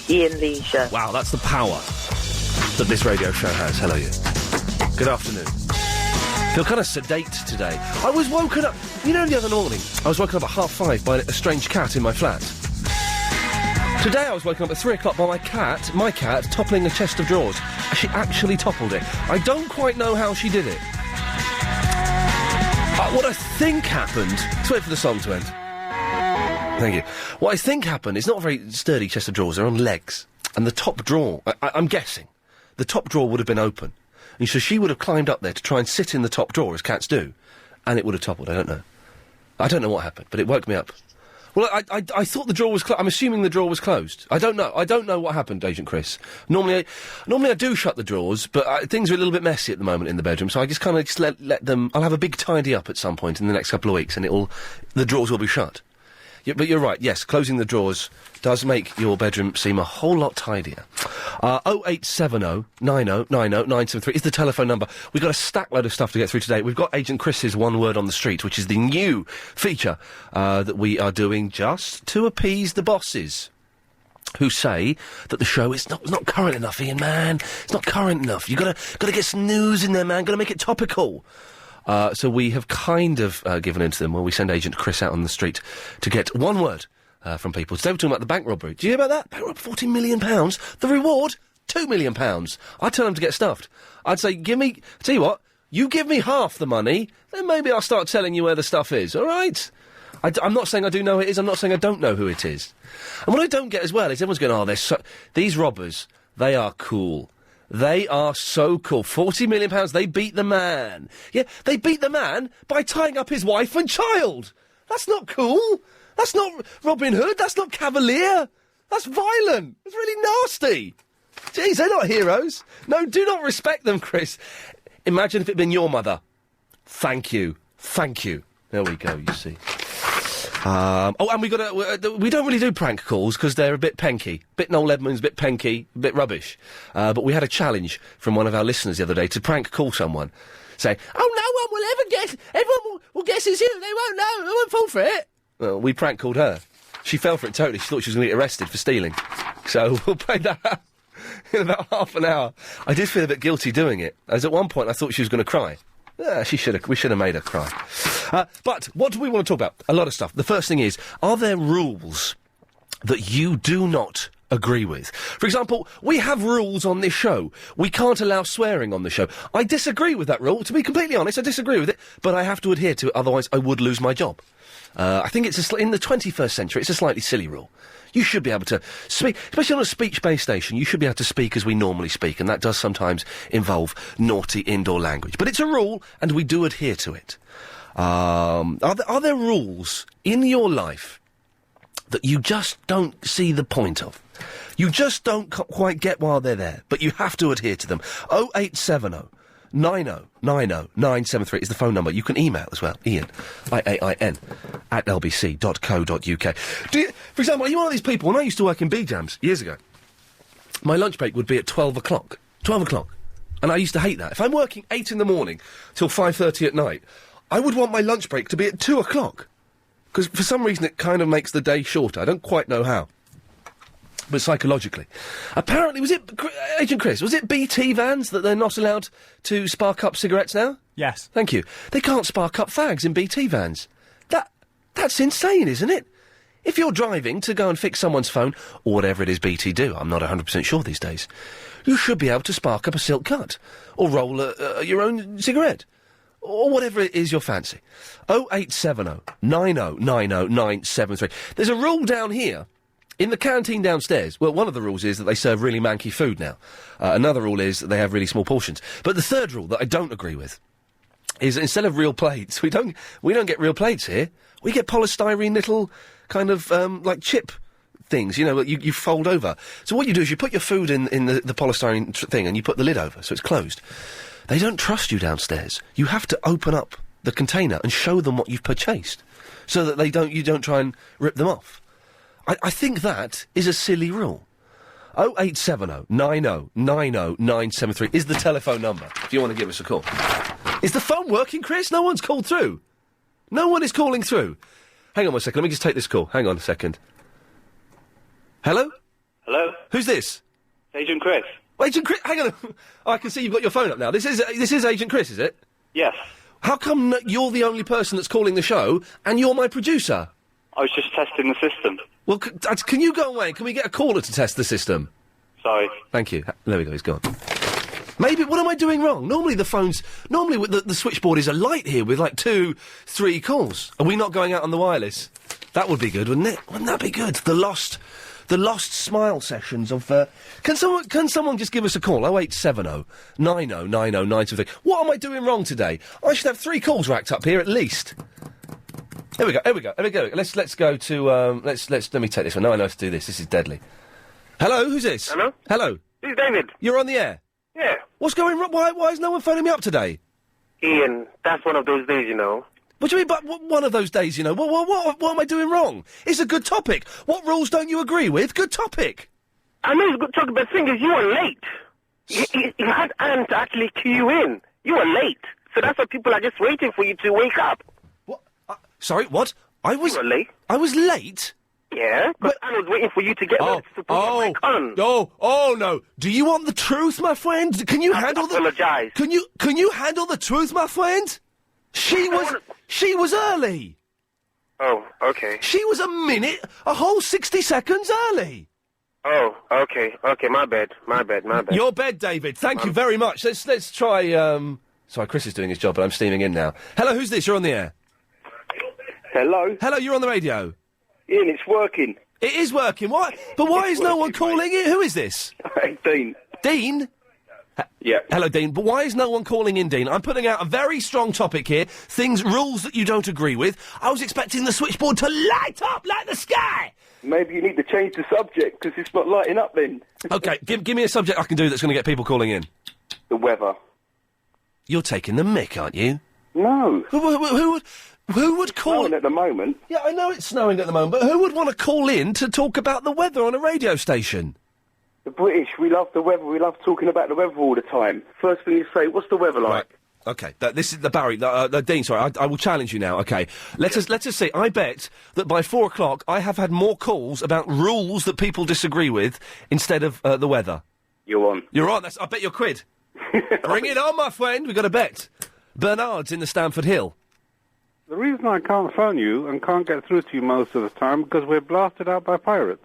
Iain Leisure. Wow, that's the power that this radio show has. Hello, you. Good afternoon. Feel kind of sedate today. I was woken up... You know, the other morning, I was woken up at 5:30 by a strange cat in my flat. Today I was woken up at 3 o'clock by my cat, toppling a chest of drawers. She actually toppled it. I don't quite know how she did it. What I think happened... Let's wait for the song to end. Thank you. What I think happened is not a very sturdy chest of drawers. They're on legs. And the top drawer... I'm guessing. The top drawer would have been open. And so she would have climbed up there to try and sit in the top drawer, as cats do, and it would have toppled. I don't know. I don't know what happened, but it woke me up. Well, I thought the drawer was closed. I'm assuming the drawer was closed. I don't know. I don't know what happened, Agent Chris. Normally I do shut the drawers, but things are a little bit messy at the moment in the bedroom, so I just kind of let them... I'll have a big tidy up at some point in the next couple of weeks, and the drawers will be shut. Yeah, but you're right, yes, closing the drawers does make your bedroom seem a whole lot tidier. 0870 90 90 973 is the telephone number. We've got a stack load of stuff to get through today. We've got Agent Chris's One Word on the Street, which is the new feature that we are doing just to appease the bosses who say that the show is not current enough, Iain, man. It's not current enough. You gotta get some news in there, man. Gotta make it topical. So we have kind of given in to them, where we send Agent Chris out on the street to get one word from people. Today we're talking about the bank robbery. Do you hear about that? Bank robbery, £14 million. The reward, £2 million. I'd tell them to get stuffed. I'd say, tell you what, you give me half the money, then maybe I'll start telling you where the stuff is, all right? I'm not saying I do know who it is, I'm not saying I don't know who it is. And what I don't get as well is everyone's going, these robbers, they are cool. They are so cool. £40 million, they beat the man. Yeah, they beat the man by tying up his wife and child. That's not cool. That's not Robin Hood. That's not cavalier. That's violent. It's really nasty. Jeez, they're not heroes. No, do not respect them, Chris. Imagine if it'd been your mother. Thank you. Thank you. There we go, you see. And we don't really do prank calls because they're a bit penky. Bit Noel Edmonds, bit penky, bit rubbish. But we had a challenge from one of our listeners the other day to prank call someone. Say, no one will ever guess, everyone will guess it's you, they won't know, they won't fall for it. Well, we prank called her. She fell for it totally, she thought she was going to get arrested for stealing. So we'll play that out in about half an hour. I did feel a bit guilty doing it, as at one point I thought she was going to cry. Yeah, we should have made her cry. But what do we want to talk about? A lot of stuff. The first thing is, are there rules that you do not agree with? For example, we have rules on this show. We can't allow swearing on the show. I disagree with that rule. To be completely honest, I disagree with it, but I have to adhere to it, otherwise I would lose my job. I think it's in the 21st century, it's a slightly silly rule. You should be able to speak, especially on a speech-based station, you should be able to speak as we normally speak, and that does sometimes involve naughty indoor language. But it's a rule, and we do adhere to it. Are there rules in your life that you just don't see the point of? You just don't quite get why they're there, but you have to adhere to them. 0870 90 90 973 is the phone number. You can email as well, Iain, IAIN, @lbc.co.uk. For example, are you one of these people, when I used to work in B-Jams years ago, my lunch break would be at 12 o'clock. 12 o'clock. And I used to hate that. If I'm working 8 in the morning till 5:30 at night, I would want my lunch break to be at 2 o'clock. Because for some reason it kind of makes the day shorter. I don't quite know how. But psychologically. Apparently, was it, Agent Chris, was it BT vans that they're not allowed to spark up cigarettes now? Yes. Thank you. They can't spark up fags in BT vans. That's insane, isn't it? If you're driving to go and fix someone's phone, or whatever it is BT do, I'm not 100% sure these days, you should be able to spark up a silk cut, or roll your own cigarette, or whatever it is your fancy. 0870 90 90 973. There's a rule down here. In the canteen downstairs, well, one of the rules is that they serve really manky food now. Another rule is that they have really small portions. But the third rule that I don't agree with is that instead of real plates, we don't get real plates here. We get polystyrene little kind of, like chip things, you know, you fold over. So what you do is you put your food in the polystyrene thing and you put the lid over, so it's closed. They don't trust you downstairs. You have to open up the container and show them what you've purchased, so that you don't try and rip them off. I think that is a silly rule. 0870 90 90 973 is the telephone number, if you want to give us a call. Is the phone working, Chris? No one's called through. No one is calling through. Hang on one second, let me just take this call. Hang on a second. Hello? Hello? Who's this? Agent Chris. Agent Chris, hang on. Oh, I can see you've got your phone up now. This is Agent Chris, is it? Yes. How come you're the only person that's calling the show, and you're my producer? I was just testing the system. Well, can you go away? Can we get a caller to test the system? Sorry. Thank you. There we go, he's gone. Maybe, what am I doing wrong? Normally the switchboard is alight here with, like, 2, 3 calls. Are we not going out on the wireless? That would be good, wouldn't it? Wouldn't that be good? The lost smile sessions of, Can someone just give us a call? 0870 90 90 923. What am I doing wrong today? I should have 3 calls racked up here at least. Here we go. Let's go to, let me take this one. No, I know how to do this. This is deadly. Hello, who's this? Hello? Hello. This is David. You're on the air? Yeah. What's going wrong? Why is no one phoning me up today? Ian, that's one of those days, you know. What do you mean, but one of those days, you know? What am I doing wrong? It's a good topic. What rules don't you agree with? Good topic. I know it's a good topic, but the thing is, you were late. You had Anne to actually cue you in. You were late. So that's why people are just waiting for you to wake up. What? Sorry, what? You were late? I was late? Yeah, but Anne was waiting for you to get ready to put your mic on. Oh, no. Do you want the truth, my friend? Can you handle the... apologise. Can you handle the truth, my friend? She was early. Oh, okay. She was a whole 60 seconds early. Oh, okay, my bad. Your bed, David. Thank you very much. Let's try, Sorry, Chris is doing his job, but I'm steaming in now. Hello, who's this? You're on the air. Hello? Hello, you're on the radio. Ian, it's working. It is working. Why? But why is no one calling in? Who is this? Dean. Dean? Yeah. Hello, Dean. But why is no one calling in, Dean? I'm putting out a very strong topic here. Rules that you don't agree with. I was expecting the switchboard to light up like the sky. Maybe you need to change the subject, because it's not lighting up then. OK, give me a subject I can do that's going to get people calling in. The weather. You're taking the mick, aren't you? No. Who would call... Snowing at the moment. Yeah, I know it's snowing at the moment, but who would want to call in to talk about the weather on a radio station? The British, we love the weather. We love talking about the weather all the time. First thing you say, what's the weather like? Right. OK, this is the Barry... Dean, sorry, I will challenge you now, OK. Let's just see. I bet that by 4 o'clock I have had more calls about rules that people disagree with instead of the weather. You're on. You're on. I bet you're quid. Bring it on, my friend. We've got a bet. Bernard's in the Stamford Hill. The reason I can't phone you and can't get through to you most of the time because we're blasted out by pirates.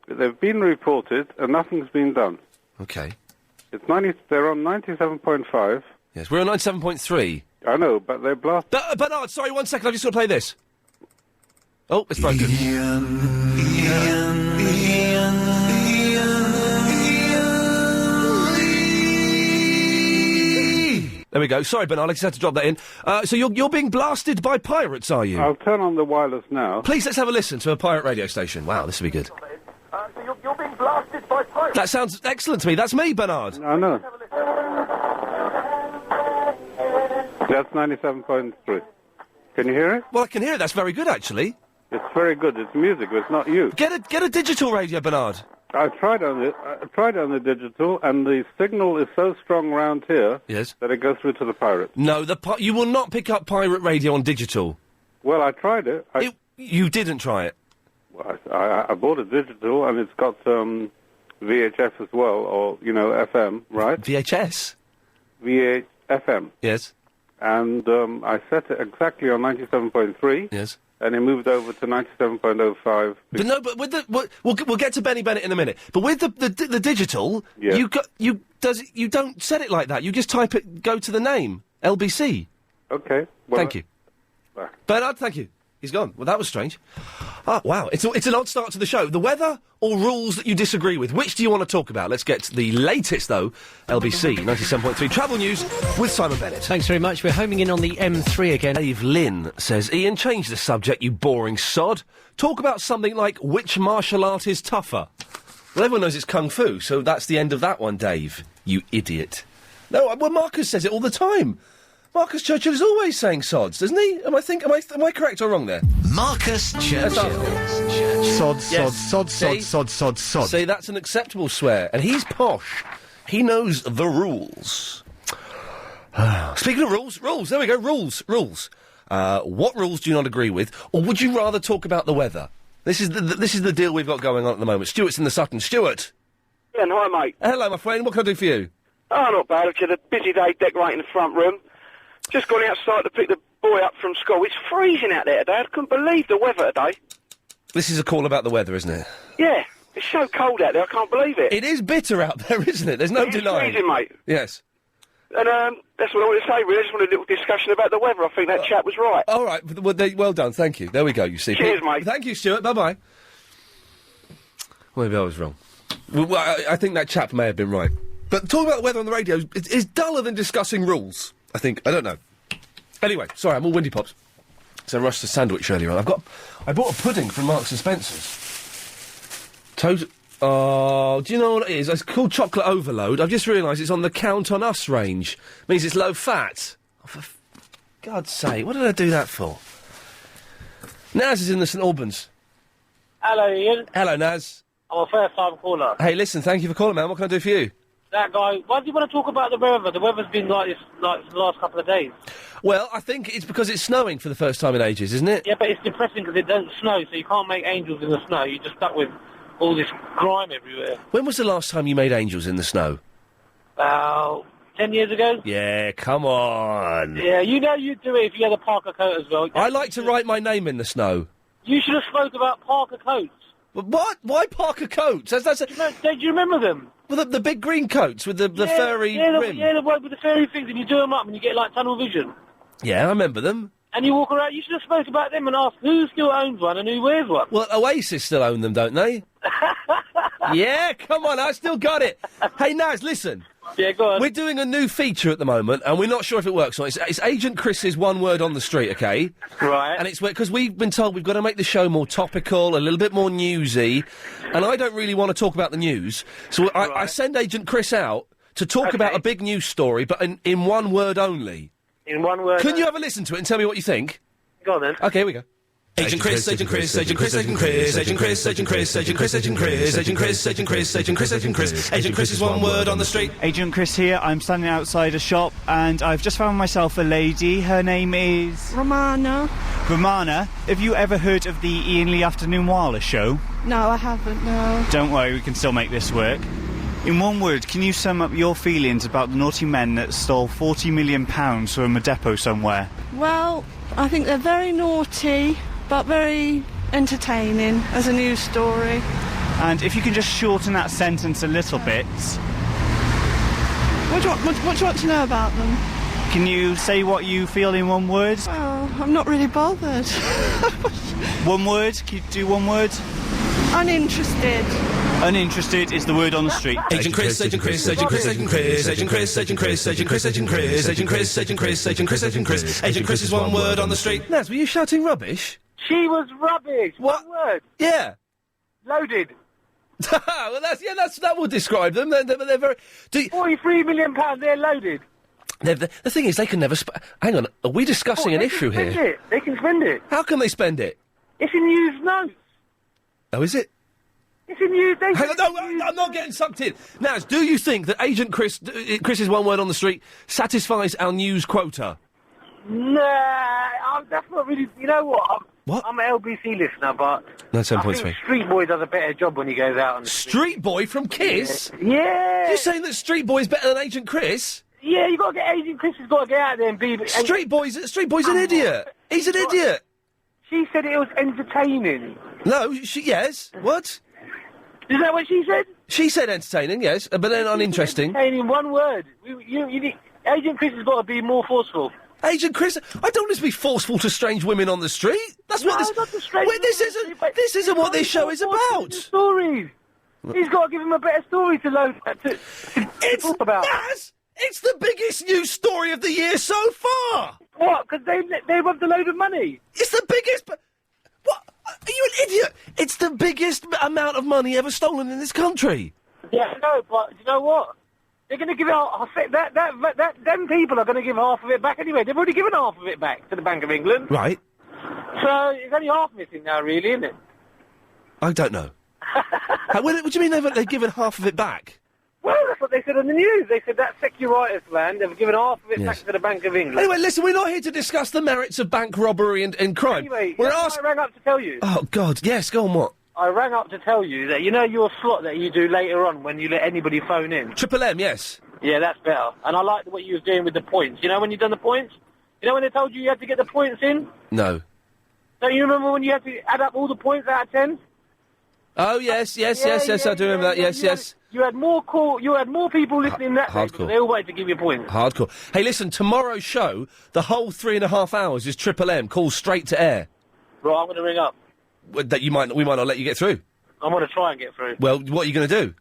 They've been reported and nothing's been done. OK. They're on 97.5. Yes, we're on 97.3. I know, but they're blasted... Bernard, sorry, 1 second, I've just got to play this. Oh, it's broken. There we go. Sorry, Bernard, I just had to drop that in. So you're being blasted by pirates, are you? I'll turn on the wireless now. Please, let's have a listen to a pirate radio station. Wow, this will be good. So you're being blasted by pirates. That sounds excellent to me. That's me, Bernard. I know. That's 97.3. Can you hear it? Well, I can hear it. That's very good, actually. It's very good. It's music, but it's not you. Get a digital radio, Bernard. I tried on the digital, and the signal is so strong round here that it goes through to the pirates. No, you will not pick up pirate radio on digital. Well, I tried it. You didn't try it. Well, I bought a digital, and it's got VHF as well, or FM, right? VHS. FM. Yes. And I set it exactly on 97.3. Yes. And it moved over to 97.05. But with we'll get to Benny Bennett in a minute. But with the digital, you don't set it like that. You just type it, go to the name LBC. Okay. Well, thank you, Bernard. Thank you. He's gone. Well, that was strange. Ah, wow. It's an odd start to the show. The weather or rules that you disagree with? Which do you want to talk about? Let's get the latest, though. LBC 97.3 Travel News with Simon Bennett. Thanks very much. We're homing in on the M3 again. Dave Lynn says, Ian, change the subject, you boring sod. Talk about something like which martial art is tougher. Well, everyone knows it's Kung Fu, so that's the end of that one, Dave. You idiot. No, well, Marcus says it all the time. Marcus Churchill is always saying sods, doesn't he? Am I correct or wrong there? Marcus Churchill. Sod. See, that's an acceptable swear. And he's posh. He knows the rules. Speaking of rules, there we go, rules. What rules do you not agree with? Or would you rather talk about the weather? This is the deal we've got going on at the moment. Stuart's in the Sutton. Stuart! Yeah, hi, mate. Hello, my friend. What can I do for you? Oh, not bad. I've had a busy day decorating the front room. Just gone outside to pick the boy up from school. It's freezing out there today. I couldn't believe the weather today. This is a call about the weather, isn't it? Yeah, it's so cold out there, I can't believe it. It is bitter out there, isn't it? There's no denying. It's freezing, mate. Yes. And that's what I wanted to say, really. I just wanted a little discussion about the weather. I think that chap was right. All right. Well done. Thank you. There we go, you see. Cheers, mate. Thank you, Stuart. Bye-bye. Maybe I was wrong. Well, I think that chap may have been right. But talking about the weather on the radio is duller than discussing rules, I think. I don't know. Anyway, sorry, I'm all windy pops. So I rushed a sandwich earlier on. I bought a pudding from Marks and Spencer's. Oh, do you know what it is? It's called Chocolate Overload. I've just realised it's on the Count on Us range. Means it's low fat. Oh, for God's sake, what did I do that for? Naz is in the St Albans. Hello, Ian. Hello, Naz. I'm a first-time caller. Hey, listen, thank you for calling, man. What can I do for you? That guy, why do you want to talk about the weather? The weather's been like this for the last couple of days. Well, I think it's because it's snowing for the first time in ages, isn't it? Yeah, but it's depressing because it doesn't snow, so you can't make angels in the snow. You're just stuck with all this grime everywhere. When was the last time you made angels in the snow? About 10 years ago. Yeah, come on. Yeah, you know you'd do it if you had a Parker coat as well. I like to write my name in the snow. You should have spoke about Parker coats. What? Why Parker coats? That's a... Don't you remember them? Well, the big green coats with the furry rim. The one with the furry things, and you do them up and you get, like, tunnel vision. Yeah, I remember them. And you walk around, you should have spoke about them and asked who still owns one and who wears one. Well, Oasis still own them, don't they? Yeah, come on, I still got it. Hey, Naz, listen. Yeah, go on. We're doing a new feature at the moment, and we're not sure if it works or not. It's Agent Chris's one word on the street, okay? Right. And it's because we've been told we've got to make the show more topical, a little bit more newsy, and I don't really want to talk about the news, so I send Agent Chris out to talk about a big news story, but in one word only. In one word. Can you have a listen to it and tell me what you think? Go on then. Okay, here we go. Agent Chris, Agent Chris, Agent Chris, Agent Chris, Agent Chris, Agent Chris, Agent Chris, Agent Chris, Agent Chris, Agent Chris, Agent Chris, Agent Chris, Agent Chris is one word on the street. Agent Chris here. I'm standing outside a shop and I've just found myself a lady. Her name is... Romana. Romana. Have you ever heard of the Ian Lee Afternoon Wireless show? No, I haven't, no. Don't worry, we can still make this work. In one word, can you sum up your feelings about the naughty men that stole £40 million from a depot somewhere? Well, I think they're very naughty, but very entertaining as a news story. And if you can just shorten that sentence a little bit... What do you want to know about them? Can you say what you feel in one word? Well, I'm not really bothered. One word? Can you do one word? Uninterested. Uninterested is the word on the street. Agent Chris, Agent Chris, Agent Chris, Agent Chris, Agent Chris, Agent Chris, Agent Chris, Agent Chris, Agent Chris, Agent Chris, Agent Chris, Agent Chris, Agent Chris is one word on the street. Naz, were you shouting rubbish? She was rubbish. What? One word. Yeah. Loaded. Well, that will describe them. They're very... £43 million, they're loaded. The thing is, they can never... Hang on, are we discussing an issue here? They can spend it. How can they spend it? It's in used notes. Oh, is it? It's in used... Hang on, no, I'm not getting sucked in. Naz, do you think that Agent Chris's one word on the street satisfies our news quota? Nah, that's not really... You know what? I'm an LBC listener, but... No, I 7.3. think Street Boy does a better job when he goes out on the Street Boy from Kiss? Yeah. You're saying that Street Boy's better than Agent Chris? Yeah, you got to get Agent Chris has got to get out there and be... Street Boy's an idiot. He's an idiot. She said it was entertaining. No, yes. What? Is that what she said? She said entertaining, yes, but then uninteresting. Entertaining, one word. Agent Chris has got to be more forceful. Agent Chris, I don't want to be forceful to strange women on the street. That's what this... Not the strange Wait, this isn't what this show is about. Stories. He's got to give him a better story to load to talk about. Naz, it's the biggest news story of the year so far. What? Because they robbed a load of money. It's the biggest... What? Are you an idiot? It's the biggest amount of money ever stolen in this country. Yeah, no, but you know what? They're going to give it half. Them people are going to give half of it back anyway. They've already given half of it back to the Bank of England. Right. So it's only half missing now, really, isn't it? I don't know. What do you mean they've given half of it back? Well, that's what they said on the news. They said that Securitas land, they've given half of it back to the Bank of England. Anyway, listen, we're not here to discuss the merits of bank robbery and crime. Anyway, we're that's what I rang up to tell you. Oh, God, yes, go on, what? I rang up to tell you that, you know your slot that you do later on when you let anybody phone in? Triple M, yes. Yeah, that's better. And I liked what you was doing with the points. You know when you done the points? You know when they told you had to get the points in? No. Don't you remember when you had to add up all the points out of 10? Oh, yes, I do remember that, yes. You had more people listening that day because they all wanted to give you points. Hardcore. Hey, listen, tomorrow's show, the whole 3.5 hours is Triple M, call straight to air. Right, I'm going to ring up. That we might not let you get through. I'm going to try and get through. Well, what are you going to do?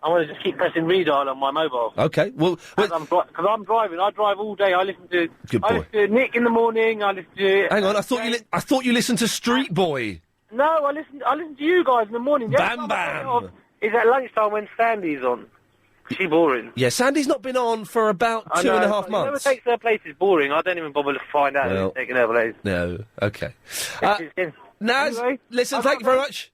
I'm going to just keep pressing redial on my mobile. Okay, well... Because I'm driving. I drive all day. I listen to... Good boy. I listen to Nick in the morning. I listen to... Hang on, I thought you listened to Street Boy. No, I listen to you guys in the morning. Bam Bam! Is at lunchtime when Sandy's on. She boring. Yeah, Sandy's not been on for about 2.5 months. Whoever takes her place is boring. I don't even bother to find out who's taking her place. No, okay. Naz, Anyway, listen, thank you very much.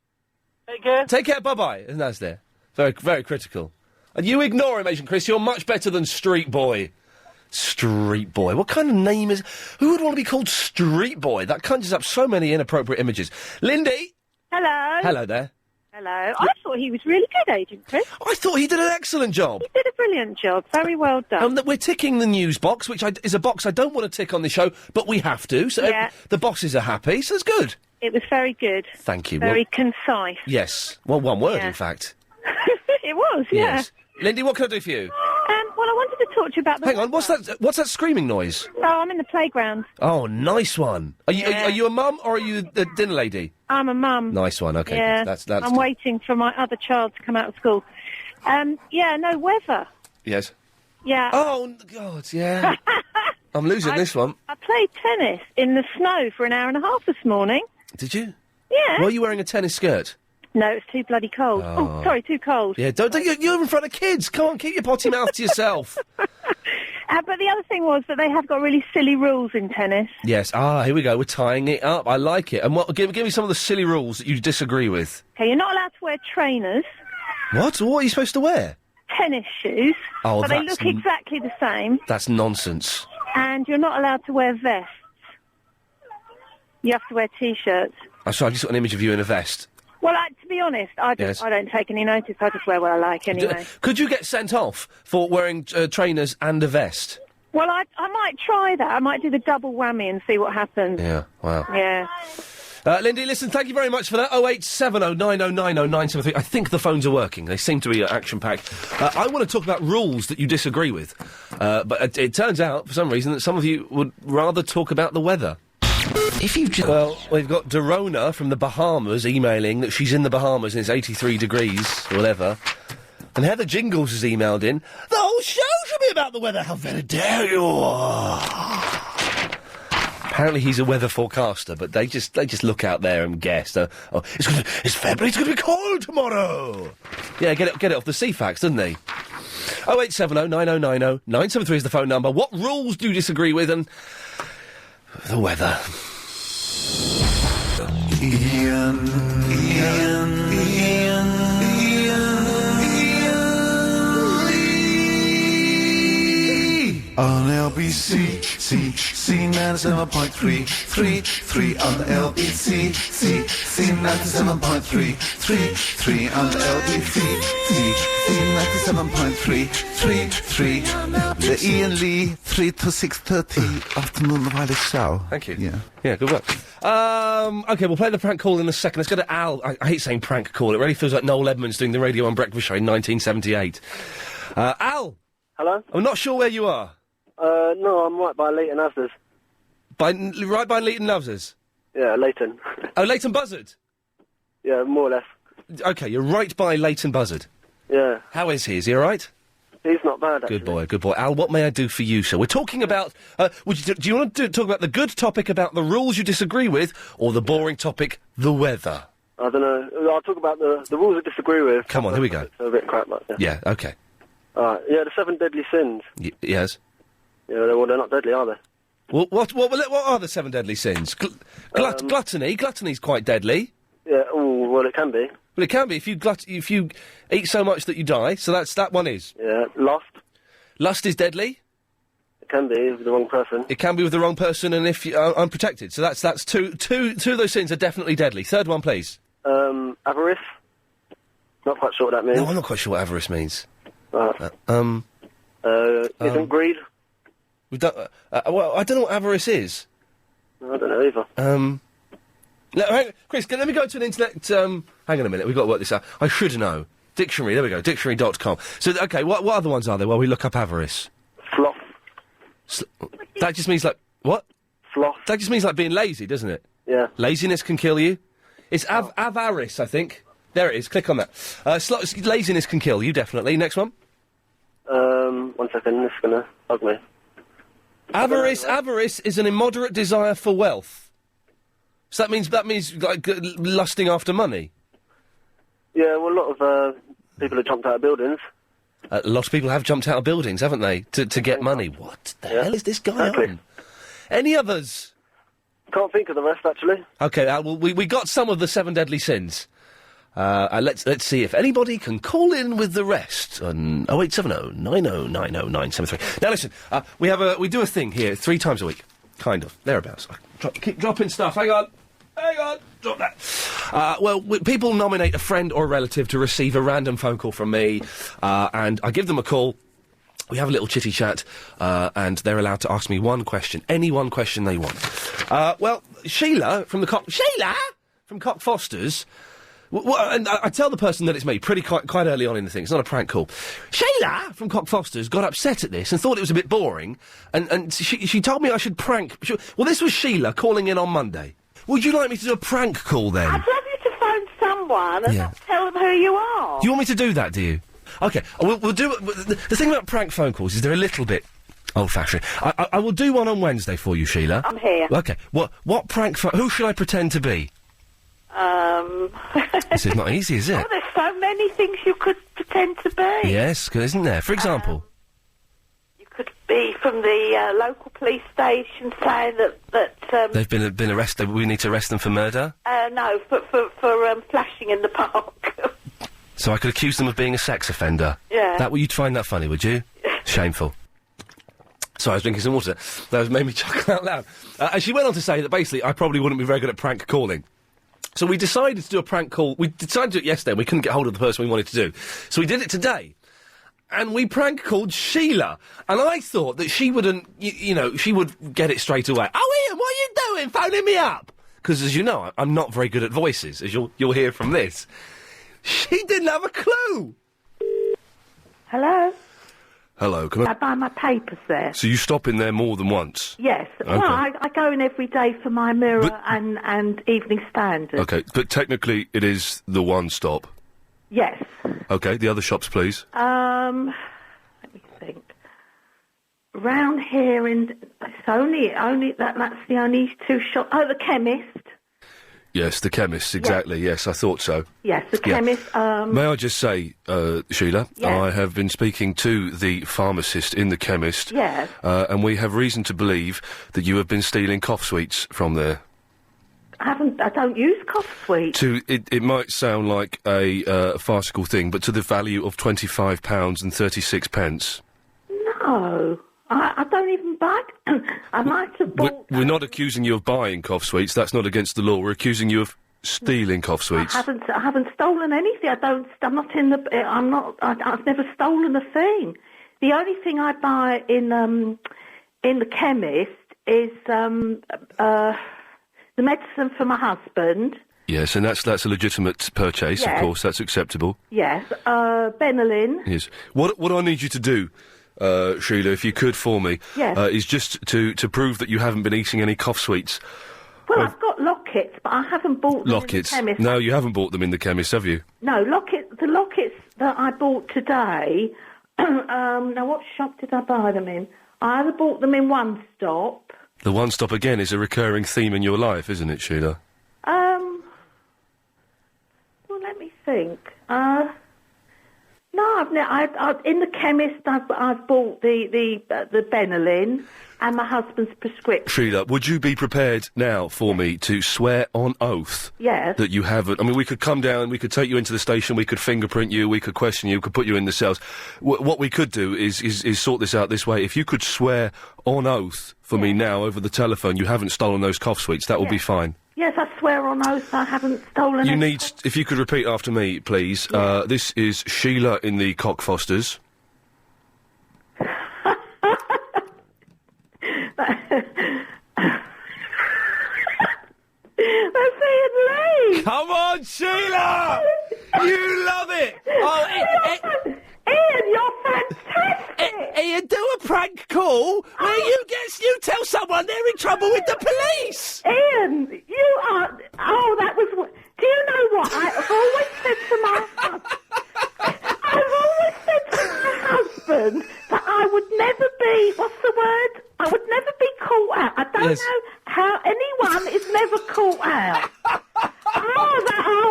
Take care. Take care, bye-bye. Naz there. Very, very critical. And you ignore him, Agent Chris. You're much better than Street Boy. Street Boy. What kind of name is... Who would want to be called Street Boy? That conjures up so many inappropriate images. Lindy! Hello. Hello there. Hello. I thought he was really good, Agent Chris. I thought he did an excellent job. He did a brilliant job. Very well done. We're ticking the news box, which is a box I don't want to tick on the show, but we have to, so the bosses are happy, so it's good. It was very good. Thank you. Very concise. Yes. Well, one word, in fact. It was, yeah. Yes. Lindy, what can I do for you? Well, I wanted to talk to you about the... Hang on, what's that screaming noise? Oh, I'm in the playground. Oh, nice one. Are you a mum or are you the dinner lady? I'm a mum. Nice one, okay. Yeah. That's I'm waiting for my other child to come out of school. Weather. Yes. Yeah. Oh, God, yeah. I'm losing this one. I played tennis in the snow for an hour and a half this morning. Did you? Yeah. Were you wearing a tennis skirt? No, it's too bloody cold. Oh, sorry, too cold. Yeah, don't you're in front of kids. Come on, keep your potty mouth to yourself. But the other thing was that they have got really silly rules in tennis. Yes. Here we go. We're tying it up. I like it. And give me some of the silly rules that you disagree with. Okay, you're not allowed to wear trainers. What? What are you supposed to wear? Tennis shoes. Oh, but they look exactly the same. That's nonsense. And you're not allowed to wear vests. You have to wear T-shirts. I'm sorry, I just got an image of you in a vest. Well, to be honest, I don't take any notice. I just wear what I like anyway. Could you get sent off for wearing trainers and a vest? Well, I might try that. I might do the double whammy and see what happens. Yeah, wow. Yeah. Lindy, listen, thank you very much for that. 0870 9090 973. I think the phones are working. They seem to be action-packed. I want to talk about rules that you disagree with. But it turns out, for some reason, that some of you would rather talk about the weather. Well, we've got Dorona from the Bahamas emailing that she's in the Bahamas and it's 83 degrees, or whatever. And Heather Jingles has emailed in, the whole show should be about the weather, how very dare you! Apparently he's a weather forecaster, but they just look out there and guess. It's February, it's going to be cold tomorrow! Yeah, get it off the CFAX, doesn't he? 0870 9090 973 is the phone number. What rules do you disagree with? And the weather. Iain on LBC, C 97.3 on the LBC, C 97.3 on the LBC, C 97.3 the Iain Lee 3 to 6:30 afternoon Wireless show. Thank you. Yeah, good work. Okay, we'll play the prank call in a second. Let's go to Al. I hate saying prank call. It really feels like Noel Edmonds doing the Radio 1 Breakfast Show in 1978. Al. Hello? I'm not sure where you are. No, I'm right by Leighton Asders. Right by Leighton Asders? Yeah, Leighton. Oh, Leighton Buzzard? Yeah, more or less. Okay, you're right by Leighton Buzzard. Yeah. How is he? Is he all right? He's not bad, actually. Good boy. Al, what may I do for you, sir? We're talking about... do you want to talk about the good topic about the rules you disagree with, or the boring topic, the weather? I don't know. I'll talk about the rules I disagree with. Come on, here we go. It's a bit crap, but yeah. Yeah, okay. The 7 deadly sins. Yes. Yeah, they're not deadly, are they? Well, what are the 7 deadly sins? Gluttony? Gluttony's quite deadly. Yeah, well, it can be. Well, it can be if you eat so much that you die. So that one is. Yeah, lust. Lust is deadly. It can be with the wrong person. It can be with the wrong person, and if you are unprotected. So that's two of those sins are definitely deadly. Third one, please. Avarice. Not quite sure what that means. No, I'm not quite sure what avarice means. Isn't greed? Well, I don't know what avarice is. I don't know either. Chris, let me go to an internet. Hang on a minute, we've got to work this out. I should know. Dictionary, there we go, dictionary.com. So, okay, what other ones are there while we look up avarice? Sloth. That just means like, what? Sloth. That just means like being lazy, doesn't it? Yeah. Laziness can kill you. It's avarice, I think. There it is, click on that. Laziness can kill you, definitely. Next one. 1 second, this is gonna bug me. Avarice is an immoderate desire for wealth. So that means like lusting after money. Yeah, well, a lot of people have jumped out of buildings. A lot of people have jumped out of buildings, haven't they, to get money? What the hell is this guy on? Any others? Can't think of the rest, actually. Okay, well, we got some of the 7 deadly sins. Let's see if anybody can call in with the rest on 0870 90 90 973. Now listen, we do a thing here 3 times a week, kind of thereabouts. Keep dropping stuff. Hang on, drop that. People nominate a friend or a relative to receive a random phone call from me, and I give them a call. We have a little chitty chat, and they're allowed to ask me one question, any one question they want. Sheila from Cock Fosters. And I tell the person that it's me quite early on in the thing. It's not a prank call. Sheila from Cock Fosters got upset at this and thought it was a bit boring, and she told me I should prank. Well, this was Sheila calling in on Monday. Would you like me to do a prank call then? I'd love you to phone someone and not tell them who you are. Do you want me to do that? Do you? Okay, we'll do it. The thing about prank phone calls is they're a little bit old-fashioned. I will do one on Wednesday for you, Sheila. I'm here. Okay. What prank? Who should I pretend to be? This is not easy, is it? Oh, there's so many things you could pretend to be. Yes, isn't there? For example, you could be from the local police station saying that they've been arrested. We need to arrest them for murder. No, for flashing in the park. So I could accuse them of being a sex offender. Yeah. You'd find that funny, would you? Shameful. Sorry, I was drinking some water. That made me chuckle out loud. And she went on to say that basically I probably wouldn't be very good at prank calling. So we decided to do a prank call. We decided to do it yesterday and we couldn't get hold of the person we wanted to do. So we did it today. And we prank called Sheila. And I thought that she wouldn't, she would get it straight away. Oh, Ian, what are you doing? Phoning me up? Because, as you know, I'm not very good at voices, as you'll hear from this. She didn't have a clue. Hello? Hello, can I buy my papers there. So you stop in there more than once? Yes. Okay. Well, I go in every day for my Mirror and Evening Standard. Okay, but technically it is the one stop. Yes. Okay, the other shops, please. Let me think. Round here, it's only that's the only 2 shops. Oh, the chemist. Yes, the chemist, exactly. Yes, I thought so. Yes, the chemist. May I just say, Sheila, I have been speaking to the pharmacist in the chemist. Yes. And we have reason to believe that you have been stealing cough sweets from there. I don't use cough sweets. It might sound like a farcical thing, but to the value of £25.36. No. I don't even buy. I might have bought. We're not accusing you of buying cough sweets. That's not against the law. We're accusing you of stealing cough sweets. I haven't stolen anything. I'm not in the. I'm not. I've never stolen a thing. The only thing I buy in the chemist is the medicine for my husband. Yes, and that's a legitimate purchase. Yes. Of course, that's acceptable. Yes, Benylin. Yes. What I need you to do, Sheila, if you could for me, is just to prove that you haven't been eating any cough sweets. Well, I've got lockets, but I haven't bought them in the chemist. No, you haven't bought them in the chemist, have you? No, the lockets that I bought today. Now, what shop did I buy them in? I either bought them in One Stop. The One Stop, again, is a recurring theme in your life, isn't it, Sheila? Well, let me think. No, in the chemist, I've bought the Benylin and my husband's prescription. Sheila, would you be prepared now for me to swear on oath Yes. that you haven't? I mean, we could come down, we could take you into the station, we could fingerprint you, we could question you, we could put you in the cells. What we could do is sort this out this way. If you could swear on oath for me now over the telephone, you haven't stolen those cough sweets, that will be fine. Yes, I swear on oath I haven't stolen You any. need, if you could repeat after me, please. This is Sheila in the Cockfosters. That's Ian Lee! Come on, Sheila! You love it! Oh, Ian, you're fantastic! Ian, do a prank call where you tell someone they're in trouble with the police! Ian, you are... Oh, that was... Do you know what? I've always said to my husband that I would never be... What's the word? I would never be caught out. I don't know how anyone is never caught out.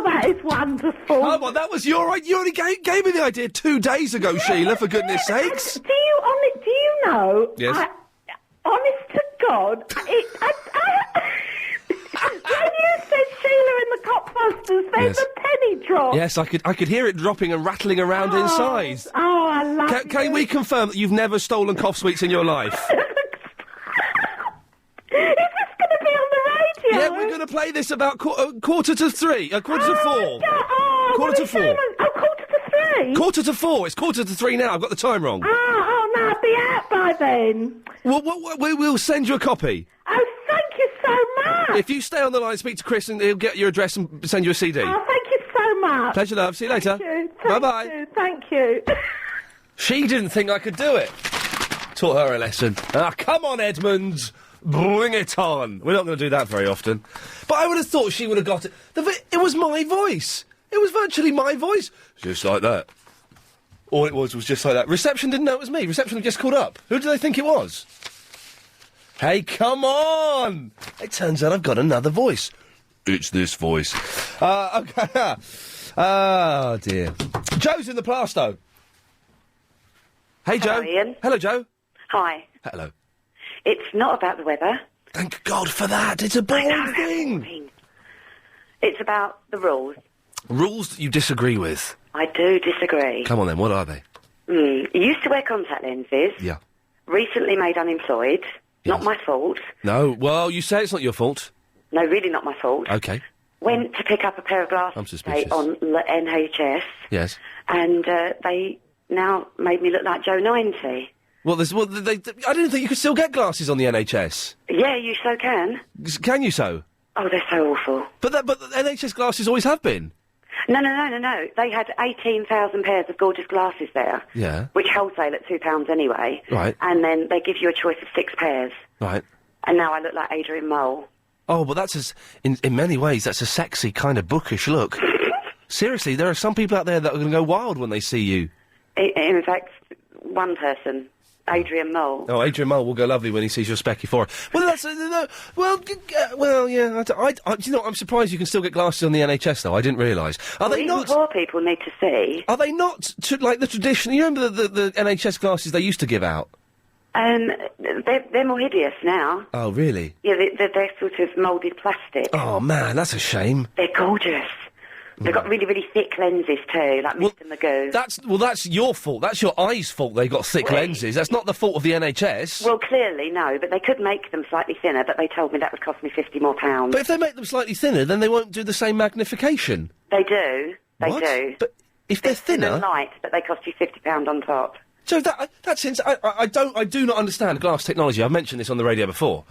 That is wonderful. Come on, that was your idea. You only gave me the idea 2 days ago, Sheila, for goodness sakes. Do you know... Yes. Honest to God, when you said Sheila in the Cockfosters, there's a penny drop. Yes, I could hear it dropping and rattling around inside. Oh, I love it. Can we confirm that you've never stolen cough sweets in your life? Is this going to be on the radio? Yeah, we're going to play this about quarter to 3, quarter to 4. Quarter to 4. Quarter to 3? Quarter to 4. It's quarter to 3 now. I've got the time wrong. Oh, no, I'll be out by then. Well, we'll send you a copy. Oh, thank you so much. If you stay on the line, speak to Chris and he'll get your address and send you a CD. Oh, thank you so much. Pleasure, love. See you later. Bye-bye. Thank you. She didn't think I could do it. Taught her a lesson. Come on, Edmonds. Bring it on. We're not going to do that very often. But I would have thought she would have got it. It was my voice. It was virtually my voice. Just like that. All it was just like that. Reception didn't know it was me. Reception had just called up. Who do they think it was? Hey, come on! It turns out I've got another voice. It's this voice. Okay. Oh, dear. Joe's in the Plasto. Hey, Joe. Hello, Ian. Hello, Joe. Hi. Hello. It's not about the weather. Thank God for that. It's a boring thing. It's about the rules. Rules that you disagree with. I do disagree. Come on, then. What are they? You used to wear contact lenses. Yeah. Recently made unemployed. Not my fault. No. Well, you say it's not your fault. No, really not my fault. Okay. Went to pick up a pair of glasses I'm suspicious. on NHS, Yes. and they now made me look like Joe 90. Well, I didn't think you could still get glasses on the NHS. Yeah, you so can. Can you so? Oh, they're so awful. But the NHS glasses always have been. No. They had 18,000 pairs of gorgeous glasses there. Yeah. Which wholesale at £2 anyway. Right. And then they give you a choice of 6 pairs. Right. And now I look like Adrian Mole. Oh, but that's in many ways, that's a sexy, kind of bookish look. Seriously, there are some people out there that are going to go wild when they see you. In fact, one person, Adrian Mole. Oh, Adrian Mole will go lovely when he sees your specky forehead. Well, that's... yeah, you know, I'm surprised you can still get glasses on the NHS, though. I didn't realise. Are they even not... poor people need to see. Are they not, like the tradition... You remember the NHS glasses they used to give out? They're more hideous now. Oh, really? Yeah, they're sort of moulded plastic. Oh, man, that's a shame. They're gorgeous. They've got really, really thick lenses too, like Mr. Magoo. That's your fault. That's your eyes' fault they got thick lenses. That's not the fault of the NHS. Well, clearly, no, but they could make them slightly thinner, but they told me that would cost me £50 more. But if they make them slightly thinner, then they won't do the same magnification. They do. They What? do. But if they're thin thinner... and light, but they cost you £50 on top. So that's I do not understand glass technology. I've mentioned this on the radio before.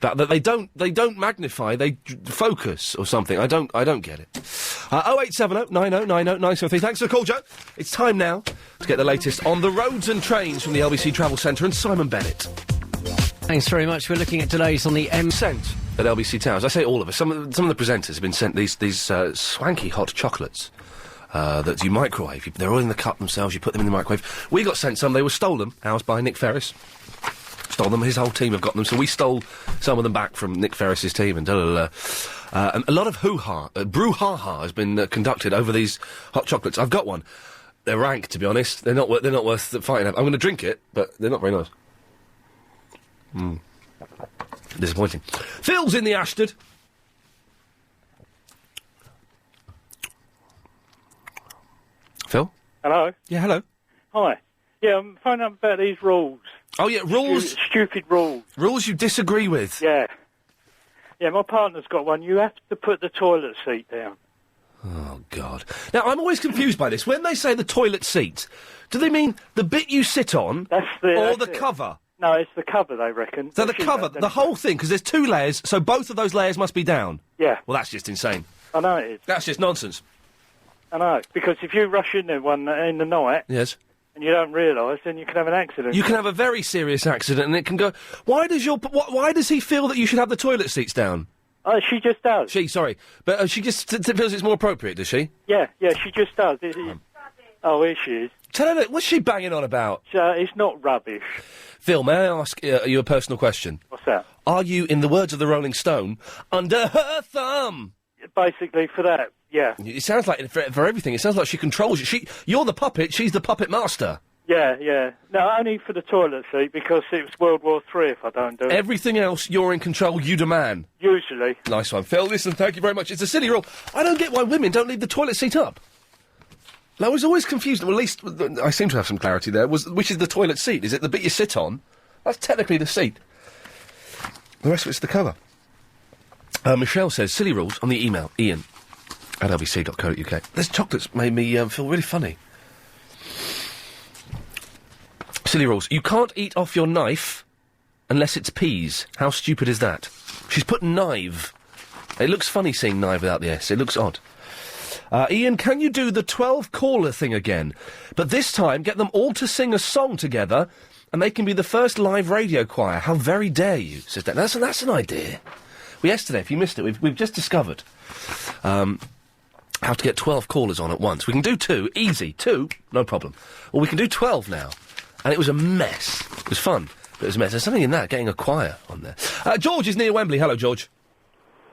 That they don't magnify, they focus or something. I don't get it. 0870 90 90 973. Thanks for the call, Joe. It's time now to get the latest on the roads and trains from the LBC Travel Centre and Simon Bennett. Thanks very much. We're looking at delays on the Sent at LBC Towers. I say all of us. Some of the presenters have been sent these swanky hot chocolates. That you microwave. They're all in the cup themselves, you put them in the microwave. We got sent some, they were stolen, ours by Nick Ferris. Stole them, his whole team have got them, so we stole some of them back from Nick Ferris's team, and and a lot of hoo-ha, brouhaha has been conducted over these hot chocolates. I've got one. They're rank, to be honest. They're not worth the fighting over. I'm going to drink it, but they're not very nice. Disappointing. Phil's in the Ashford. Phil? Hello? Yeah, hello. Hi. Yeah, I'm phoning up about these rules. Oh, yeah, rules... Stupid rules. Rules you disagree with? Yeah. Yeah, my partner's got one. You have to put the toilet seat down. Oh, God. Now, I'm always confused by this. When they say the toilet seat, do they mean the bit you sit on or the cover? No, it's the cover, they reckon. So the cover, the whole thing, because there's 2 layers, so both of those layers must be down? Yeah. Well, that's just insane. I know it is. That's just nonsense. I know, because if you rush in there one in the night... Yes. And you don't realise, then you can have an accident. You can have a very serious accident, and it can go... Why does he feel that you should have the toilet seats down? Oh, she just does. Sorry. But she just feels it's more appropriate, does she? Yeah, she just does. Oh, here she is. Tell her, what's she banging on about? It's not rubbish. Phil, may I ask you a personal question? What's that? Are you, in the words of the Rolling Stone, under her thumb? Basically, for that, yeah. It sounds like, for everything, it sounds like she controls you. You're the puppet, she's the puppet master. Yeah. No, only for the toilet seat, because it was World War III if I don't do it. Everything else, you're in control, you demand. Usually. Nice one. Phil, listen, thank you very much. It's a silly rule. I don't get why women don't leave the toilet seat up. I was always confused, well, at least I seem to have some clarity there, which is the toilet seat? Is it the bit you sit on? That's technically the seat. The rest of it's the cover. Michelle says, silly rules on the email, iain@lbc.co.uk. This chocolate's made me feel really funny. Silly rules. You can't eat off your knife unless it's peas. How stupid is that? She's put knife. It looks funny seeing knife without the S. It looks odd. Iain, can you do the 12 caller thing again? But this time, get them all to sing a song together, and they can be the first live radio choir. How very dare you, says Dan. That's an idea. Yesterday, if you missed it, we've just discovered how to get 12 callers on at once. We can do 2, easy, 2, no problem. Or we can do 12 now. And it was a mess. It was fun, but it was a mess. There's something in that, getting a choir on there. George is near Wembley. Hello, George.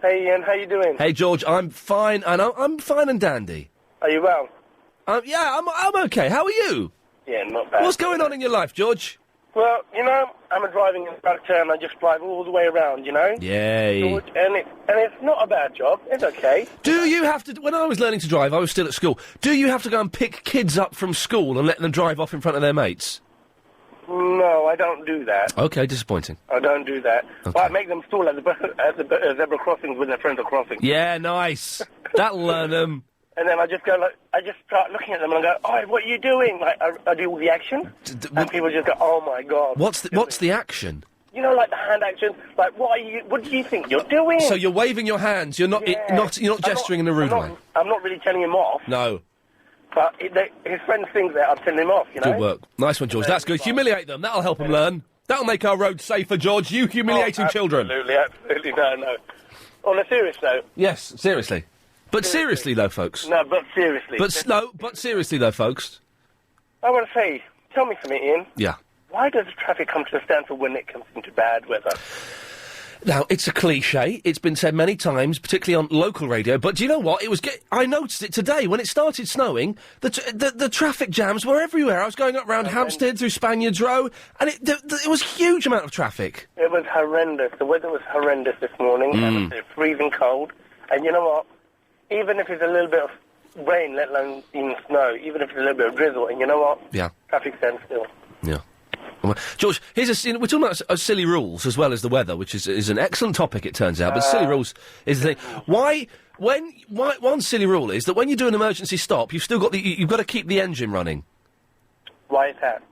Hey, Ian, how you doing? Hey, George, I'm fine, and I'm fine and dandy. Are you well? Yeah, I'm okay. How are you? Yeah, not bad. What's going on in your life, George? Well, I'm a driving instructor, and I just drive all the way around, Yay. George, and it's not a bad job. It's okay. Do you have to... When I was learning to drive, I was still at school. Do you have to go and pick kids up from school and let them drive off in front of their mates? No, I don't do that. Okay, disappointing. I don't do that. Okay. But I make them stall at the zebra crossings when their friends are crossing. Yeah, nice. That'll learn them. And then I just start looking at them and I go, "Oh, what are you doing?" Like I do all the action, and people just go, "Oh my god." What's the action? Like the hand action. Like, what do you think you're doing? So you're waving your hands. You're not. You're not gesturing in a rude way. I'm not really telling him off. No. But his friends think that I'm telling him off. Good work. Nice one, George. That's good. Humiliate them. That'll help them learn. That'll make our roads safer, George. You humiliating children. Absolutely. No. On a serious note. Yes, seriously. But seriously, though, folks. No, but seriously. But seriously, though, folks. I want to say, tell me something, Ian. Yeah. Why does the traffic come to a standstill when it comes into bad weather? Now, it's a cliche. It's been said many times, particularly on local radio. But do you know what? I noticed it today. When it started snowing, the traffic jams were everywhere. I was going up round Hampstead through Spaniards Row, and it was a huge amount of traffic. It was horrendous. The weather was horrendous this morning. It was freezing cold. And you know what? Even if it's a little bit of rain, let alone even snow, even if it's a little bit of drizzle, and you know what? Yeah. Traffic stands still. Yeah. Well, George, we're talking about silly rules as well as the weather, which is an excellent topic, it turns out. But silly rules is the thing. One silly rule is that when you do an emergency stop, you've got to keep the engine running. Why is that?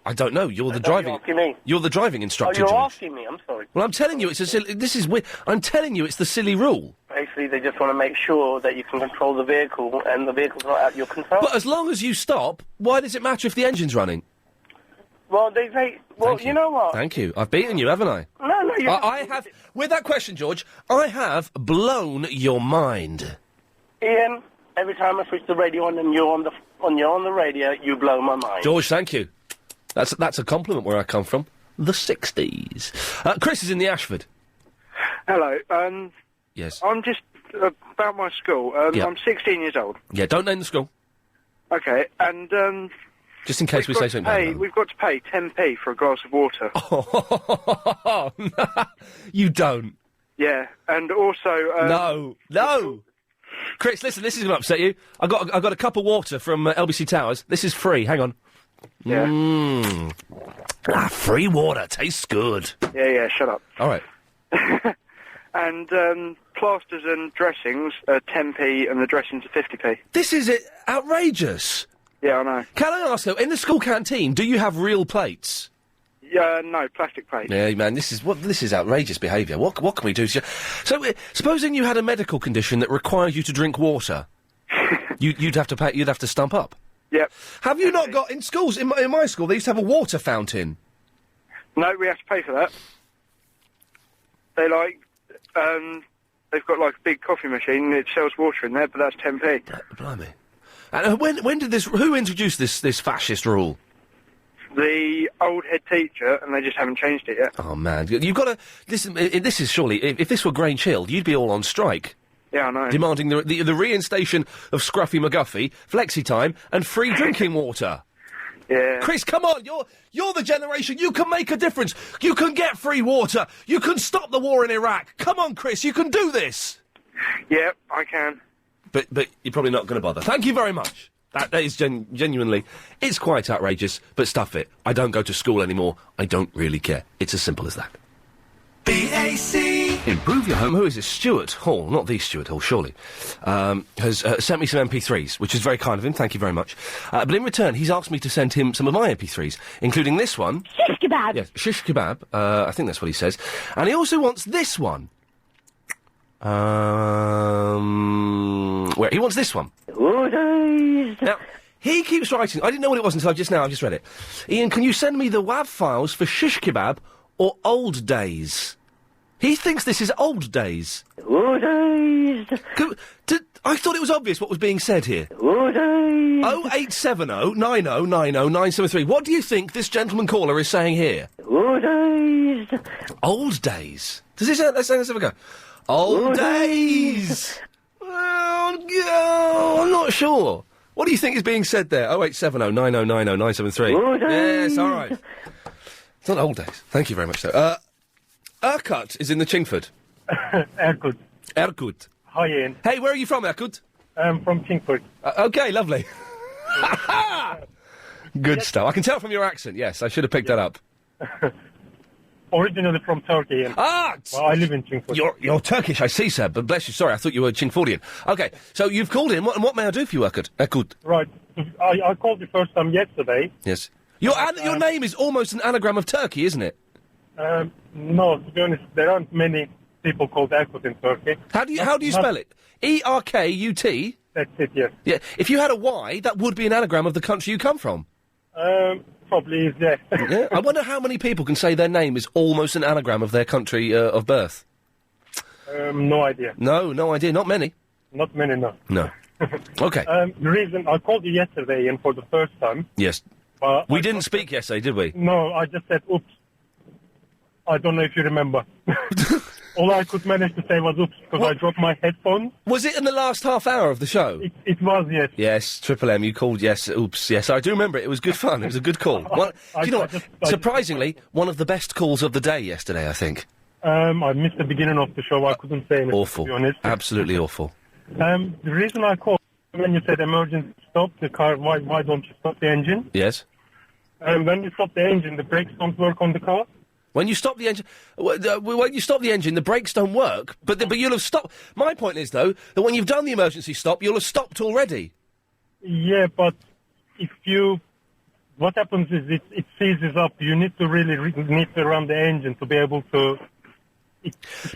I don't know. You're the driving instructor. Oh, you're George. asking me. I'm sorry. Well, I'm telling you, it's a silly. This is weird. I'm telling you, it's the silly rule. Basically, they just want to make sure that you can control the vehicle, and the vehicle's not out of your control. But as long as you stop, why does it matter if the engine's running? Well, they say... Well, you know what? Thank you. I've beaten you, haven't I? No, you I have... With that question, George, I have blown your mind. Ian, every time I switch the radio on and you're on the radio, you blow my mind. George, thank you. That's a compliment where I come from. The 60s. Chris is in the Ashford. Hello. Yes. I'm just... about my school. Yeah. I'm 16 years old. Yeah, don't name the school. Okay, and Just in case we say something bad. we've got to pay 10p for a glass of water. Oh, you don't. Yeah, and also No. Chris, listen, this is going to upset you. I got a cup of water from LBC Towers. This is free. Hang on. Yeah. Free water tastes good. Yeah, shut up. All right. And plasters and dressings are 10p, and the dressings are 50p. This is outrageous. Yeah, I know. Can I ask though, in the school canteen, do you have real plates? Yeah, no, plastic plates. Yeah, man, this is outrageous behaviour. What can we do? So, supposing you had a medical condition that requires you to drink water, you'd have to stump up. Yep. Have you not got in schools? In my school, they used to have a water fountain. No, we have to pay for that. They they've got like a big coffee machine. It sells water in there, but that's 10p. Blimey. And when did this? Who introduced this fascist rule? The old head teacher, and they just haven't changed it yet. Oh man, you've got to listen. This is surely, if this were Grange Hill, you'd be all on strike. Yeah, I know. Demanding the reinstation of Scruffy McGuffey, flexi time, and free drinking water. Yeah. Chris, come on, you're the generation. You can make a difference. You can get free water. You can stop the war in Iraq. Come on, Chris, you can do this. Yeah, I can. But you're probably not going to bother. Thank you very much. That is genuinely, it's quite outrageous, but stuff it. I don't go to school anymore. I don't really care. It's as simple as that. BAC. Improve your home. Who is this? Stuart Hall, not the Stuart Hall, surely, has sent me some MP3s, which is very kind of him. Thank you very much. But in return, he's asked me to send him some of my MP3s, including this one. Shish kebab. Yes, shish kebab. I think that's what he says. And he also wants this one. Where he wants this one. Now, he keeps writing. I didn't know what it was until I've just read it. Ian, can you send me the WAV files for shish kebab or old days? He thinks this is old days. Old days. I thought it was obvious what was being said here. Old days. 0870 90 90 973. What do you think this gentleman caller is saying here? Old days. Old days. Does this let's have a go. Old days. Oh, I'm not sure. What do you think is being said there? 0870 90 90 973. Yes, all right. It's not old days. Thank you very much, sir. Erkut is in the Chingford. Erkut. Erkut. Hi, Ian. Hey, where are you from, Erkut? I'm from Chingford. Okay, lovely. Good stuff. I can tell from your accent, yes. I should have picked that up. Originally from Turkey. Ian. Well, I live in Chingford. You're Turkish, I see, sir, but bless you. Sorry, I thought you were Chingfordian. Okay, so you've called in. What may I do for you, Erkut? Right. I called the first time yesterday. Yes. Your name is almost an anagram of Turkey, isn't it? No, to be honest, there aren't many people called Erkut in Turkey. How do you spell it? Erkut? That's it, yes. Yeah. If you had a Y, that would be an anagram of the country you come from. Probably is, yeah. Yeah. I wonder how many people can say their name is almost an anagram of their country of birth. No idea. No idea. Not many. Not many, no. No. Okay. The reason I called you yesterday and for the first time. Yes. We didn't speak yesterday, did we? No, I just said, oops. I don't know if you remember. All I could manage to say was oops, because I dropped my headphones. Was it in the last half hour of the show? It was, yes. Yes, Triple M, you called, yes, oops, yes, I do remember it. It was good fun. It was a good call. Do you know what? Surprisingly, one of the best calls of the day yesterday, I think. I missed the beginning of the show. I couldn't say anything, awful. to be honest. Absolutely awful. The reason I called, when you said emergency stop the car, why don't you stop the engine? Yes. When you stop the engine, the brakes don't work on the car. When you stop the engine, the brakes don't work. But you'll have stopped. My point is though that when you've done the emergency stop, you'll have stopped already. Yeah, but what happens is it seizes up. You need to really need to run the engine to be able to.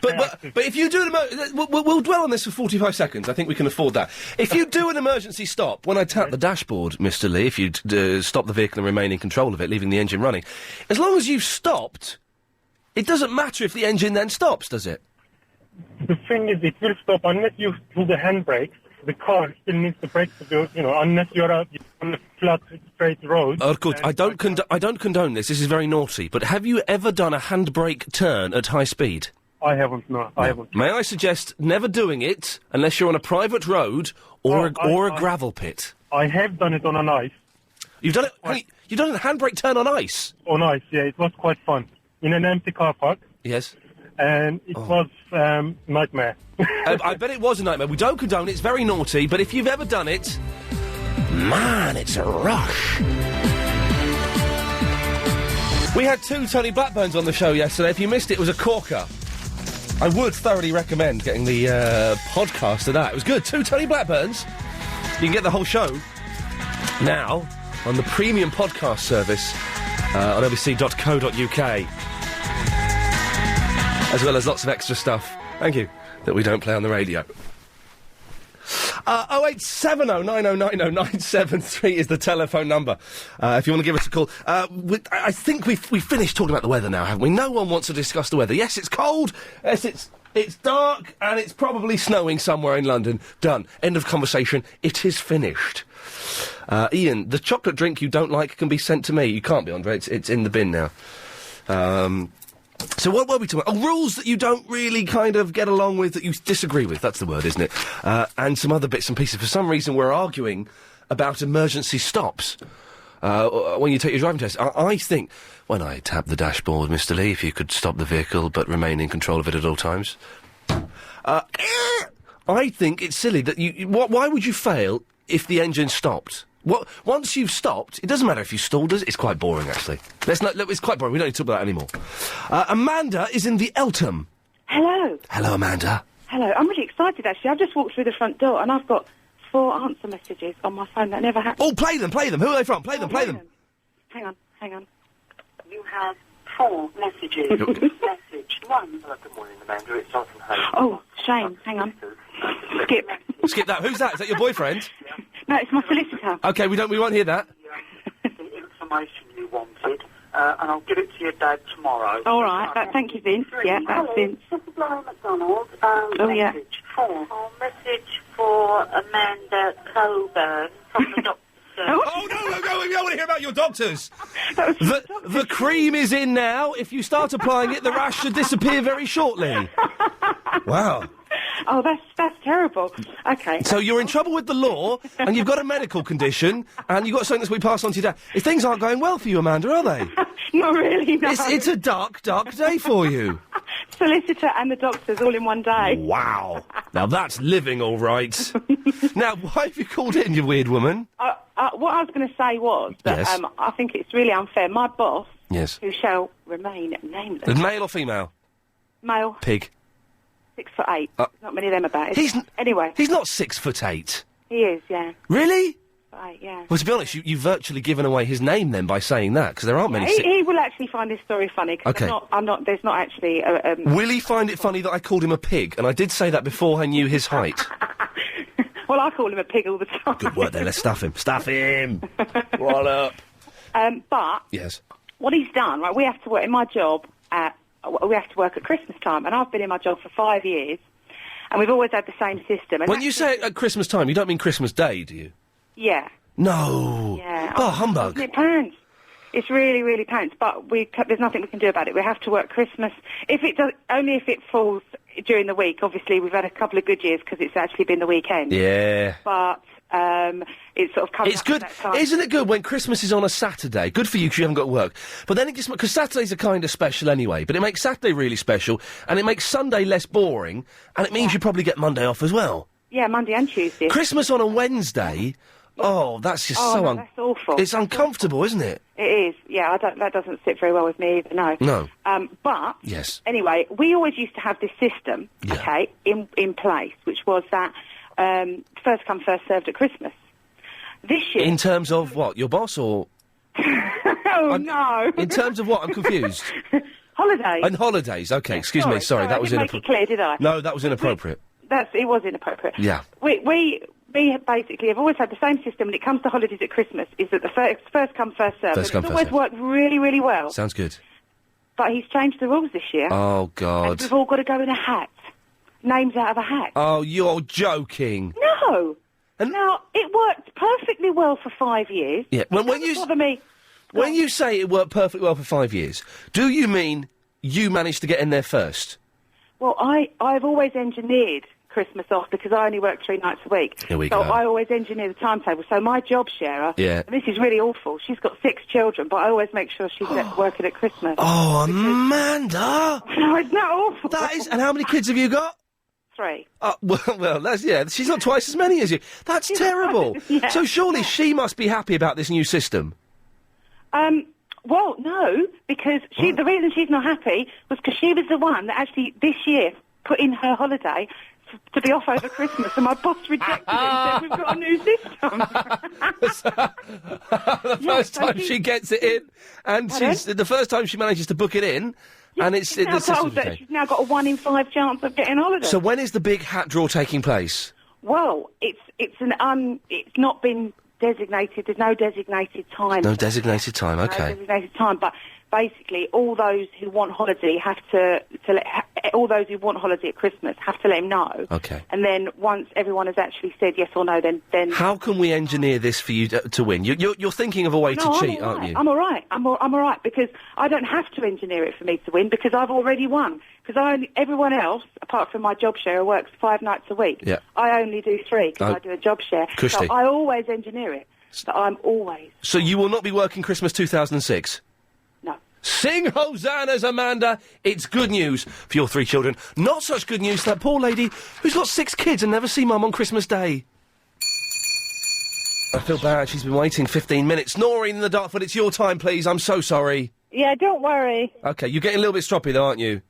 But if you do we'll dwell on this for 45 seconds. I think we can afford that. If you do an emergency stop, when I tap the dashboard, Mr. Lee, if you stop the vehicle and remain in control of it, leaving the engine running, as long as you've stopped, it doesn't matter if the engine then stops, does it? The thing is, it will stop unless you do the handbrake. The car still needs the brakes to go, unless you're on a flat, straight road. Oh, good. I don't condone this. This is very naughty. But have you ever done a handbrake turn at high speed? I haven't, no. I haven't. May I suggest never doing it unless you're on a private road or a gravel pit? I have done it on an ice. You've done it. You've done a handbrake turn on ice. On ice, yeah. It was quite fun in an empty car park. Yes. And it was nightmare. I bet it was a nightmare. We don't condone it. It's very naughty. But if you've ever done it, man, it's a rush. We had 2 Tony Blackburns on the show yesterday. If you missed it, it was a corker. I would thoroughly recommend getting the podcast of that. It was good. 2 Tony Blackburns. You can get the whole show now on the premium podcast service on lbc.co.uk, as well as lots of extra stuff. Thank you. That we don't play on the radio. 0870 9090 973 is the telephone number. If you want to give us a call. I think we've finished talking about the weather now, haven't we? No one wants to discuss the weather. Yes, it's cold. Yes, it's dark, and it's probably snowing somewhere in London. Done. End of conversation. It is finished. Ian, the chocolate drink you don't like can be sent to me. You can't be, Andre. It's in the bin now. So what were we talking about? Oh, rules that you don't really kind of get along with, that you disagree with. That's the word, isn't it? And some other bits and pieces. For some reason, we're arguing about emergency stops when you take your driving test. I think, when I tap the dashboard, Mr. Lee, if you could stop the vehicle but remain in control of it at all times. I think it's silly that why would you fail if the engine stopped? Once you've stopped, it doesn't matter if you stalled, does it? It's quite boring, actually. It's quite boring. We don't need to talk about that anymore. Amanda is in the Eltham. Hello. Hello, Amanda. Hello. I'm really excited, actually. I've just walked through the front door and I've got 4 answer messages on my phone. That never happened. Oh, play them. Who are they from? Play them. Hang on. You have 4 messages. Message 1. Good morning, Amanda. It's Jonathan Hayes. Oh, Shane. Hang on. Skip. Skip that. Who's that? Is that your boyfriend? No, it's my solicitor. Okay, we won't hear that. The information you wanted, and I'll give it to your dad tomorrow. All right. Thank you, Vince. Yeah, that's Vince. This is Laurie McDonald. Yeah. Message 4. Message for Amanda Coburn from the doctor's service. Oh, no, we don't want to hear about your doctors. The cream is in now. If you start applying it, the rash should disappear very shortly. Wow. Oh, that's terrible. Okay. So you're in trouble with the law, and you've got a medical condition, and you've got something that's we pass on to your dad. Things aren't going well for you, Amanda, are they? Not really, no. It's a dark, dark day for you. Solicitor and the doctors all in one day. Wow. Now that's living, all right. Now, why have you called in, you weird woman? What I was going to say was that Yes. I think it's really unfair. My boss, Yes. who shall remain nameless, Male or female? male, Pig. 6'8". Not many of them about. Anyway. He's not 6'8". He is, yeah. Really? 6'8", yeah. Well, to be honest, you've virtually given away his name then by saying that, because there aren't many. He will actually find this story funny. Cause Okay. I'm not. There's not actually. Will he find it funny that I called him a pig? And I did say that before I knew his height. Well, I call him a pig all the time. Good work then. Let's stuff him. Stuff him. What up? But Yes. what he's done, right? We have to work in my job we have to work at Christmas time, and I've been in my job for 5 years, and we've always had the same system. And When you say at Christmas time, you don't mean Christmas Day, do you? yeah, No. yeah. Oh, humbug. Isn't it pants? It's really, really pants. But there's nothing we can do about it. We have to work Christmas. Only if it falls during the week. Obviously, we've had a couple of good years because it's actually been the weekend. Yeah. But it's sort of coming. It's up good, at that time. isn't it good when Christmas is on a Saturday? Good for you because you haven't got to work. But then it gets, because Saturdays are kind of special anyway, but it makes Saturday really special, and it makes Sunday less boring, and it means you probably get Monday off as well. Yeah, Monday and Tuesday. Christmas on a Wednesday, that's just that's awful. It's uncomfortable, isn't it? It is, yeah. That doesn't sit very well with me either, no. No. But, Yes. anyway, we always used to have this system, okay, in place, which was that first come, first served at Christmas. This year... In terms of what? Your boss or... no. In terms of what? I'm confused. Holidays. And holidays, okay, excuse me, sorry, that was I didn't make it clear, did I? No, that was inappropriate. It was inappropriate. Yeah. We basically have always had the same system when it comes to holidays at Christmas, is that the first come, first served. First come, It's first always served. worked really, really well. Sounds good. But he's changed the rules this year. Oh, God. And we've all got to go in a hat. Names out of a hat. Oh, you're joking. No. Now, it worked perfectly well for 5 years. Yeah, when you... Bother me. When you say it worked perfectly well for 5 years, do you mean you managed to get in there first? Well, I've always engineered Christmas off because I only work 3 nights a week. Here we so go. I always engineer the timetable. So my job sharer, Yeah. and this is really awful, she's got 6 children, but I always make sure she's working at Christmas. Oh, Amanda! No, it's not awful. That is... And how many kids have you got? 3. Well, that's... Yeah, she's not twice as many as you. That's terrible. Yeah. So surely she must be happy about this new system. Well, no, because the reason she's not happy was because she was the one that actually this year put in her holiday to be off over Christmas, and my boss rejected it and said, we've got a new system. The first time she gets it in, and the first time she manages to book it in, and it's... She's now told that she's now got a 1 in 5 chance of getting holiday. So when is the big hat draw taking place? Well, it's not been designated. There's no designated time. No designated time, okay. No designated time, but basically all those who want holiday have to let all those who want holiday at Christmas have to let him know. Okay. And then once everyone has actually said yes or no, then How can we engineer this for you to win? You're thinking of a way to cheat, aren't you? I'm all right. I'm all right because I don't have to engineer it for me to win because I've already won. Because everyone else, apart from my job share, works 5 nights a week. Yeah. I only do 3 because I do a job share. Cushy. So I always engineer it. So I'm always. So you will not be working Christmas 2006? No. Sing hosannas, Amanda! It's good news for your 3 children. Not such good news for that poor lady who's got 6 kids and never see Mum on Christmas Day. I feel bad. She's been waiting 15 minutes. Noreen in the Dartford, it's your time, please. I'm so sorry. Yeah, don't worry. OK, you're getting a little bit stroppy, though, aren't you?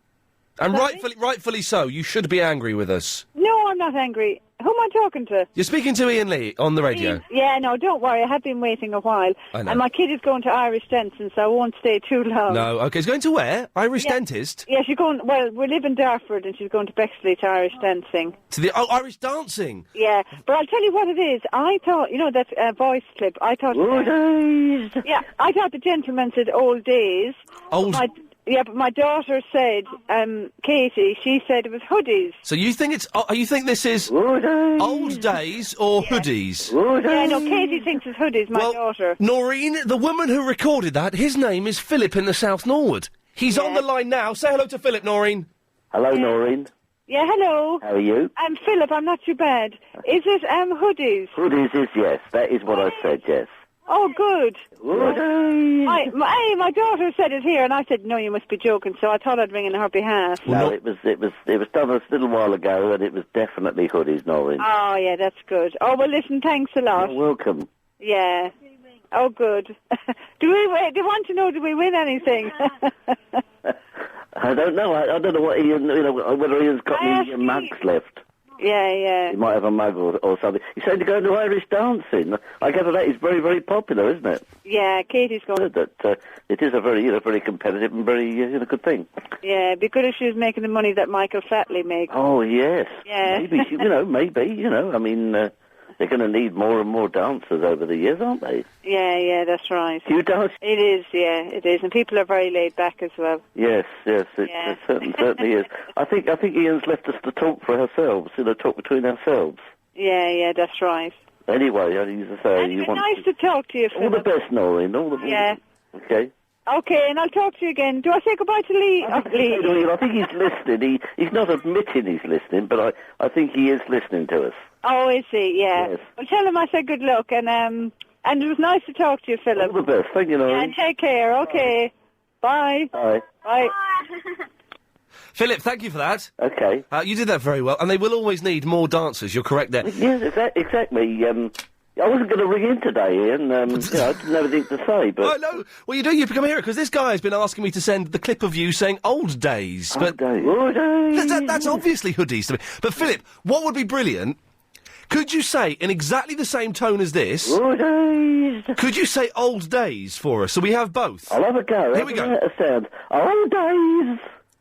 And rightfully so. You should be angry with us. No, I'm not angry. Who am I talking to? You're speaking to Iain Lee on the radio. Yeah, no, don't worry. I have been waiting a while. I know. And my kid is going to Irish Denton, so I won't stay too long. No, OK, he's going to where? Irish Dentist? Yeah, she's going... Well, we live in Dartford, and she's going to Bexley to Irish dancing. To the... Oh, Irish dancing! Yeah, but I'll tell you what it is. I thought, you know, that voice clip, I thought... Old days! Yeah, I thought the gentleman said old days. Old... Yeah, but my daughter said, Katie, she said it was hoodies. So you think it's... you think this is... Old days or hoodies? Yeah, no, Katie thinks it's hoodies, my daughter. Noreen, the woman who recorded that, his name is Philip in the South Norwood. He's on the line now. Say hello to Philip, Noreen. Hello, Noreen. Yeah, hello. How are you? Philip, I'm not too bad. Is it, hoodies? Hoodies is yes. That is what I said, yes. Oh, good. Hoodies. My daughter said it here, and I said, no, you must be joking, so I thought I'd ring in her behalf. No, it was done a little while ago, and it was definitely hoodies, Noreen. Oh, yeah, that's good. Oh, well, listen, thanks a lot. You're welcome. Yeah. Oh, good. Do you want to know, do we win anything? I don't know. I don't know what Iain, whether Ian's got any mugs left. Yeah. He might have a mug or something. He's saying to go to Irish dancing. I gather that is very, very popular, isn't it? Yeah, Katie's going. That it is a very, very competitive and very, good thing. Yeah, it'd be good if she was making the money that Michael Flatley makes. Oh yes. Yeah. Maybe maybe. I mean, they're going to need more and more dancers over the years, aren't they? Yeah, that's right. Do you dance? It is, yeah, it is, and people are very laid back as well. It certainly is. I think Ian's left us to talk for ourselves, talk between ourselves. Yeah, that's right. Anyway, I need to say, nice to talk to you, Philip. All the best, Noreen. Yeah. Okay. Okay, and I'll talk to you again. Do I say goodbye to Lee? I think he's listening. He's not admitting he's listening, but I think he is listening to us. Oh, is he? Yeah. Yes. Well, tell him I said good luck, and it was nice to talk to you, Philip. All the best. Thank you, Noreen. Yeah, take care. Okay. Bye. Bye. Bye. Philip, thank you for that. Okay. You did that very well, and they will always need more dancers. You're correct there. Yes, exactly. I wasn't going to ring in today, Ian. I didn't have anything to say, but... Oh, no. Well, you do. You become a hero, because this guy has been asking me to send the clip of you saying old days. Old days. That's obviously hoodies to me. But, Philip, what would be brilliant... Could you say, in exactly the same tone as this... Old days. Could you say old days for us, so we have both? I'll have a go. Here we go. A sound. Old days.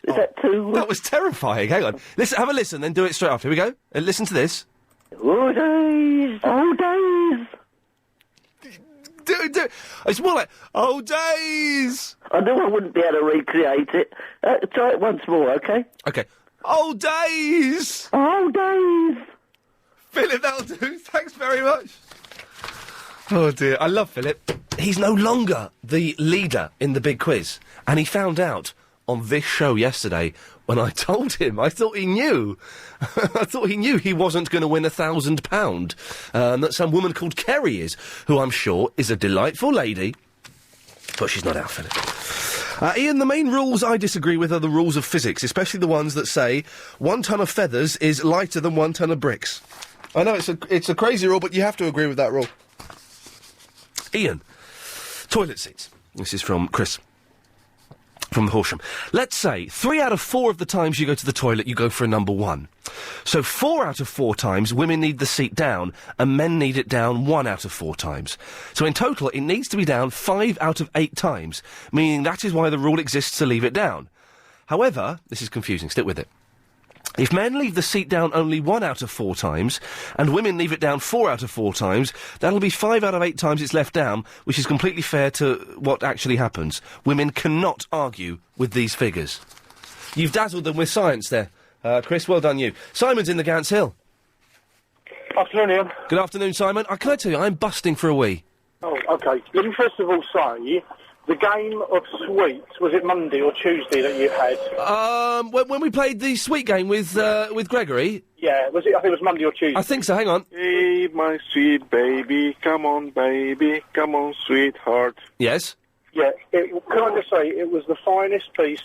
Is that too... That was terrifying. Hang on. Listen, have a listen, then do it straight after. Here we go. And listen to this. Old days. Old days. Do it. It's more like, old days. I knew I wouldn't be able to recreate it. Try it once more, okay? Okay. Old days. Old days. Philip, that'll do. Thanks very much. Oh, dear. I love Philip. He's no longer the leader in the big quiz. And he found out on this show yesterday when I told him. I thought he knew. I thought he knew he wasn't going to win £1,000. That some woman called Kerry is, who I'm sure is a delightful lady, but she's not our Philip. Iain, the main rules I disagree with are the rules of physics, especially the ones that say 1 ton of feathers is lighter than 1 ton of bricks. I know it's a crazy rule, but you have to agree with that rule. Iain, toilet seats. This is from Chris, from Horsham. Let's say 3 out of 4 of the times you go to the toilet, you go for a number 1. So 4 out of 4 times, women need the seat down, and men need it down 1 out of 4 times. So in total, it needs to be down 5 out of 8 times, meaning that is why the rule exists to leave it down. However, this is confusing, stick with it. If men leave the seat down only 1 out of 4 times, and women leave it down 4 out of 4 times, that'll be 5 out of 8 times it's left down, which is completely fair to what actually happens. Women cannot argue with these figures. You've dazzled them with science there, Chris, well done you. Simon's in the Gants Hill. Afternoon, Ian. Good afternoon, Simon. Can I tell you, I'm busting for a wee. Oh, OK. Let me first of all say, the game of sweets, was it Monday or Tuesday that you had? When we played the sweet game with Gregory... Yeah, was it? I think it was Monday or Tuesday. I think so, hang on. Hey, my sweet baby, come on, sweetheart. Yes? Yeah, can I just say, it was the finest piece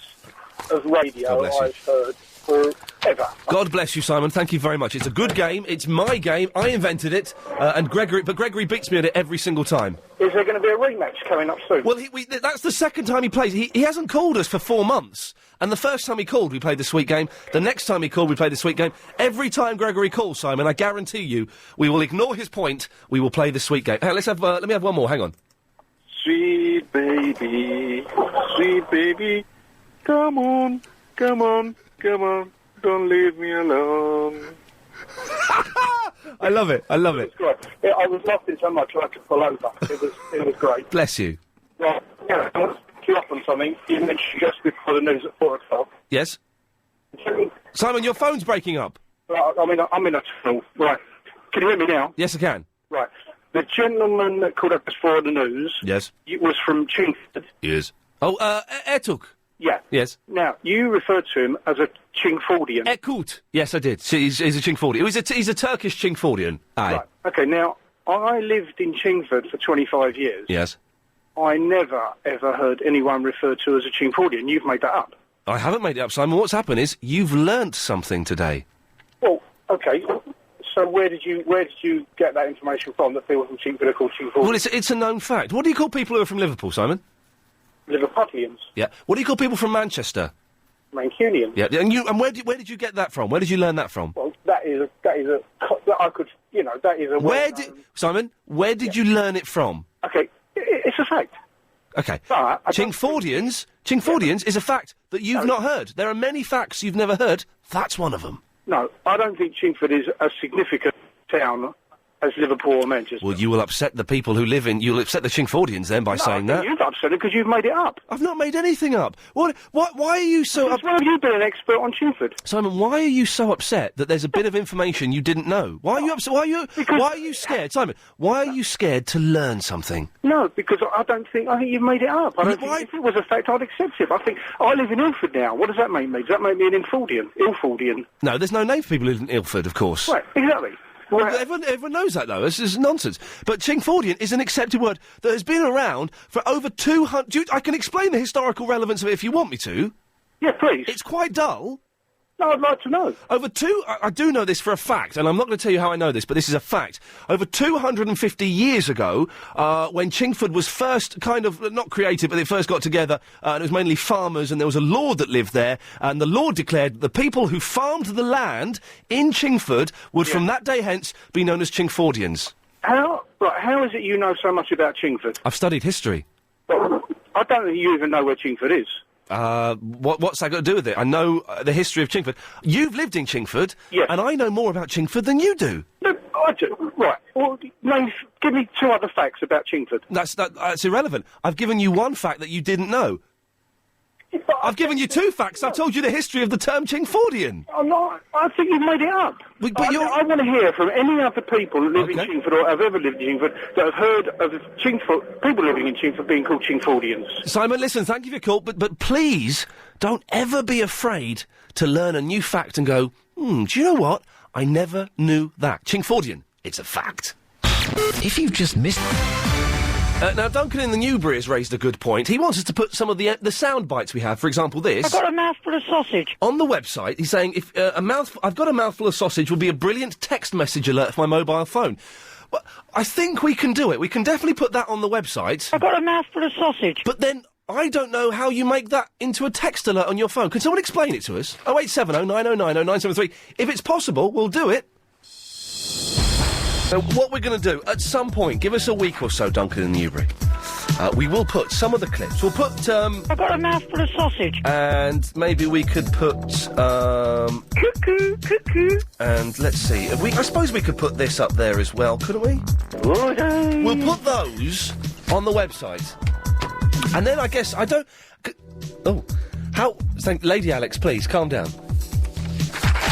of radio I've heard forever. God bless you, Simon. Thank you very much. It's a good game. It's my game. I invented it. And Gregory beats me at it every single time. Is there going to be a rematch coming up soon? Well, that's the second time he plays. He hasn't called us for 4 months. And the first time he called, we played the sweet game. The next time he called, we played the sweet game. Every time Gregory calls, Simon, I guarantee you, we will ignore his point. We will play the sweet game. Hey, let me have one more. Hang on. Sweet baby, come on, don't leave me alone. I love it. It was great. I was laughing so much I had to pull over. It was great. Bless you. Right, yeah, I want to pick you up on something. You mentioned just before the news at 4 o'clock. Yes? Simon, your phone's breaking up. Right, I'm in a tunnel. Right. Can you hear me now? Yes, I can. Right. The gentleman that called up before the news... Yes. It was from Chingford. Yes. Oh, Ertuk. Yeah. Yes. Now, you referred to him as a Chingfordian. Erkut. Yes, I did. He's a Chingfordian. He's a Turkish Chingfordian. Aye. Right. OK, now, I lived in Chingford for 25 years. Yes. I never, ever heard anyone referred to as a Chingfordian. You've made that up. I haven't made it up, Simon. What's happened is you've learnt something today. Well, OK. So where did you get that information from, that people from Chingford are called Chingfordians? Well, it's a known fact. What do you call people who are from Liverpool, Simon? Liverpudlians. Yeah. What do you call people from Manchester? Mancunians. Yeah. And where did you get that from? Where did you learn that from? Well, that is a Simon, where did you learn it from? Okay, it's a fact. Okay. Chingfordians is a fact that you've not heard. There are many facts you've never heard. That's one of them. No, I don't think Chingford is a significant town as Liverpool or Manchester. Well, you will upset the people who live in... You'll upset the Chingfordians then by saying that. You've upset it because you've made it up. I've not made anything up. Why are you so... Why have you been an expert on Chingford? Simon, why are you so upset that there's a bit of information you didn't know? Why are you upset? Why are you scared? Simon, why are you scared to learn something? No, because I think you've made it up. I don't think if it was a fact, I'd accept it. I think I live in Ilford now. What does that make me? Does that make me an Ilfordian? No, there's no name for people who live in Ilford, of course. Right, exactly. Well, everyone knows that, though. This is nonsense. But Chingfordian is an accepted word that has been around for over 200... I can explain the historical relevance of it if you want me to. Yeah, please. It's quite dull. No, I'd like to know. I do know this for a fact, and I'm not going to tell you how I know this, but this is a fact. Over 250 years ago, when Chingford was first kind of, not created, but they first got together, and it was mainly farmers, and there was a lord that lived there, and the lord declared the people who farmed the land in Chingford would from that day hence be known as Chingfordians. How is it you know so much about Chingford? I've studied history. Well, I don't think you even know where Chingford is. What's that got to do with it? I know the history of Chingford. You've lived in Chingford, and I know more about Chingford than you do. No, I do. Right. Well, give me 2 other facts about Chingford. That's irrelevant. I've given you one fact that you didn't know. Yeah, I've given you 2 facts. I've told you the history of the term Chingfordian. I'm not. I think you've made it up. But I want to hear from any other people who live in Chingford or have ever lived in Chingford that have heard of people living in Chingford being called Chingfordians. Simon, listen, thank you for your call, but please don't ever be afraid to learn a new fact and go, do you know what? I never knew that. Chingfordian, it's a fact. If you've just missed... Now, Duncan in the Newbury has raised a good point. He wants us to put some of the sound bites we have, for example, this. I've got a mouthful of sausage. On the website, he's saying, if I've got a mouthful of sausage will be a brilliant text message alert for my mobile phone. Well, I think we can do it. We can definitely put that on the website. I've got a mouthful of sausage. But then, I don't know how you make that into a text alert on your phone. Can someone explain it to us? 0870 9090 973. If it's possible, we'll do it. So what we're going to do, at some point, give us a week or so, Duncan in Newbury, we will put some of the clips. We'll put, I've got a mouthful of sausage. And maybe we could put, Cuckoo, cuckoo. And let's see, I suppose we could put this up there as well, couldn't we? We'll put those on the website. And then I guess, Lady Alex, please, calm down.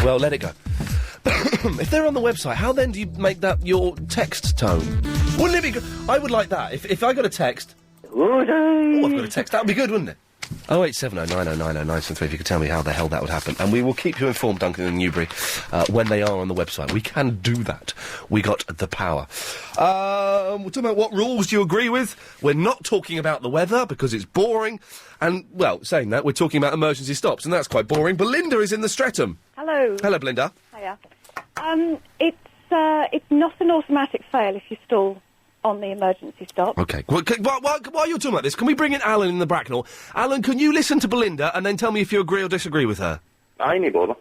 Well, let it go. If they're on the website, how then do you make that your text tone? Wouldn't it be good? I would like that. If I got a text... I've got a text. That would be good, wouldn't it? 0870 9090 973, if you could tell me how the hell that would happen. And we will keep you informed, Duncan and Newbury, when they are on the website. We can do that. We got the power. We're talking about what rules do you agree with. We're not talking about the weather, because it's boring. And, well, saying that, we're talking about emergency stops, and that's quite boring. Belinda is in the Streatham. Hello. Hello, Belinda. Hiya. It's not an automatic fail if you stall on the emergency stop. OK. While you're talking about this, can we bring in Alan in the Bracknell? Alan, can you listen to Belinda and then tell me if you agree or disagree with her? I ain't bother.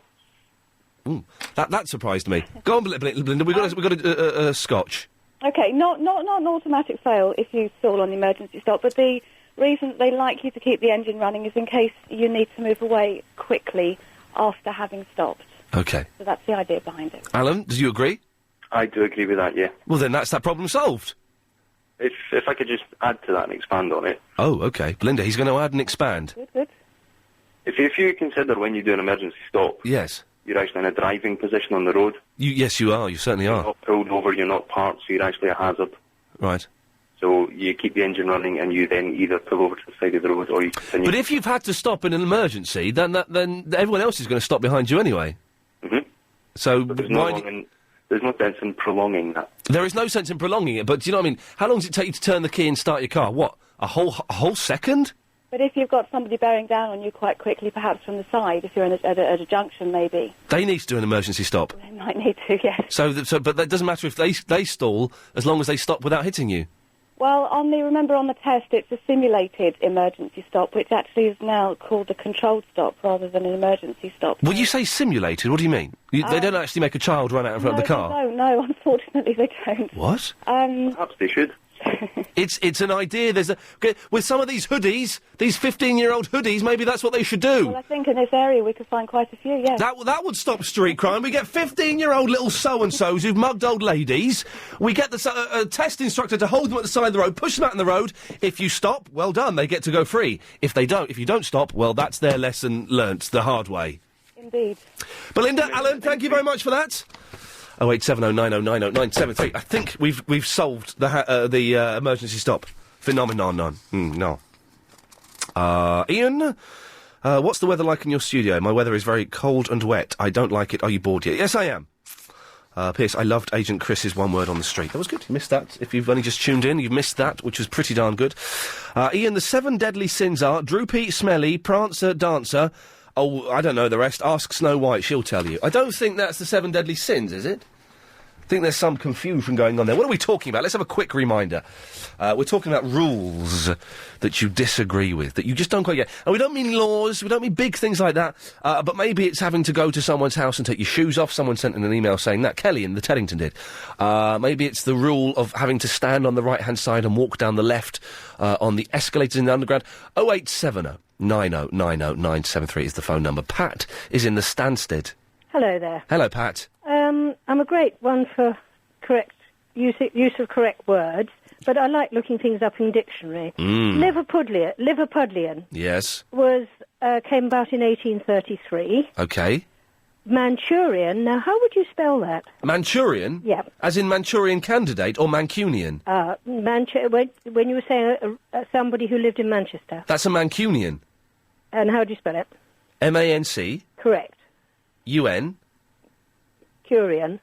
That surprised me. Go on, Belinda. We've got a scotch. Okay, not an automatic fail if you stall on the emergency stop, but the reason they like you to keep the engine running is in case you need to move away quickly after having stopped. OK. So that's the idea behind it. Alan, do you agree? I do agree with that, yeah. Well, then that's that problem solved. If I could just add to that and expand on it. Oh, OK. Belinda, he's going to add and expand. Good. If you consider when you do an emergency stop... Yes. You're actually in a driving position on the road. Yes, you are. You certainly are. You're not pulled over, you're not parked, so you're actually a hazard. Right. So you keep the engine running and you then either pull over to the side of the road or you continue... But if you've had to stop in an emergency, then everyone else is going to stop behind you anyway. Mm-hmm. So there's no sense in prolonging that. There is no sense in prolonging it, but do you know what I mean? How long does it take you to turn the key and start your car? What, a whole second? But if you've got somebody bearing down on you quite quickly, perhaps from the side, if you're at a junction, maybe. They need to do an emergency stop. They might need to, yes. But that doesn't matter if they stall, as long as they stop without hitting you. Well, remember on the test, it's a simulated emergency stop, which actually is now called a controlled stop rather than an emergency stop. When you say simulated, what do you mean? They don't actually make a child run out in front of the car? No, unfortunately they don't. What? Perhaps they should. It's an idea. With some of these hoodies, these 15-year-old hoodies, maybe that's what they should do. Well, I think in this area we could find quite a few, yes. That would stop street crime. We get 15-year-old little so-and-sos who've mugged old ladies. We get the test instructor to hold them at the side of the road, push them out in the road. If you stop, well done, they get to go free. If you don't stop, well, that's their lesson learnt the hard way. Indeed. Belinda, Alan, thank you very much for that. 0870 9090 973. I think we've solved the emergency stop phenomenon. No. Ian, what's the weather like in your studio? My weather is very cold and wet. I don't like it. Are you bored yet? Yes, I am. Pierce, I loved Agent Chris's one word on the street. That was good. You missed that. If you've only just tuned in, you've missed that, which was pretty darn good. Ian, the 7 deadly sins are droopy, smelly, prancer, dancer. Oh, I don't know the rest. Ask Snow White, she'll tell you. I don't think that's the 7 deadly sins, is it? I think there's some confusion going on there. What are we talking about? Let's have a quick reminder. We're talking about rules that you disagree with, that you just don't quite get. And we don't mean laws, we don't mean big things like that, but maybe it's having to go to someone's house and take your shoes off. Someone sent in an email saying that. Kelly in the Teddington did. Maybe it's the rule of having to stand on the right-hand side and walk down the left on the escalators in the underground. 0870 9090 973 is the phone number. Pat is in the Stansted. Hello there. Hello, Pat. I'm a great one for correct use of correct words, but I like looking things up in dictionary. Liverpudlian Yes. was came about in 1833. Okay. Manchurian, now how would you spell that? Manchurian? Yeah. As in Manchurian candidate or Mancunian? When you were saying somebody who lived in Manchester. That's a Mancunian. And how do you spell it? M-A-N-C. Correct. U-N. Curian.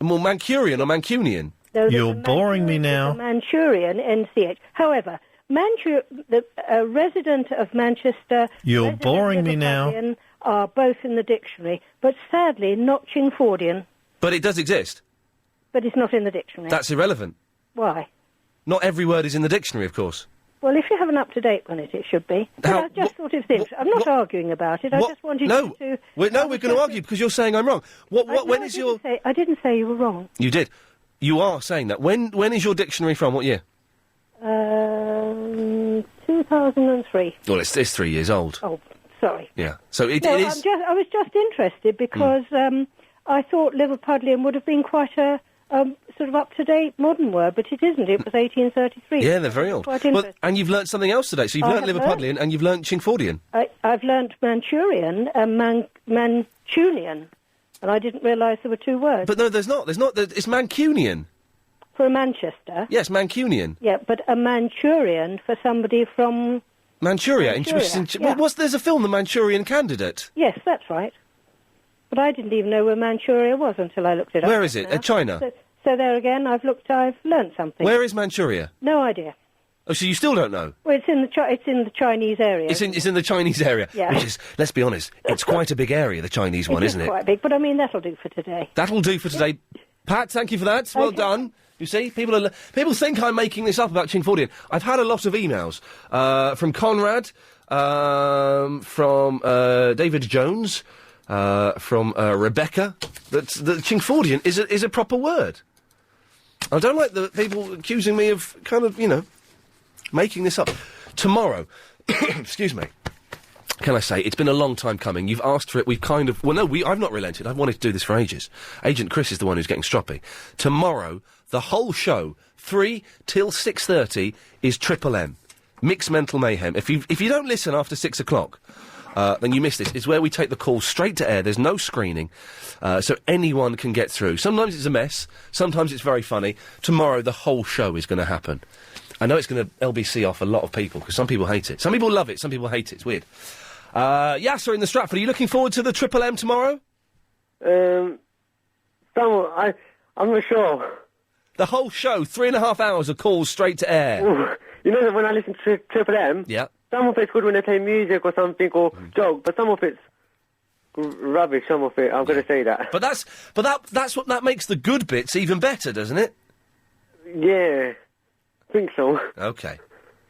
Well, Mancurian or Mancunian? No, You're boring me now. Manchurian, N-C-H. However, a resident of Manchester... You're resident boring me Liverpudlian now. ...are both in the dictionary, but sadly not Chingfordian. But it does exist. But it's not in the dictionary. That's irrelevant. Why? Not every word is in the dictionary, of course. Well, if you have an up-to-date one, it should be. But I just thought it was interesting. I'm not arguing about it. I just wanted you to... We're going to argue because you're saying I'm wrong. When is your... I didn't say you were wrong. You did. You are saying that. When is your dictionary from? What year? 2003. Well, it's 3 years old. Oh, sorry. Yeah. So it No, is... I was just interested because I thought Liverpudlian would have been quite a sort of up-to-date modern word, but it isn't. It was 1833. Yeah, they're very old. Quite Well, interesting. and you've learnt something else today. So you've learnt Liverpudlian and you've learnt Chingfordian. I've learnt Manchurian and Mancunian, and I didn't realise there were two words. But no, there's not. It's Mancunian. For Manchester? Yes, Mancunian. Yeah, but a Manchurian for somebody from... Manchuria. Manchuria, yeah. There's a film, The Manchurian Candidate. Yes, that's right. But I didn't even know where Manchuria was until I looked it up. Where is it? China? So there again, I've learnt something. Where is Manchuria? No idea. Oh, so you still don't know? Well, it's in the Chinese area. It's in the Chinese area. Yeah. Which is, let's be honest, it's quite a big area, the Chinese one, isn't it? It's quite big, but I mean, that'll do for today. That'll do for today. Pat, thank you for that. Well done. You see, people think I'm making this up about Chingfordian. I've had a lot of emails from Conrad, from David Jones, from Rebecca, that Chingfordian is a proper word. I don't like the people accusing me of kind of, making this up. Tomorrow, excuse me, can I say, it's been a long time coming. You've asked for it, we've kind of... Well, no, I've not relented. I've wanted to do this for ages. Agent Chris is the one who's getting stroppy. Tomorrow, the whole show, 3 till 6:30, is Triple M. Mixed Mental Mayhem. If you don't listen after 6 o'clock, then you miss this. It's where we take the call straight to air. There's no screening, so anyone can get through. Sometimes it's a mess. Sometimes it's very funny. Tomorrow, the whole show is going to happen. I know it's going to LBC off a lot of people, because some people hate it. Some people love it, some people hate it. It's weird. Yasser in the Stratford, are you looking forward to the Triple M tomorrow? I'm not sure. The whole show, 3.5 hours of calls straight to air. Ooh, you know that when I listen to Triple M, yeah, some of it's good when they play music or something or joke, but some of it's rubbish. Some of it, I'm going to say that. But that's what that makes the good bits even better, doesn't it? Yeah, I think so. Okay.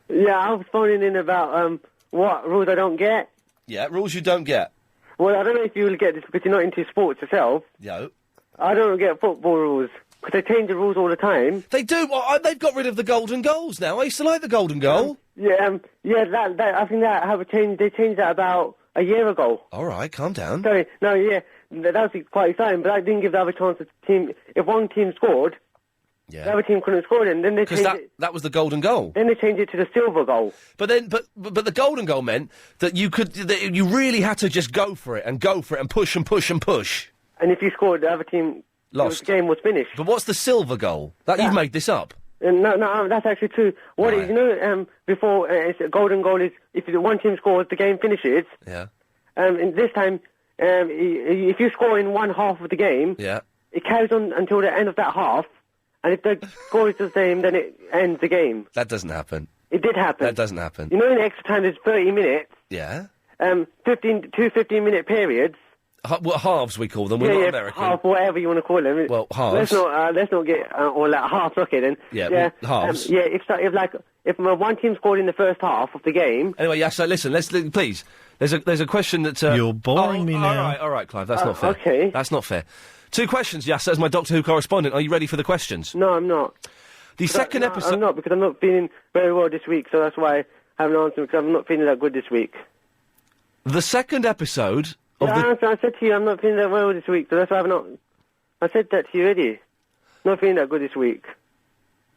Yeah, I was phoning in about what rules I don't get. Yeah, rules you don't get. Well, I don't know if you'll get this because you're not into sports yourself. No. I don't get football rules. Because they change the rules all the time. They do. Well, they've got rid of the golden goals now. I used to like the golden goal. Yeah, that I think that have changed. They changed that about a year ago. All right, calm down. Sorry, no, yeah, that was quite exciting. But that didn't give the other chance to the team. If one team scored, the other team couldn't score. Then they changed it. That was the golden goal. Then they changed it to the silver goal. But the golden goal meant that you really had to just go for it and push and push and push. And if you scored, the other team lost. The game was finished. But what's the silver goal? You've made this up. No, that's actually true. What is, before, it's a golden goal is if the one team scores, the game finishes. Yeah. And this time, if you score in one half of the game, it carries on until the end of that half, and if the score is the same, then it ends the game. That doesn't happen. It did happen. That doesn't happen. You know, in extra time, there's 30 minutes. Yeah. 15-minute periods. Halves we call them. We're not American. Half, whatever you want to call them. Well, halves. Let's not get all that half. Okay, then. Yeah. Halves. If one team scored in the first half of the game. Anyway, yeah. So listen, please. There's a question that. You're boring me now. All right, Clive. That's not fair. Okay. That's not fair. 2 questions, yes, as my Doctor Who correspondent. Are you ready for the questions? No, I'm not. The second episode. I'm not, because I'm not feeling very well this week, so that's why I haven't answered, because I'm not feeling that good this week. The second episode. I said to you, I'm not feeling that well this week, so that's why I've not... I said that to you already. Not feeling that good this week.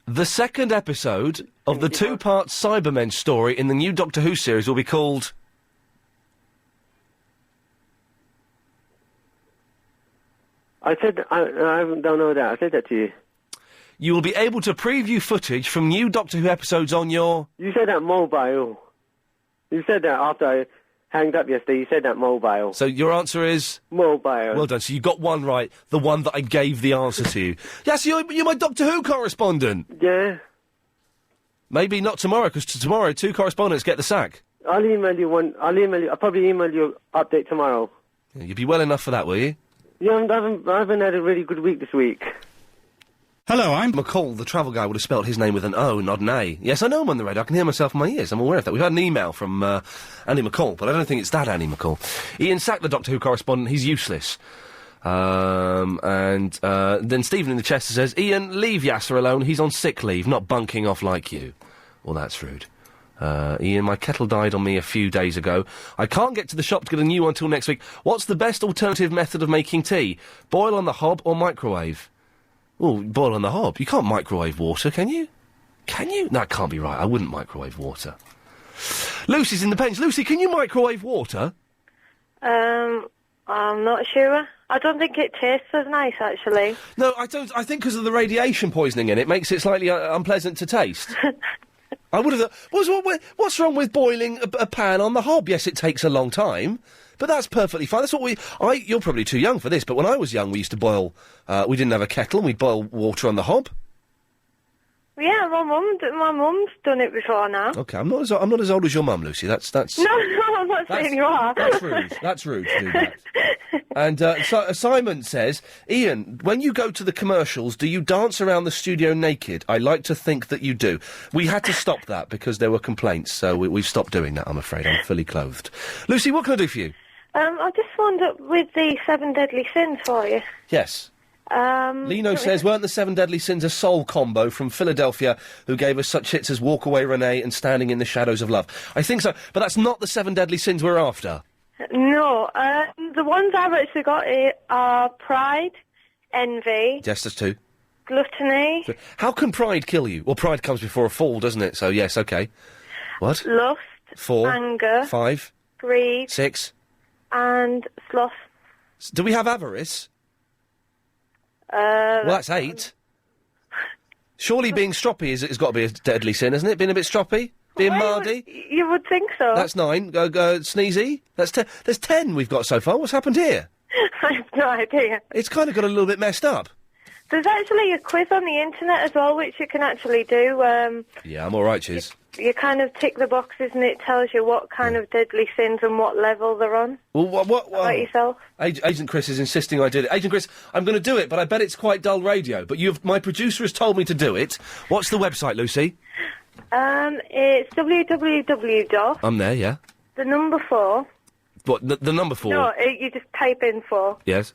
The second episode of the 2-part Cybermen story in the new Doctor Who series will be called... I said, I don't know that. I said that to you. You will be able to preview footage from new Doctor Who episodes on your... You said that mobile. You said that after I hanged up yesterday. You said that mobile. So your answer is... Mobile. Well done. So you got one right. The one that I gave the answer to you. Yes, you're my Doctor Who correspondent. Yeah. Maybe not tomorrow, because tomorrow 2 correspondents get the sack. I'll email you one. I'll probably email you update tomorrow. Yeah, you'll be well enough for that, will you? Yeah, I haven't had a really good week this week. Hello, I'm... McCall, the travel guy, would have spelt his name with an O, not an A. Yes, I know him on the radio. I can hear myself in my ears. I'm aware of that. We've had an email from Andy McCall, but I don't think it's that Andy McCall. Ian sacked the Doctor Who correspondent. He's useless. Then Stephen in the Chester says, Ian, leave Yasser alone. He's on sick leave, not bunking off like you. Well, that's rude. Ian, my kettle died on me a few days ago. I can't get to the shop to get a new one until next week. What's the best alternative method of making tea? Boil on the hob or microwave? Oh, boil on the hob. You can't microwave water, can you? Can you? No, it can't be right. I wouldn't microwave water. Lucy's in the pens. Lucy, can you microwave water? I'm not sure. I don't think it tastes as nice, actually. No, I don't. I think because of the radiation poisoning in it, makes it slightly unpleasant to taste. I would have thought, what's wrong with boiling a pan on the hob? Yes, it takes a long time, but that's perfectly fine. That's what you're probably too young for this, but when I was young, we used to boil, we didn't have a kettle, and we'd boil water on the hob. Yeah, my mum's done it before now. Okay, I'm not as old as your mum, Lucy. That's... No, I'm not saying you are. That's rude. That's rude to do that. And Simon says, Ian, when you go to the commercials, do you dance around the studio naked? I like to think that you do. We had to stop that because there were complaints, so we've stopped doing that, I'm afraid. I'm fully clothed. Lucy, what can I do for you? I just wound up with the 7 deadly sins for you. Yes. Lino says, weren't the 7 deadly sins a soul combo from Philadelphia who gave us such hits as Walk Away Renee and Standing in the Shadows of Love? I think so, but that's not the 7 deadly sins we're after. No, the ones I've actually got are pride, envy... Yes, there's 2. Gluttony... How can pride kill you? Well, pride comes before a fall, doesn't it? So, yes, okay. What? Lust... 4... Anger... 5... Greed... 6... And sloth. Do we have avarice? Well, that's 8. Surely being stroppy has got to be a deadly sin, hasn't it? Being a bit stroppy? Being mardy? You would think so. That's 9. Sneezy? That's 10. There's 10 we've got so far. What's happened here? I have no idea. It's kind of got a little bit messed up. There's actually a quiz on the internet as well, which you can actually do. Yeah, I'm all right, Chiz. You kind of tick the boxes and it tells you what kind of deadly sins and what level they're on. Well, what about yourself? Agent Chris is insisting I did it. Agent Chris, I'm going to do it, but I bet it's quite dull radio. But my producer has told me to do it. What's the website, Lucy? It's www. I'm there, yeah. The number 4. What, the number 4? No, you just type in 4. Yes.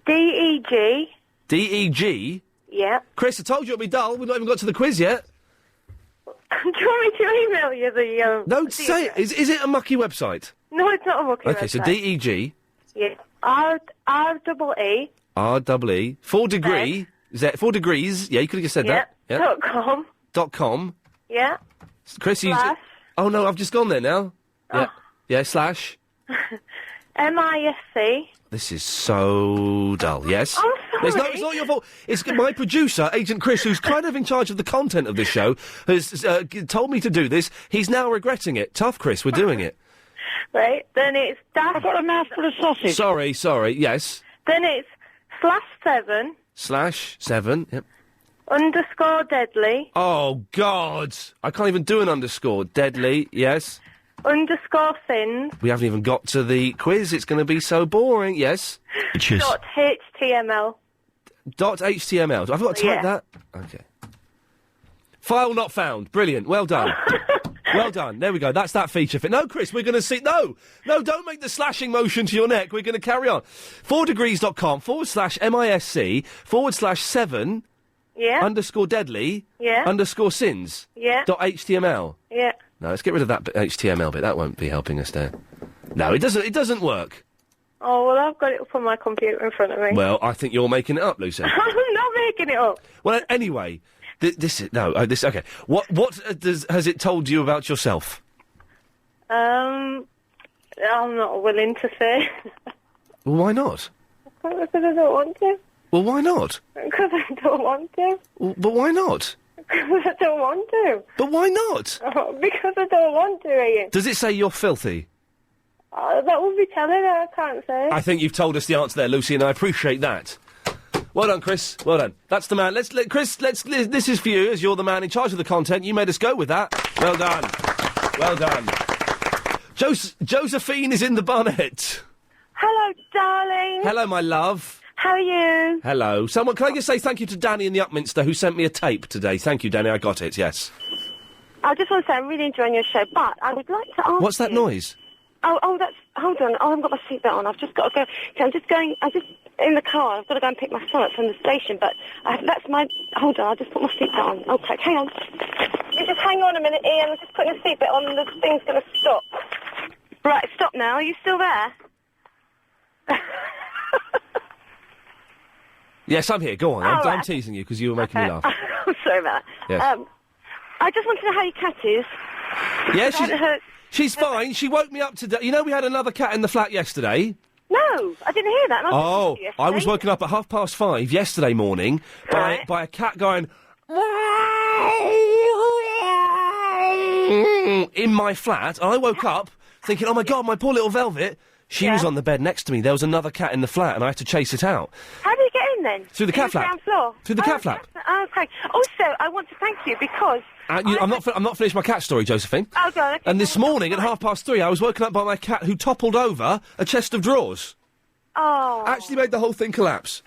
DEG. DEG? Yeah. Chris, I told you it'd be dull. We've not even got to the quiz yet. Do you want me to email you the... No, say it. Is it a mucky website? No, it's not a mucky website. Okay, so DEG. Yeah. REE. REE. 4 degree. Is that 4 degrees? Yeah, you could have just said that. Yeah. .com. .com. Yeah. Chris, you... Oh, no, I've just gone there now. Oh. Yeah. Yeah, slash. MISC. This is so dull, yes? I'm sorry. It's not your fault. It's my producer, Agent Chris, who's kind of in charge of the content of this show, has told me to do this. He's now regretting it. Tough, Chris, we're doing it. Right, then it's... I've got a mouthful of sausage. Sorry, yes. Then it's /7. /7, yep. _deadly. Oh, God! I can't even do an underscore. Deadly, yes. _sins. We haven't even got to the quiz. It's going to be so boring. Yes. .html. .html. I've got to type that. Okay. File not found. Brilliant. Well done. Well done. There we go. That's that feature fit. No, Chris, we're going to see... No, don't make the slashing motion to your neck. We're going to carry on. 4degrees.com /MISC /7... Yeah. _deadly. Yeah. _sins. Yeah. .html. Yeah. No, let's get rid of that HTML bit. That won't be helping us there. No, it doesn't work. Oh, well, I've got it up on my computer in front of me. Well, I think you're making it up, Lucy. I'm not making it up. Well, anyway, okay. What has it told you about yourself? I'm not willing to say. Well, why not? Because I don't want to. Well, why not? Because I don't want to. Well, but why not? Because I don't want to. But why not? Oh, because I don't want to, Ian. Does it say you're filthy? That would be telling her, I can't say. I think you've told us the answer there, Lucy, and I appreciate that. Well done, Chris. Well done. That's the man. Chris, this is for you, as you're the man in charge of the content. You made us go with that. Well done. Well done. Josephine is in the bonnet. Hello, darling. Hello, my love. How are you? Hello. Can I just say thank you to Danny in the Upminster who sent me a tape today. Thank you, Danny. I got it, yes. I just want to say I'm really enjoying your show, but I would like to ask What's that noise? Oh, that's... Hold on. Oh, I haven't got my seatbelt on. I've just got to go... Okay, I'm just in the car. I've got to go and pick my son up from the station, but that's my... Hold on, I'll just put my seatbelt on. Okay, hang on. You just hang on a minute, Ian. I'm just putting a seatbelt on and the thing's going to stop. Right, stop now. Are you still there? Yes, I'm here. Go on. I'm right. teasing you because you were making me laugh. I'm sorry about that. Yes. I just want to know how your cat is. Yeah, she's fine. She woke me up today. You know we had another cat in the flat yesterday? No, I didn't hear that. I was woken up at 5:30 yesterday morning by a cat going... in my flat, and I woke up thinking, oh my God, my poor little Velvet... She was on the bed next to me. There was another cat in the flat, and I had to chase it out. How do you get in then? Through the cat flap. Ground floor? Through the cat flap. Okay. Also, I want to thank you because... I'm not finished my cat story, Josephine. Oh, God. Okay. And this morning at 3:30, I was woken up by my cat who toppled over a chest of drawers. Oh. Actually made the whole thing collapse.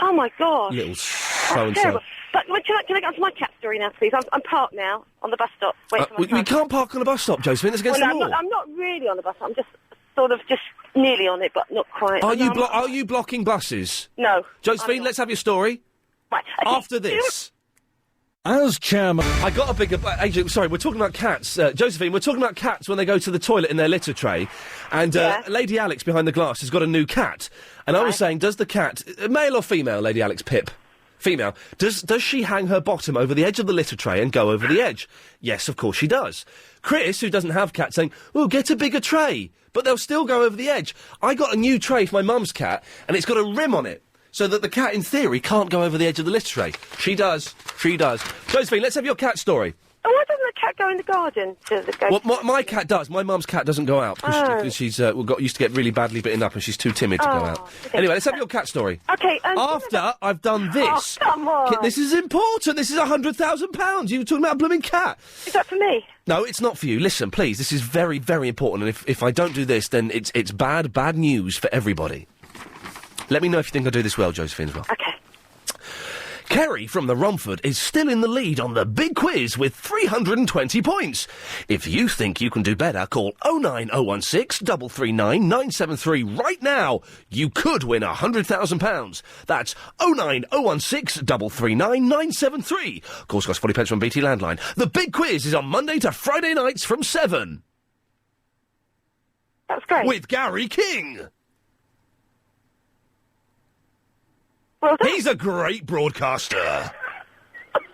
Oh, my God. Little so-and-so. Terrible. But can I get on to my cat story now, please? I'm parked now on the bus stop. We can't park on a bus stop, Josephine. That's against the law. I'm not really on the bus stop. I'm just nearly on it, but not quite. Are you blocking buses? No. Josephine, let's have your story. Right. After this. As chairman... I got a bigger... sorry, we're talking about cats. Josephine, we're talking about cats when they go to the toilet in their litter tray. And Lady Alex behind the glass has got a new cat. And I was saying, does the cat... male or female, Lady Alex? Pip? Female. Does she hang her bottom over the edge of the litter tray and go over the edge? Yes, of course she does. Chris, who doesn't have cats, saying, oh, get a bigger tray. But they'll still go over the edge. I got a new tray for my mum's cat, and it's got a rim on it, so that the cat, in theory, can't go over the edge of the litter tray. She does. She does. Josephine, let's have your cat story. Oh, why doesn't the cat go in the garden? Well, my cat does. My mum's cat doesn't go out, because she's used to get really badly bitten up, and she's too timid to go out. Okay. Anyway, let's have your cat story. Okay. After I've done this... Oh, come on. This is important. This is £100,000. You were talking about a blooming cat. Is that for me? No, it's not for you. Listen, please, this is very, very important, and if I don't do this, then it's bad news for everybody. Let me know if you think I do this well, Josephine, as well. Okay. Kerry from the Romford is still in the lead on the big quiz with 320 points. If you think you can do better, call 09016 339 973 right now. You could win £100,000. That's 09016 339 973. Of course, costs 40 pence from BT Landline. The big quiz is on Monday to Friday nights from 7. That's great. With Gary King. Well done. He's a great broadcaster.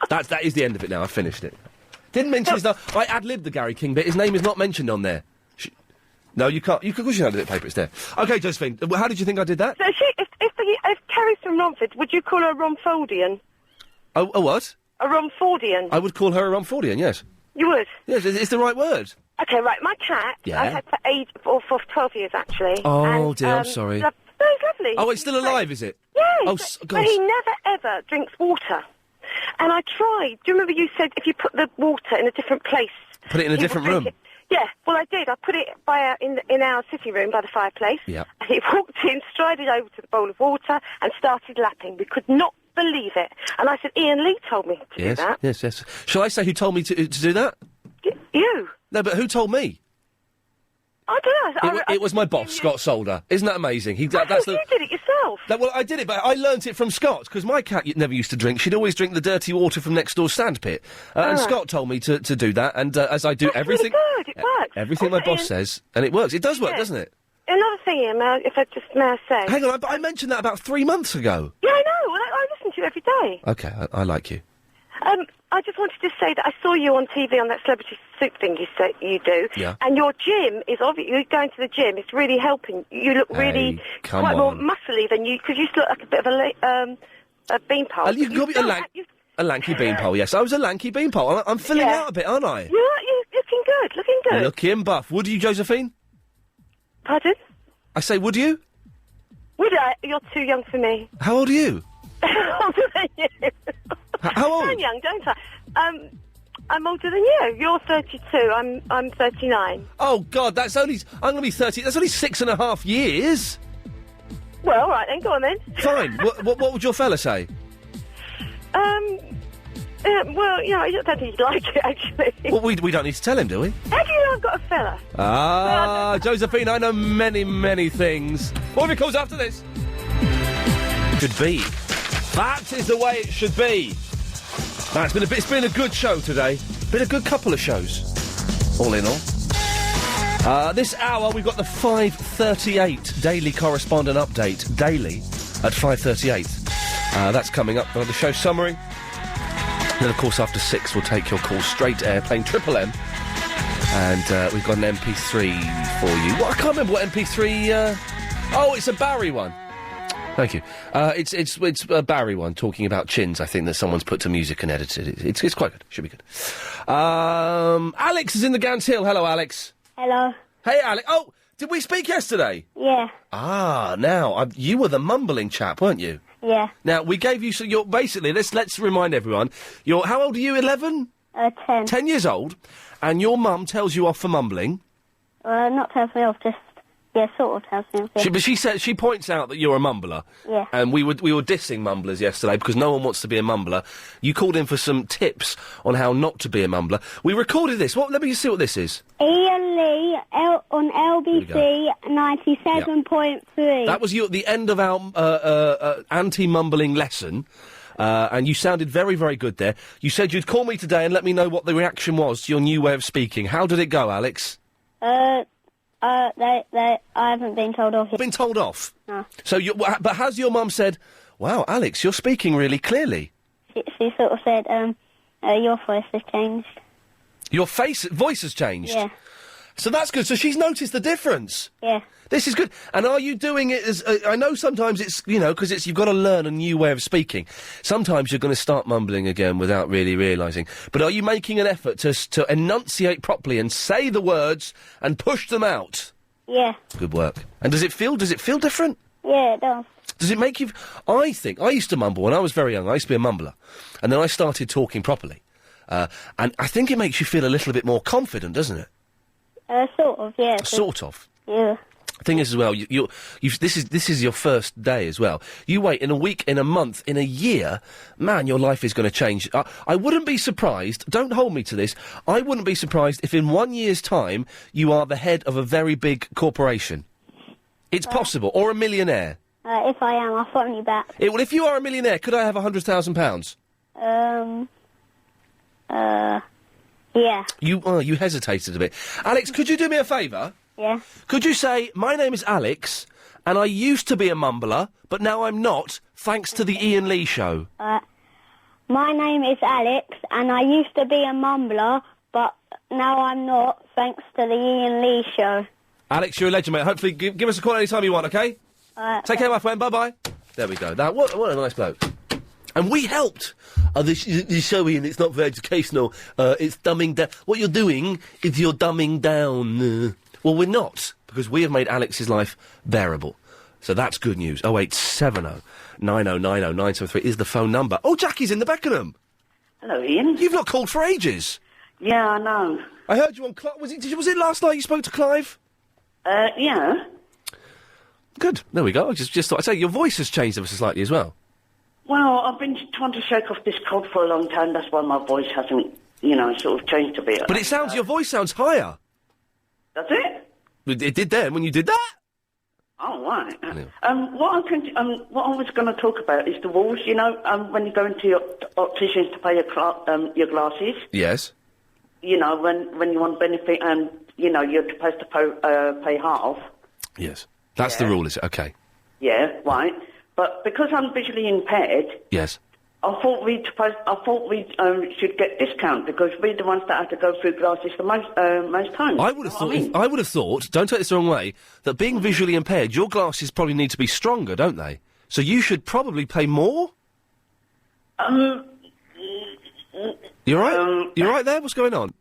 That is the end of it now. I've finished it. Didn't mention his name. I ad-libbed the Gary King bit. His name is not mentioned on there. No, you can't. Of course you know the paper. It's there. OK, Josephine, how did you think I did that? So if Kerry's from Romford, would you call her a Romfordian? Oh, a what? A Romfordian. I would call her a Romfordian, yes. You would? Yes, it's the right word. OK, right. My cat, I've had for 12 years, actually. Oh, dear, I'm sorry. No, he's lovely. Oh, it's still alive, is it? Yes. Oh, but he never, ever drinks water. And I tried. Do you remember you said if you put the water in a different place... Put it in a different room? Yeah, well, I did. I put it in our sitting room by the fireplace. Yeah. And he walked in, strided over to the bowl of water and started lapping. We could not believe it. And I said, Iain Lee told me to do that. Yes. Shall I say who told me to do that? You. No, but who told me? I don't know. It was my boss, Scott Solder. Isn't that amazing? You did it yourself. Well, I did it, but I learnt it from Scott, because my cat never used to drink. She'd always drink the dirty water from next door's sandpit. And Scott told me to do that, and as I do everything... Really good, it works. Everything my boss says, and it works. It does work, doesn't it? Another thing, Ian, if I just may say... Hang on, I mentioned that about 3 months ago. Yeah, I know. I listen to you every day. OK, I like you. I just wanted to say that I saw you on TV on that celebrity soup thing you do. Yeah. And your gym is obviously, you're going to the gym, it's really helping. You look really come quite more on. muscly than you, because you used to look like a bit of a beanpole. You can call me a lanky beanpole, yes. I was a lanky beanpole. I'm filling out a bit, aren't I? You're looking good. Looking buff. Would you, Josephine? Pardon? I say, would you? Would I? You're too young for me. How old are you? Older than you. How old? I'm young, don't I? I'm older than you. You're 32. I'm 39. Oh, God, that's only... I'm going to be 30. That's only 6.5 years. Well, all right then, go on then. Fine. what would your fella say? Well, I don't think he'd like it, actually. Well, we don't need to tell him, do we? How do you know I've got a fella? Ah, Josephine, I know many, many things. What if it comes after this? Should be. That is the way it should be. Now, it's been a good show today. Been a good couple of shows, all in all. This hour we've got the 5:38 Daily Correspondent Update daily at 5:38. That's coming up by the show summary. And then, of course, after 6, we'll take your call straight air, playing Triple M. And we've got an MP3 for you. Well, I can't remember what MP3... Oh, it's a Barry one. Thank you. It's a Barry one, talking about chins, I think, that someone's put to music and edited. It's quite good. Should be good. Alex is in the Gants Hill. Hello, Alex. Hello. Hey, Alex. Oh, did we speak yesterday? Yeah. Ah, now, you were the mumbling chap, weren't you? Yeah. Now, we gave you... So you're basically, let's remind everyone, how old are you, 11? 10. 10 years old, and your mum tells you off for mumbling. Not tells me off, just... Yeah, sort of tells me off. Yeah. But she points out that you're a mumbler. Yeah. And we were dissing mumblers yesterday because no one wants to be a mumbler. You called in for some tips on how not to be a mumbler. We recorded this. Let me just see what this is. Iain Lee on LBC 97.3. That was you at the end of our anti-mumbling lesson. And you sounded very, very good there. You said you'd call me today and let me know what the reaction was to your new way of speaking. How did it go, Alex? I haven't been told off yet. Been told off? No. So, but has your mum said, wow, Alex, you're speaking really clearly? She sort of said, your voice has changed. Your voice has changed? Yeah. So that's good. So she's noticed the difference? Yeah. This is good. And are you doing it as... I know sometimes it's, because you've got to learn a new way of speaking. Sometimes you're going to start mumbling again without really realising. But are you making an effort to enunciate properly and say the words and push them out? Yeah. Good work. And does it feel different? Yeah, it does. Does it make you... I think... I used to mumble when I was very young. I used to be a mumbler. And then I started talking properly. And I think it makes you feel a little bit more confident, doesn't it? Sort of, yeah. Sort of? Yeah. Thing is, as well, this is your first day as well. You wait in a week, in a month, in a year, man, your life is going to change. I wouldn't be surprised, don't hold me to this, I wouldn't be surprised if in 1 year's time you are the head of a very big corporation. It's possible, or a millionaire. If I am, I'll phone you back. Well, if you are a millionaire, could I have £100,000? Yeah. You hesitated a bit. Alex, could you do me a favour? Yeah. Could you say, my name is Alex, and I used to be a mumbler, but now I'm not, thanks to the Iain Lee show? My name is Alex, and I used to be a mumbler, but now I'm not, thanks to the Iain Lee show. Alex, you're a legend, mate. Hopefully, give us a call any time you want, OK? Take care, my friend. Bye-bye. There we go. What a nice bloke. And we helped. This show, Iain, it's not very educational. It's dumbing down. What you're doing is you're dumbing down. Well, we're not, because we have made Alex's life bearable. So that's good news. 0870 9090 973 is the phone number. Oh, Jackie's in the Beckenham. Hello, Iain. You've not called for ages. Yeah, I know. I heard you on Clive. Was it last night you spoke to Clive? Yeah. Good. There we go. I just thought I'd say your voice has changed ever so slightly as well. Well, I've been trying to shake off this cold for a long time. That's why my voice hasn't, sort of changed a bit. But your voice sounds higher. Does it? It did then, when you did that. Oh, right. Yeah. What I was going to talk about is the rules, when you go into your opticians to pay your glasses. Yes. When you want benefit and, you're supposed to pay half. Yes. That's the rule, is it? Okay. Yeah, right. But because I'm visually impaired... Yes. I thought we should get discount because we're the ones that have to go through glasses the most times. I would have thought. I would have thought. Don't take this the wrong way. That being visually impaired, your glasses probably need to be stronger, don't they? So you should probably pay more. You're right. You're right there. What's going on?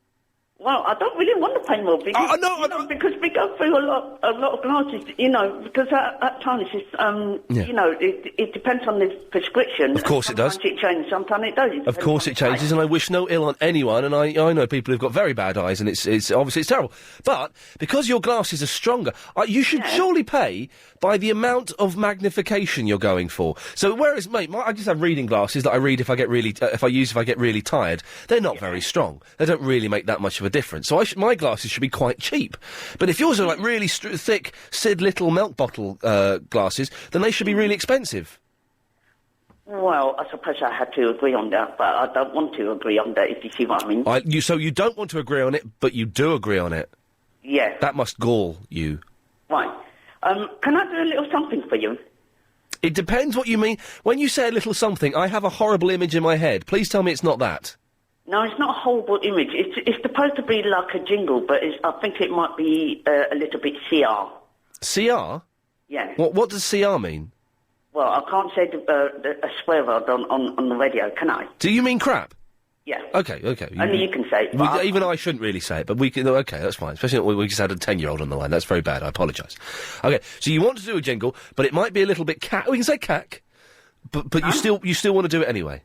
Well, I don't really want to pay more because, because we go through a lot of glasses, because at times it's, it depends on the prescription. Of course it does. Sometimes it changes, sometimes it doesn't. Of course it changes, and I wish no ill on anyone, and I know people who've got very bad eyes, and it's obviously it's terrible. But, because your glasses are stronger, you should surely pay by the amount of magnification you're going for. So, whereas, mate, I just have reading glasses that I read if I get really, if I get really tired. They're not very strong. They don't really make that much of a difference. So my glasses should be quite cheap. But if yours are like really thick Sid Little milk bottle glasses, then they should be really expensive. Well, I suppose I had to agree on that, but I don't want to agree on that, if you see what I mean. So you don't want to agree on it, but you do agree on it? Yeah. That must gall you. Right. Can I do a little something for you? It depends what you mean. When you say a little something, I have a horrible image in my head. Please tell me it's not that. No, it's not a horrible image. It's supposed to be like a jingle, but I think it might be a little bit CR. CR? Yeah. What does CR mean? Well, I can't say a swear word on the radio, can I? Do you mean crap? Yeah. Okay. Only you can say it. Even I shouldn't really say it, but we can. Okay, that's fine. Especially when we just had a 10-year-old on the line. That's very bad. I apologise. Okay, so you want to do a jingle, but it might be a little bit We can say cack, but you still want to do it anyway.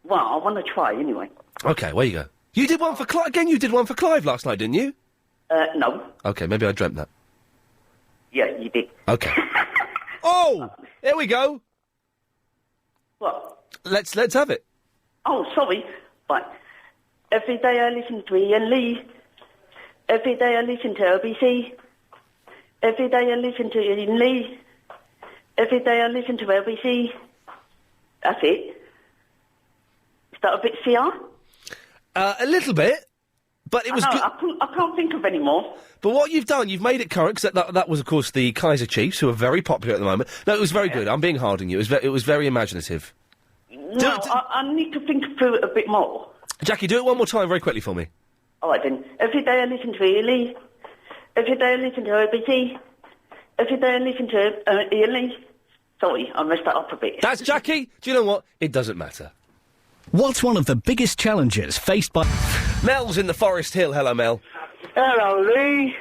Well, I want to try anyway. Okay, where you go? You did one for Clive again. You did one for Clive last night, didn't you? No. Okay, maybe I dreamt that. Yeah, you did. Okay. Oh, there we go. What? Let's have it. Oh, sorry. Right. Every day I listen to Iain Lee. Every day I listen to LBC. Every day I listen to Iain Lee. Every day I listen to LBC. That's it. Is that a bit CR? A little bit, but it was good. I can't think of any more. But what you've done, you've made it correct, because that was, of course, the Kaiser Chiefs, who are very popular at the moment. No, it was very good. I'm being hard on you. It was very imaginative. No, I need to think through it a bit more. Jackie, do it one more time very quickly for me. All right, then. Every day I listen to Iain Lee. Every day I listen to OBT. Every day I listen to Iain Lee. Sorry, I messed that up a bit. That's Jackie. Do you know what? It doesn't matter. What's one of the biggest challenges faced by... Mel's in the Forest Hill. Hello, Mel. Hello, Lee.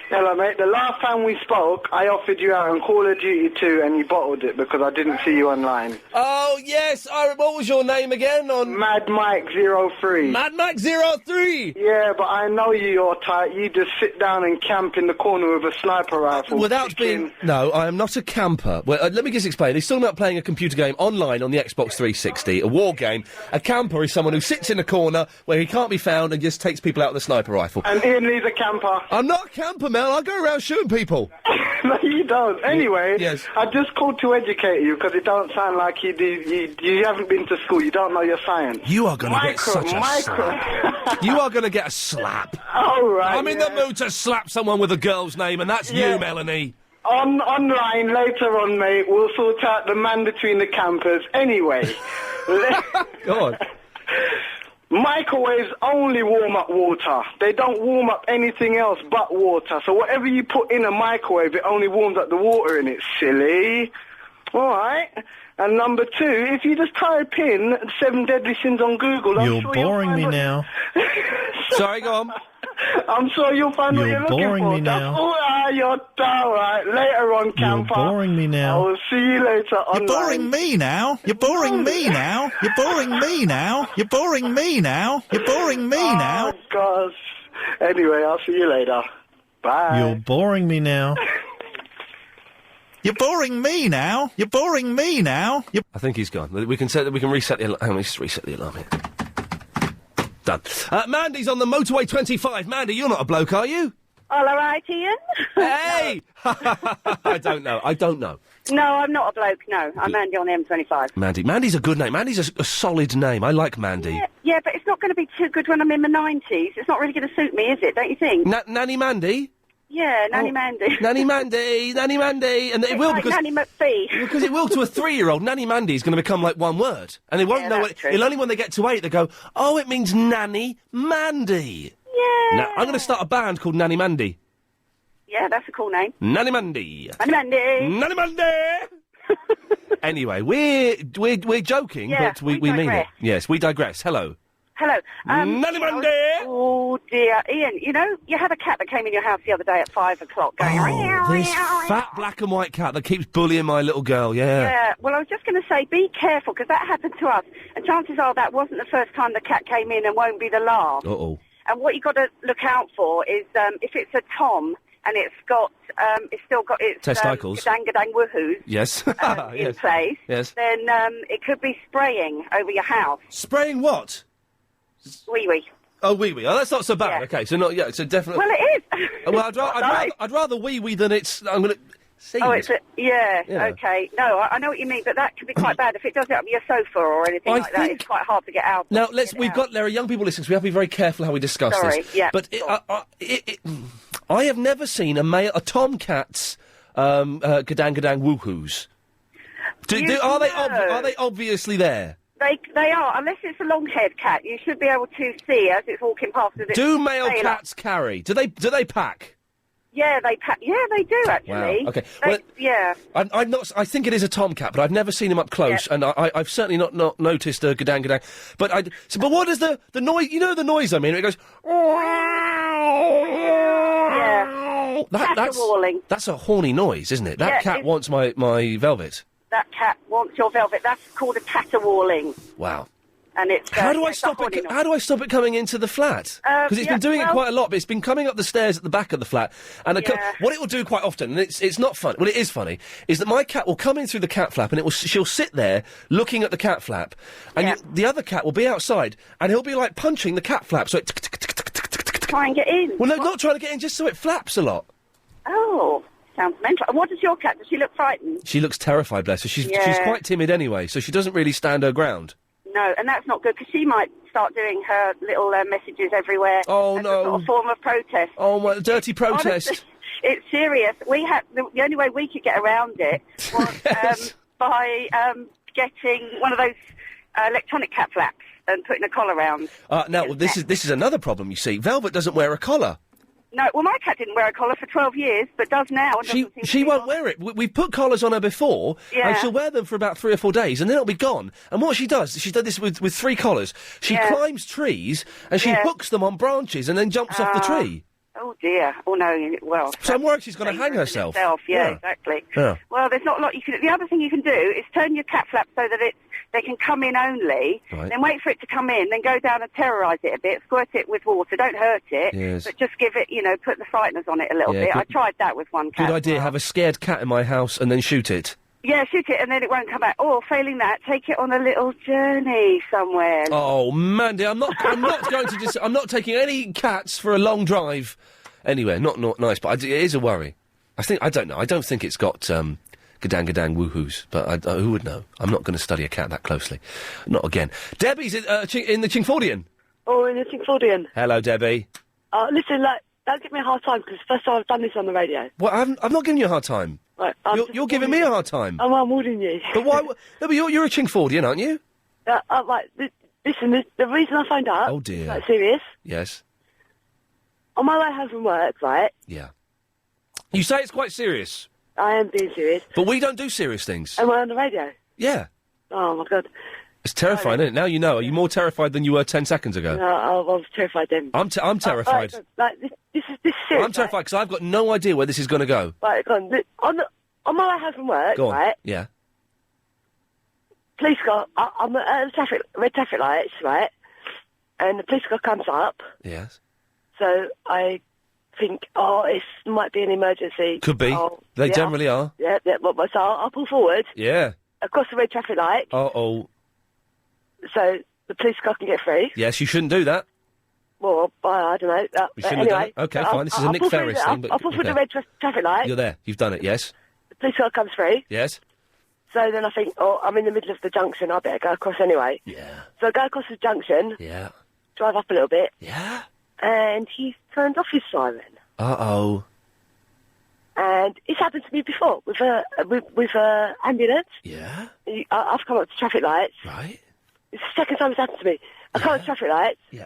Hello, mate. The last time we spoke, I offered you out on Call of Duty 2 and you bottled it because I didn't see you online. Oh, yes. What was your name again? Mad Mike 03. Mad Mike 03? Yeah, but I know you're tight. You just sit down and camp in the corner with a sniper rifle. Without being... No, I am not a camper. Well, let me just explain. He's talking about playing a computer game online on the Xbox 360, a war game. A camper is someone who sits in a corner where he can't be found and just takes people out with a sniper rifle. And Iain Lee's a camper. I'm not a camper, Mel. I go around shooting people. No, you don't. Anyway, yes. I just called to educate you because it don't sound like you do. You haven't been to school. You don't know your science. You are going to get such a slap. You are going to get a slap. All right. I'm in the mood to slap someone with a girl's name, and that's you, Melanie. Online later on, mate. We'll sort out the man between the campers. Anyway. Go on. Microwaves only warm up water. They don't warm up anything else but water. So whatever you put in a microwave, it only warms up the water in it, silly. All right. And number 2, if you just type in 7 Deadly Sins on Google... You're boring me now. Sorry, go on. I'm sure you'll find what you're looking for. You're boring me now. You're all right. Later on, camper. You're boring me now. I will see you later online. You're boring me now. You're boring me now. You're boring me now. You're boring me now. You're boring me now. Oh, gosh. Anyway, I'll see you later. Bye. You're boring me now. You're boring me now. You're boring me now. I think he's gone. We can reset the alarm. Hang on, let's just reset the alarm here. Done. Mandy's on the motorway 25. Mandy, you're not a bloke, are you? All right, Ian. Hey! I don't know. No, I'm not a bloke, no. I'm Mandy on the M25. Mandy's a good name. Mandy's a solid name. I like Mandy. Yeah, but it's not going to be too good when I'm in my 90s. It's not really going to suit me, is it, don't you think? Nanny Mandy? Yeah, Nanny Mandy. Nanny Mandy, Nanny Mandy, and it will like because Nanny McPhee. because it will to a 3-year-old. Nanny Mandy is going to become like one word, and they won't know what. It'll only when they get to 8 they go, oh, it means Nanny Mandy. Yeah. Now I'm going to start a band called Nanny Mandy. Yeah, that's a cool name. Nanny Mandy. Nanny Mandy. Nanny Mandy. Anyway, we're joking, Yeah, but we we mean it. digress. Yes, we digress. Hello. Hello. Nanny Mandy. Oh dear, Ian. You know, you had a cat that came in your house the other day at 5 o'clock going. Oh, this fat black and white cat that keeps bullying my little girl. Yeah. Yeah, well, I was just going to say, be careful, because that happened to us. And chances are that wasn't the first time the cat came in and won't be the last. Uh-oh. And what you've got to look out for is if it's a tom and it's still got its testicles, gadang woohoos Yes. in Yes. place, Yes. then it could be spraying over your house. Spraying what? Wee-wee. Oh, wee-wee. Oh, that's not so bad. Okay, so not, so definitely... Well, it is. Well, I'd rather wee-wee than it's... I'm going to... Oh, it's yeah, You know. okay. No, I know what you mean, but that can be quite bad. If it does it up your sofa or anything like that, it's quite hard to get out. Now, there are young people listening, so we have to be very careful how we discuss Sorry, this. yeah, But I have never seen a tomcat's gadang woohoos. Are they obviously there? They are, unless it's a long-haired cat. You should be able to see as it's walking past. As it's Do male sailing up. cats carry? Do they pack? Yeah, they Yeah, they do actually. Wow. Okay. Well, yeah. I'm not. I think it is a tomcat, but I've never seen him up close, and I've certainly not noticed a gadang. But but what is the noise? You know the noise I mean? It goes. Yeah. Caterwauling. That's a horny noise, isn't it? That Yeah, cat wants my velvet. That cat wants your velvet. That's called a caterwauling, Wow. and it's. How do I it's a stop horny it? noise. How do I stop it coming into the flat? Because it's been doing it quite a lot, but it's been coming up the stairs at the back of the flat. And what it will do quite often, and it's not fun. Well, it is funny, is that my cat will come in through the cat flap, and she'll sit there looking at the cat flap, and the other cat will be outside, and he'll be like punching the cat flap, so it. Try and get in. Well, no, not trying to get in, just so it flaps a lot. Oh, sounds mental. And what does your cat? Does she look frightened? She looks terrified, bless her. She's Yeah. quite timid anyway, so she doesn't really stand her ground. No, and that's not good because she might start doing her little messages everywhere. Oh, as no. a sort of form of protest. Oh, my dirty protest. Honestly, it's serious. We had the only way we could get around it was by getting one of those electronic cat flaps and putting a collar round. Now, this is another problem, you see. Velvet doesn't wear a collar. No, well, my cat didn't wear a collar for 12 years, but does now. And She won't wear it. We've put collars on her before, and Yeah. she'll wear them for about 3 or 4 days, and then it'll be gone. And what she does, she's done this with 3 collars. She climbs trees, and she hooks them on branches, and then jumps off the tree. Oh, dear. Oh, no, well... So I'm worried she's going to hang herself. Yeah, exactly. Yeah. Well, there's not a lot you can... The other thing you can do is turn your cat flap so that they can come in only, Right. then wait for it to come in, then go down and terrorise it a bit, squirt it with water, don't hurt it, Yes. but just give it, put the frighteners on it a little Yeah, bit. good- I tried that with one cat. Good idea, have a scared cat in my house and then shoot it. Yeah, shoot it and then it won't come back. Or, failing that, take it on a little journey somewhere. Oh, Mandy, I'm not going to I'm not taking any cats for a long drive anywhere. Not nice, but it is a worry. I don't know. I don't think it's got gadang woohoos, but who would know? I'm not going to study a cat that closely. Not again. Debbie's in the Chingfordian. Oh, in the Chingfordian. Hello, Debbie. Listen, don't give me a hard time, because first time I've done this on the radio. Well, I'm not giving you a hard time. Right, You're giving me a hard time. I'm warning you. But why? No, but you're a Chingfordian, aren't you? Right, listen, the reason I phoned up... Oh, dear. Like, serious. Yes. On my way home from work, right? Yeah. You say it's quite serious. I am being serious. But we don't do serious things. Am I on the radio? Yeah. Oh, my God. It's terrifying, isn't it? Now you know. Are you more terrified than you were 10 seconds ago? No, I was terrified then. I'm terrified. This is serious. I'm terrified because I've got no idea where this is going to go. Right, go on. On my way home from work, Go on. right? Yeah. Police car, I'm at the red traffic lights, right? And the police car comes up. Yes. So I think, it might be an emergency. Could be. They generally are. Yeah, so I'll pull forward. Yeah. Across the red traffic light. Oh. So the police car can get through. Yes, you shouldn't do that. Well, I don't know. We shouldn't have done it. Okay, fine. This is a Nick Ferris thing. But I'll pull through the okay. red traffic light. You're there. You've done it. Yes. The police car comes through. Yes. So then I think, I'm in the middle of the junction. I better go across anyway. Yeah. So I go across the junction. Yeah. Drive up a little bit. Yeah. And he's turned off his siren. Uh-oh. And it's happened to me before with a ambulance. Yeah. I've come up to traffic lights. Right. It's the second time it's happened to me. I come up to traffic lights. Yeah.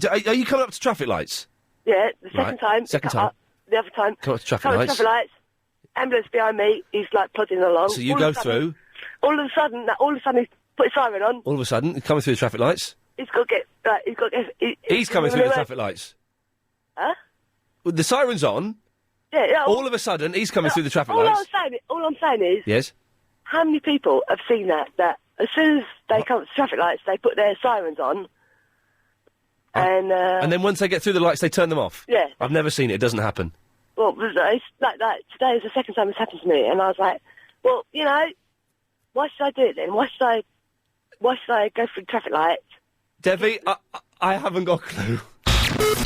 Are you coming up to traffic lights? Yeah, the second Right. time. Second time. The other time. Come up to traffic Come up to lights. traffic lights. Ambulance behind me. He's like plodding along. So you All go of a sudden- through. All of a sudden, he's put his siren on. All of a sudden, coming through the traffic lights. He's got to get. He's coming through the traffic lights. Huh? With the siren's on. Yeah. All of a sudden, he's coming through the traffic all lights. All I'm saying is, Yes. how many people have seen that as soon as they come to traffic lights, they put their sirens on, and then once they get through the lights, they turn them off. Yeah. I've never seen it. It doesn't happen. well, it's like that. Today is the second time it's happened to me, and I was like, well, you know, why should I do it then? Why should I go through traffic lights? Debbie, I haven't got a clue.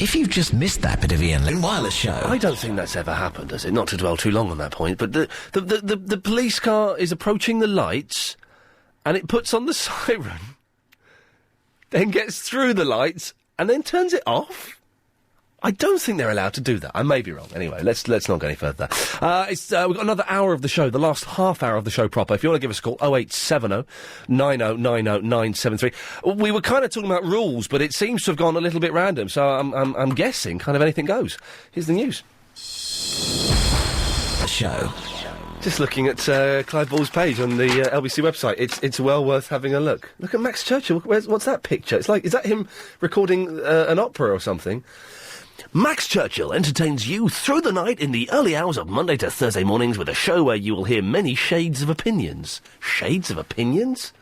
If you've just missed that bit of Iain Lee Wireless Show... I don't think that's ever happened, has it? Not to dwell too long on that point, but the police car is approaching the lights, and it puts on the siren, then gets through the lights, and then turns it off? I don't think they're allowed to do that. I may be wrong. Anyway, let's not go any further. We've got another hour of the show, the last half hour of the show proper. If you want to give us a call, 0870 9090 973. We were kind of talking about rules, but it seems to have gone a little bit random, so I'm guessing kind of anything goes. Here's the news. The show. Just looking at Clive Ball's page on the LBC website. It's well worth having a look. Look at Max Churchill. What's that picture? It's like, is that him recording an opera or something? Max Churchill entertains you through the night in the early hours of Monday to Thursday mornings with a show where you will hear many shades of opinions. Shades of opinions?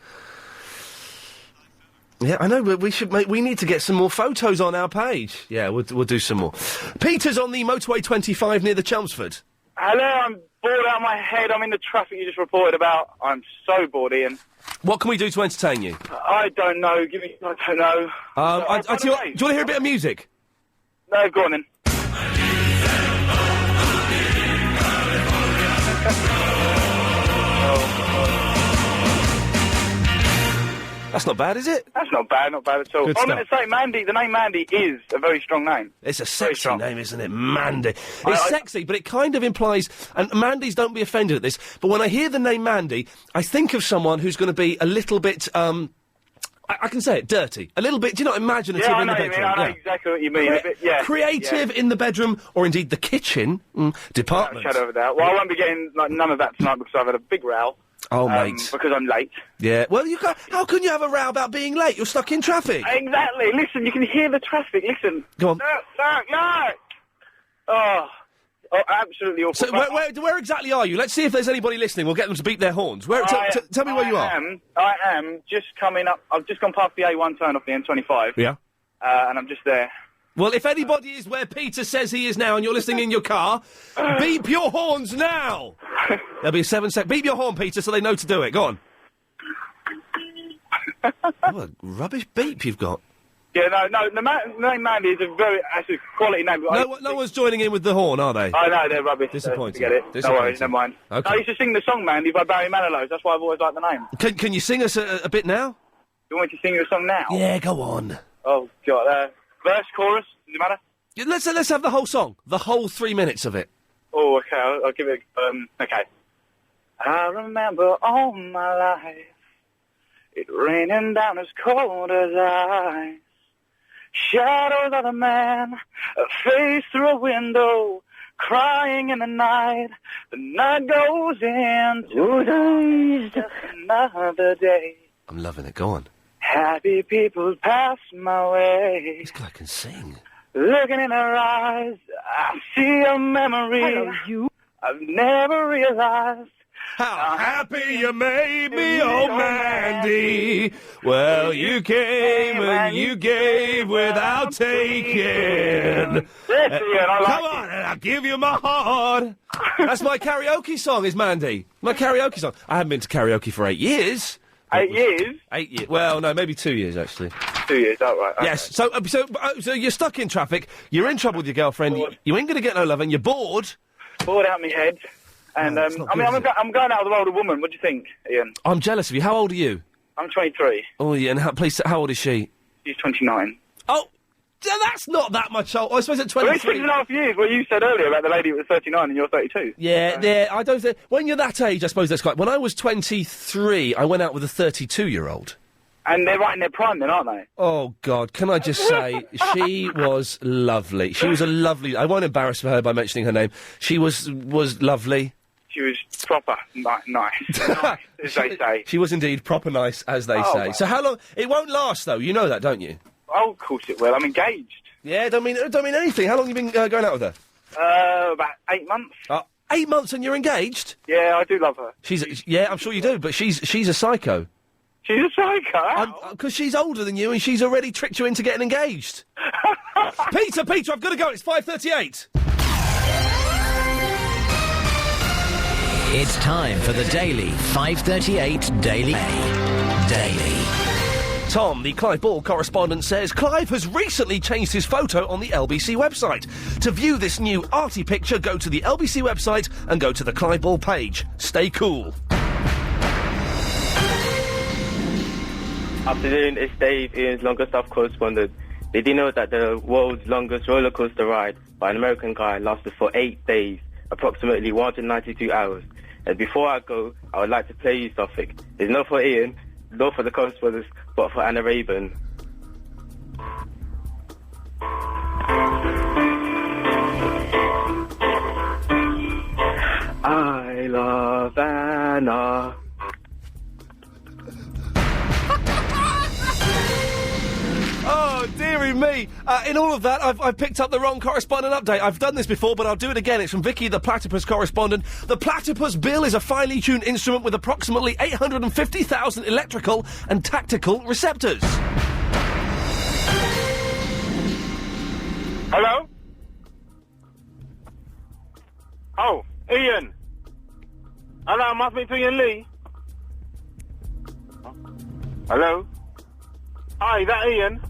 Yeah, I know, but we need to get some more photos on our page. Yeah, we'll do some more. Peter's on the motorway 25 near the Chelmsford. Hello, I'm bored out of my head. I'm in the traffic you just reported about. I'm so bored, Ian. What can we do to entertain you? I don't know. I don't know. Do you want to hear a bit of music? No, go on then. That's not bad, is it? That's not bad at all. Good I'm stuff. going to say, Mandy, the name Mandy is a very strong name. It's a sexy name, isn't it? Mandy. It's sexy, but it kind of implies, and Mandys, don't be offended at this, but when I hear the name Mandy, I think of someone who's going to be a little bit, I can say it, dirty. A little bit, do you know, imaginative Yeah, I in know the what you bedroom. mean. I know exactly what you mean. A bit, yeah. Creative in the bedroom, or indeed the kitchen department. Shadow of a doubt. Well, I won't be getting none of that tonight because I've had a big row. Oh, mate. Because I'm late. Yeah, well, how can you have a row about being late? You're stuck in traffic. Exactly. Listen, you can hear the traffic. Listen. Go on. No. Oh, absolutely awful. So where exactly are you? Let's see if there's anybody listening. We'll get them to beat their horns. Tell me where you are. I am just coming up. I've just gone past the A1 turn off the M25. Yeah. And I'm just there. Well, if anybody is where Peter says he is now and you're listening in your car, beep your horns now! There'll be a 7-second... Beep your horn, Peter, so they know to do it. Go on. What a rubbish beep you've got. Yeah, no, the name Mandy is a quality name. No one's joining in with the horn, are they? I know, they're rubbish. Disappointing. Forget it. No worries, never mind. Okay. I used to sing the song Mandy by Barry Manilow. That's why I've always liked the name. Can you sing us a bit now? You want me to sing you a song now? Yeah, go on. Oh, God. Verse, chorus, does it matter? Yeah, let's have the whole song. The whole 3 minutes of it. Oh, okay, I'll give it, okay. I remember all my life, it raining down as cold as ice. Shadows of a man, a face through a window, crying in the night. The night goes into days, just another day. I'm loving it. Go on. Happy people pass my way. This guy can sing. Looking in her eyes, I see a memory I've never realized. How happy you made me, oh Mandy. Well, you came and you gave without taking. Come on, and I'll give you my heart. That's my karaoke song, is Mandy. My karaoke song. I haven't been to karaoke for 8 years. 8 years? 8 years. Well, no, maybe 2 years, actually. 2 years, all right. Yes, so you're stuck in traffic, you're in trouble with your girlfriend, you ain't going to get no love, and you're bored. Bored out my head. And, I'm going out with an older woman. What do you think, Ian? I'm jealous of you. How old are you? I'm 23. Oh, yeah, and how old is she? She's 29. Oh, That's not that much old. I suppose at Well, it's 23... 6.5 years, what you said earlier about the lady who was 39 and you're 32. Yeah, I don't think... When you're that age, I suppose that's quite... When I was 23, I went out with a 32-year-old. And they're right in their prime then, aren't they? Oh, God, can I just say, she was lovely. She was a lovely... I won't embarrass her by mentioning her name. She was lovely. She was proper nice, as they say. She was indeed proper nice, as they say. Well. So how long... It won't last, though. You know that, don't you? Oh, of course it will. I'm engaged. Yeah, don't mean anything. How long have you been going out with her? About 8 months. 8 months and you're engaged? Yeah, I do love her. Yeah, I'm sure you do, but she's a psycho. She's a psycho? Because she's older than you and she's already tricked you into getting engaged. Peter, I've got to go. It's 5:38. It's time for the Daily 5:38 Daily. Tom, the Clive Ball correspondent, says Clive has recently changed his photo on the LBC website. To view this new arty picture, go to the LBC website and go to the Clive Ball page. Stay cool. Afternoon, it's Dave, Ian's longest staff correspondent. Did you know that the world's longest roller coaster ride by an American guy lasted for 8 days, approximately 192 hours? And before I go, I would like to play you something. It's not for Ian, not for the correspondents, but for Anna Raven. I love Anna. Oh, dearie me. In all of that, I've picked up the wrong correspondent update. I've done this before, but I'll do it again. It's from Vicky, the platypus correspondent. The platypus bill is a finely tuned instrument with approximately 850,000 electrical and tactical receptors. Hello? Oh, Ian. Hello, am I speaking to Ian Lee? Hello? Hi, is that Ian?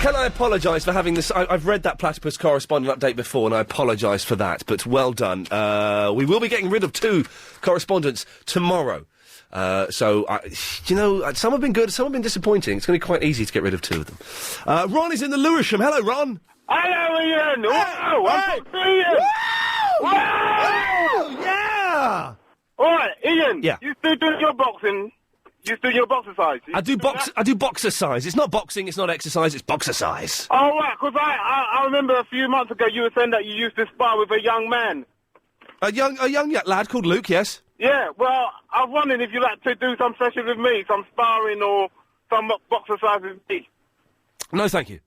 Can I apologise for having this... I've read that platypus correspondent update before, and I apologise for that, but well done. We will be getting rid of 2 correspondents tomorrow. Some have been good, some have been disappointing. It's going to be quite easy to get rid of 2 of them. Ron is in the Lewisham. Hello, Ron. Hello, Ian. Wow, I'm from Ian. Wow! Yeah! All right, Ian. Yeah. You still doing your boxing? You still your boxercise? I do boxercise. It's not boxing, it's not exercise, it's boxercise. Oh, right, because I remember a few months ago you were saying that you used to spar with a young man. A young lad called Luke, yes. Yeah, well, I was wondering if you'd like to do some session with me, some sparring or some boxercise with me. No, thank you.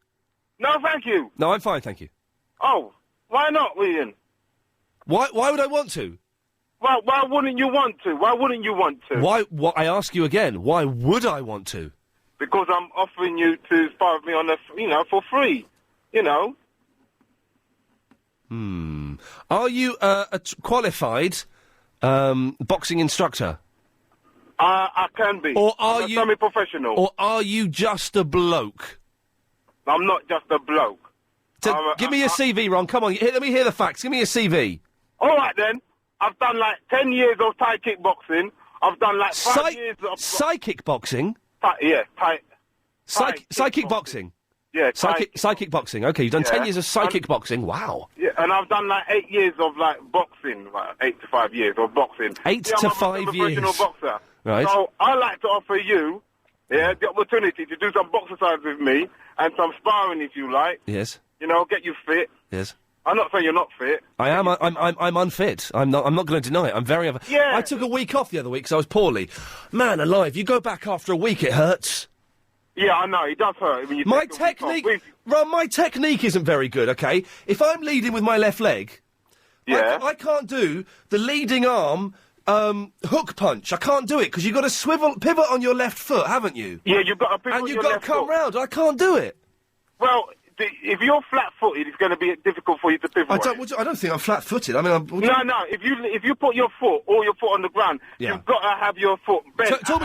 No, thank you. No, I'm fine, thank you. Oh, why not, Ian? Why would I want to? Well, why wouldn't you want to? Why wouldn't you want to? Why? I ask you again. Why would I want to? Because I'm offering you to spar with me on for free. Are you a qualified boxing instructor? I can be. Or I'm a semi-professional. Or are you just a bloke? I'm not just a bloke. Give me your CV, Ron. Come on, let me hear the facts. Give me your CV. All right, then. I've done 10 years of Thai kickboxing. I've done 5 years of... Psychic boxing? Psychic boxing? Yeah, psychic boxing. OK, you've done 10 years of psychic boxing. Wow. Yeah, and I've done 8 years of boxing, 8 to 5 years of boxing. 8 to 5 years. I'm a professional boxer. Right. So I'd like to offer you, the opportunity to do some boxercise with me and some sparring, if you like. Yes. Get you fit. Yes. I'm not saying you're not fit. I am. I'm unfit. I'm not going to deny it. I'm very. Yeah. I took a week off the other week because I was poorly. Man alive! You go back after a week, it hurts. Yeah, I know. It does hurt when you. My technique, Ron. My technique isn't very good. Okay, if I'm leading with my left leg, I can't do the leading arm hook punch. I can't do it because you've got to pivot on your left foot, haven't you? Yeah, you've got to pivot and you've got to come round. I can't do it. Well. If you're flat-footed, it's going to be difficult for you to pivot. I don't think I'm flat-footed. I mean, No. If you put your foot on the ground, you've got to have your foot bent. Talk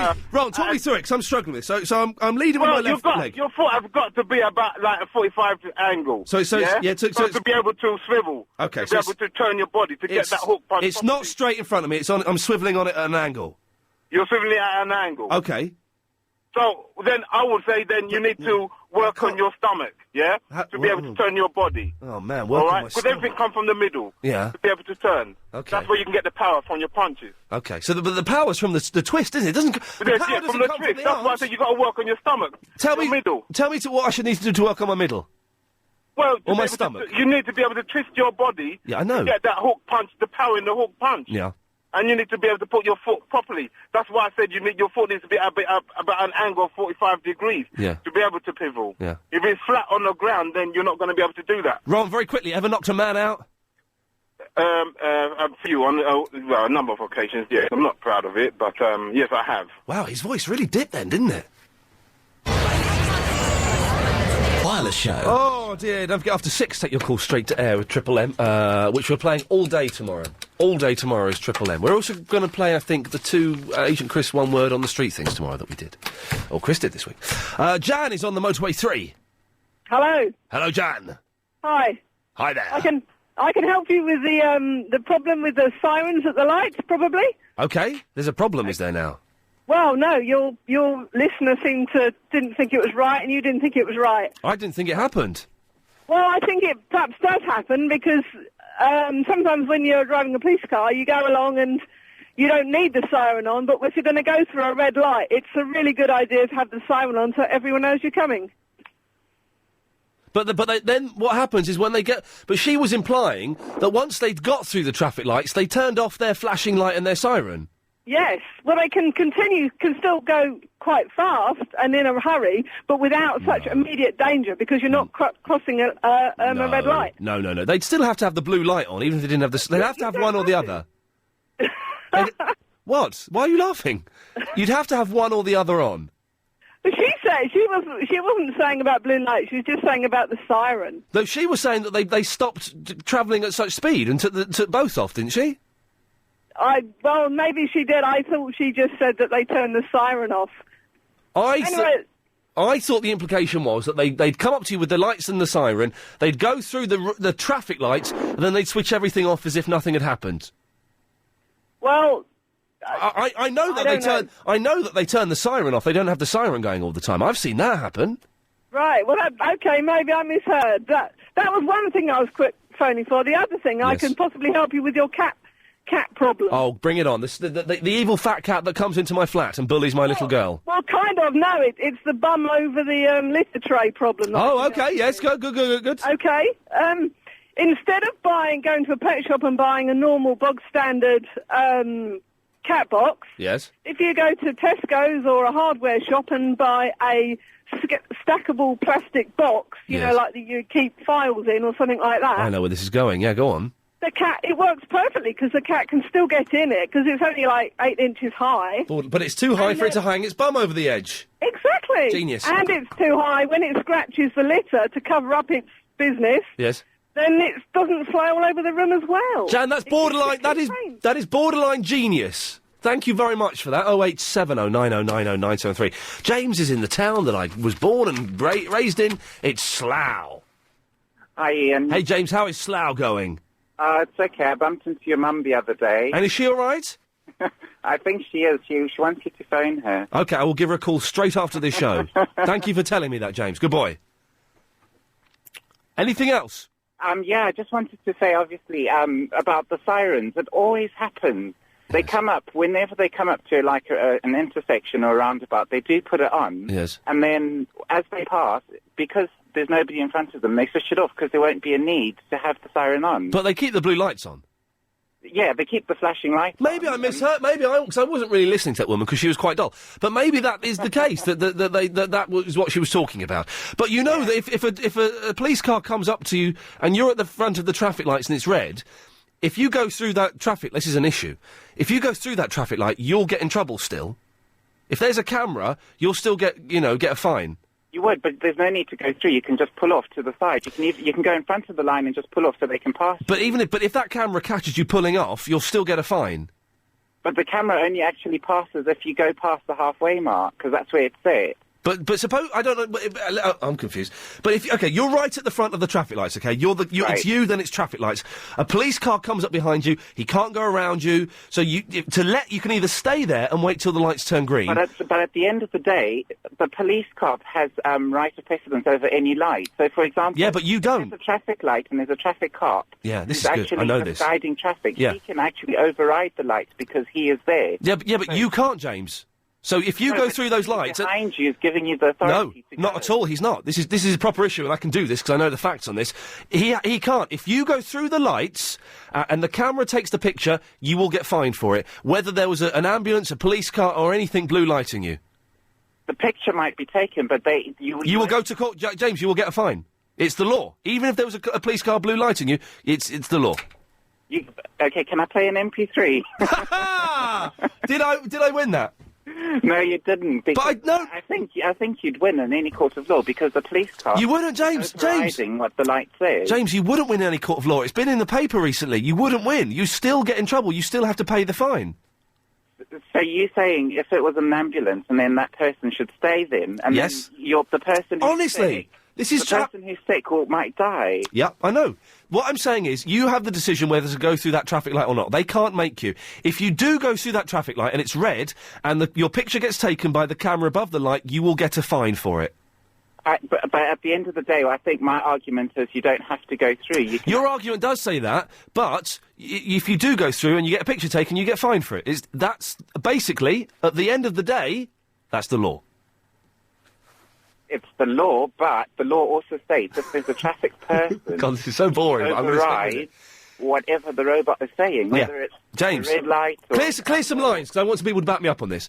me through it, because I'm struggling with it. So I'm leading with my left leg. Your foot has got to be about a 45 angle. So to be able to swivel. Okay. To be able to turn your body to get that hook punch. It's not straight in front of me. I'm swivelling on it at an angle. You're swivelling at an angle. Okay. So then I would say then you need to work on your stomach, yeah, to be able to turn your body. Oh man, All work on right, my because stomach. everything comes from the middle. Yeah. To be able to turn. Okay. That's where you can get the power from your punches. Okay, so the power's from the twist, isn't it? It doesn't. The Yeah, power from doesn't the come twist. from the That's why I arms. said you got to work on your stomach. Tell me, middle. Tell me what I should need to do to work on my middle. Well, to Or be my able to- stomach. you need to be able to twist your body. Yeah, I know. To get that hook punch, the power in the hook punch. Yeah. And you need to be able to put your foot properly. That's why I said your foot needs to be about an angle of 45 degrees Yeah. to be able to pivot. Yeah. If it's flat on the ground, then you're not going to be able to do that. Ron, very quickly, ever knocked a man out? A few on well, a number of occasions. Yes, I'm not proud of it, but yes, I have. Wow, his voice really dipped then, didn't it? Wireless show. Oh dear, don't forget after 6, take your call straight to air with Triple M, which we're playing all day tomorrow. All day tomorrow is Triple M. We're also going to play, I think, the 2 Agent Chris one word on the street things tomorrow that we did. Or Chris did this week. Jan is on the motorway 3. Hello. Hello, Jan. Hi. Hi there. I can help you with the problem with the sirens at the lights, probably. Okay, there's a problem, is there now? Well, no, your listener didn't think it was right, and you didn't think it was right. I didn't think it happened. Well, I think it perhaps does happen because sometimes when you're driving a police car, you go along and you don't need the siren on, but if you're going to go through a red light, it's a really good idea to have the siren on so everyone knows you're coming. But then what happens is when they get... But she was implying that once they'd got through the traffic lights, they turned off their flashing light and their siren. Yes, well, they can still go quite fast and in a hurry, but without such immediate danger because you're not crossing a red light. No. They'd still have to have the blue light on, even if they didn't have the... They'd have to have one or the other. What? Why are you laughing? You'd have to have one or the other on. But she wasn't saying about blue light. She was just saying about the siren. Though she was saying that they stopped travelling at such speed and took both off, didn't she? Well, maybe she did. I thought she just said that they turned the siren off. I thought the implication was that they'd come up to you with the lights and the siren, they'd go through the traffic lights, and then they'd switch everything off as if nothing had happened. Well, I know that I know that they turn the siren off. They don't have the siren going all the time. I've seen that happen. Right. Well, okay. Maybe I misheard. That was one thing I was phoning for. The other thing, I can possibly help you with your cat problem. Oh, bring it on. The evil fat cat that comes into my flat and bullies my little girl. Well, kind of. No, it's the bum over the litter tray problem. Oh, okay. Yes. Good. Okay. Instead of going to a pet shop and buying a normal bog standard cat box. Yes. If you go to Tesco's or a hardware shop and buy a stackable plastic box, you know, like that you keep files in or something like that. I know where this is going. Yeah, go on. The cat, it works perfectly because the cat can still get in it because it's only like 8 inches high. But it's too high for it to hang its bum over the edge. Exactly. Genius. And it's too high when it scratches the litter to cover up its business. Yes. Then it doesn't fly all over the room as well. Jan, that's borderline. That is borderline genius. Thank you very much for that. 08709090973. James is in the town that I was born and raised in. It's Slough. Hi, Ian. Hey, James, how is Slough going? It's okay. I bumped into your mum the other day. And is she all right? I think she is. She wants you to phone her. Okay, I will give her a call straight after this show. Thank you for telling me that, James. Good boy. Anything else? Yeah, I just wanted to say, obviously, about the sirens. It always happens. They come up, whenever they come up to, like, an intersection or a roundabout, they do put it on. Yes. And then, as they pass, because there's nobody in front of them, they switch it off because there won't be a need to have the siren on. But they keep the blue lights on. Yeah, they keep the flashing lights Maybe I misheard. Maybe because I wasn't really listening to that woman because she was quite dull. But maybe that is the case. that was what she was talking about. But you know that if a police car comes up to you and you're at the front of the traffic lights and it's red, if you go through that traffic, this is an issue. If you go through that traffic light, you'll get in trouble still. If there's a camera, you'll still get a fine. You would, but there's no need to go through. You can just pull off to the side. You can go in front of the line and just pull off so they can pass. But if that camera catches you pulling off, you'll still get a fine. But the camera only actually passes if you go past the halfway mark, because that's where it's set. But suppose I don't know. I'm confused. But if you're right at the front of the traffic lights. Okay, it's you. Then it's traffic lights. A police car comes up behind you. He can't go around you. So you can either stay there and wait till the lights turn green. But at the end of the day, the police cop has right of precedence over any light. So, for example, yeah, but you don't. There's a traffic light and there's a traffic cop. Yeah, this is good. I know this. Guiding traffic. Yeah. He can actually override the lights because he is there. Yeah, but you can't, James. So if you go through those lights... behind you is giving you the authority No, not at all, he's not. This is a proper issue, and I can do this because I know the facts on this. He can't. If you go through the lights and the camera takes the picture, you will get fined for it. Whether there was an ambulance, a police car, or anything blue lighting you. The picture might be taken, but you will go to court, James, you will get a fine. It's the law. Even if there was a police car blue lighting you, it's the law. Okay, can I play an MP3? Did I win that? No, you didn't. But I think you'd win in any court of law because the police car. You wouldn't, James. What the light says. James, you wouldn't win in any court of law. It's been in the paper recently. You wouldn't win. You still get in trouble. You still have to pay the fine. So you're saying if it was an ambulance and then that person should stay then, and yes, then the person. Honestly, sick, this is the person who's sick might die. Yeah, I know. What I'm saying is, you have the decision whether to go through that traffic light or not. They can't make you. If you do go through that traffic light and it's red, and your picture gets taken by the camera above the light, you will get a fine for it. But at the end of the day, I think my argument is you don't have to go through. Your argument does say that, but if you do go through and you get a picture taken, you get fined for it. That's basically, at the end of the day, that's the law. It's the law, but the law also states if there's a traffic person... God, this is so boring. ...override whatever the robot is saying, whether it's James, a red light or... Clear some lines, because I want some people to back me up on this.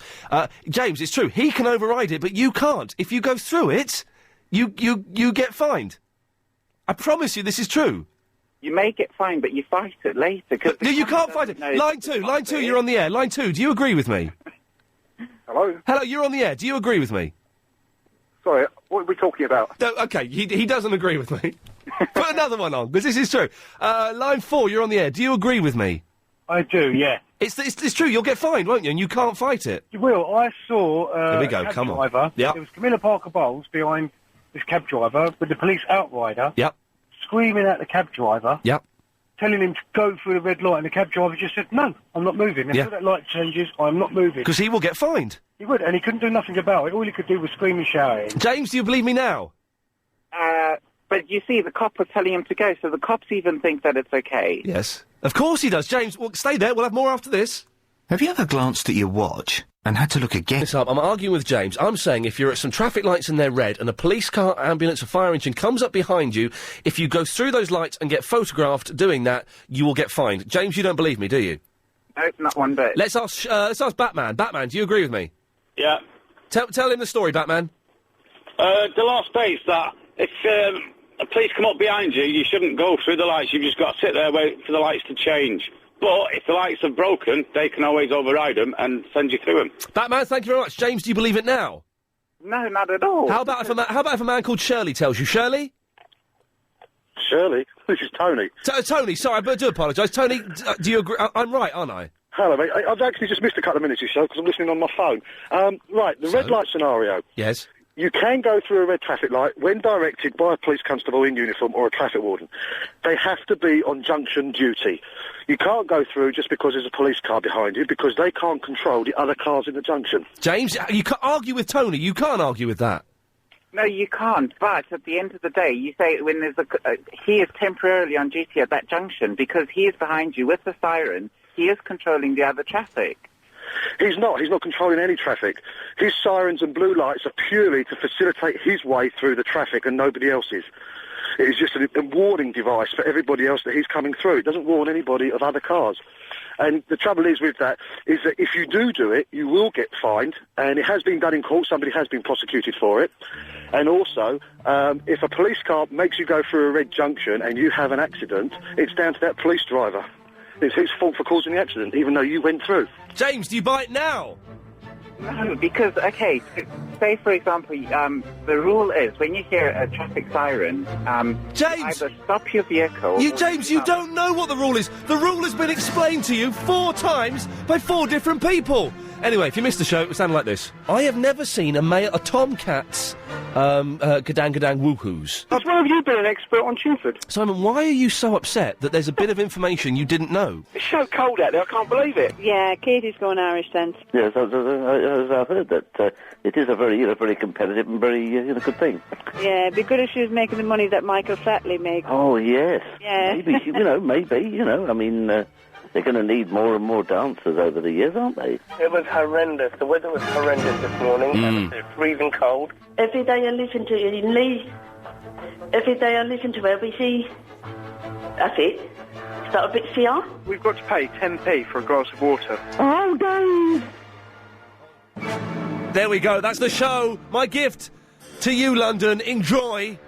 James, it's true, he can override it, but you can't. If you go through it, you get fined. I promise you this is true. You may get fined, but you fight it later. No, you can't fight it. Line 2, you're on the air. Line 2, do you agree with me? Hello? Hello, you're on the air. Do you agree with me? Sorry, what are we talking about? No, OK, he doesn't agree with me. Put another one on, because this is true. Line 4, you're on the air. Do you agree with me? I do, yeah. It's true, you'll get fined, won't you? And you can't fight it. You will. I saw Here we go, a cab come on. driver. Yep. There was Camilla Parker Bowles behind this cab driver with the police outrider. Yep. Screaming at the cab driver. Yep. Telling him to go through the red light, and the cab driver just said, no, I'm not moving. Until that light changes, I'm not moving. Because he will get fined. He would, and he couldn't do nothing about it. All he could do was scream and shout at him. James, do you believe me now? But you see, the cop was telling him to go, so the cops even think that it's okay. Yes. Of course he does. James, well, stay there. We'll have more after this. Have you ever glanced at your watch and had to look again? I'm arguing with James. I'm saying if you're at some traffic lights and they're red and a police car, ambulance, a fire engine comes up behind you, if you go through those lights and get photographed doing that, you will get fined. James, you don't believe me, do you? No, not one bit. Let's ask Batman. Batman, do you agree with me? Yeah. Tell him the story, Batman. The law states that if a police come up behind you, you shouldn't go through the lights. You've just got to sit there, wait for the lights to change. But if the lights are broken, they can always override them and send you through them. Batman, thank you very much. James, do you believe it now? No, not at all. How about if a man called Shirley tells you? Shirley? Shirley? This is Tony. Tony, sorry, I do apologise. Tony, do you agree? I'm right, aren't I? Hello, mate. I've actually just missed a couple of minutes or so because I'm listening on my phone. Right, the red light scenario. Yes. You can go through a red traffic light when directed by a police constable in uniform or a traffic warden. They have to be on junction duty. You can't go through just because there's a police car behind you because they can't control the other cars in the junction. James, you can't argue with Tony. You can't argue with that. No, you can't. But at the end of the day, you say when there's he is temporarily on duty at that junction because he is behind you with the siren. He is controlling the other traffic. He's not. He's not controlling any traffic. His sirens and blue lights are purely to facilitate his way through the traffic and nobody else's. It is just a warning device for everybody else that he's coming through. It doesn't warn anybody of other cars. And the trouble is with that is that if you do it, you will get fined. And it has been done in court. Somebody has been prosecuted for it. And also, if a police car makes you go through a red junction and you have an accident, it's down to that police driver. It's his fault for causing the accident, even though you went through. James, do you buy it now? No, because, okay, say, for example, the rule is when you hear a traffic siren, James! either stop your vehicle... James, you don't know what the rule is. The rule has been explained to you 4 times by 4 different people. Anyway, if you missed the show, it would sound like this. I have never seen a tomcat's gadang woohoos. That's why have you been an expert on Chingford? Simon, why are you so upset that there's a bit of information you didn't know? It's so cold out there, I can't believe it. Yeah, Katie's going Irish then. Yes, I've heard that it is a very competitive and very good thing. Yeah, it'd be good if she was making the money that Michael Flatley makes. Oh yes, Yeah. maybe I mean they're going to need more and more dancers over the years, aren't they? It was horrendous. The weather was horrendous this morning. And it's freezing cold. Every day I listen to Iain Lee. Every day I listen to LBC. That's it. Is that a bit CR? We've got to pay 10p for a glass of water. Oh, Dave! There we go, that's the show. My gift to you, London. Enjoy.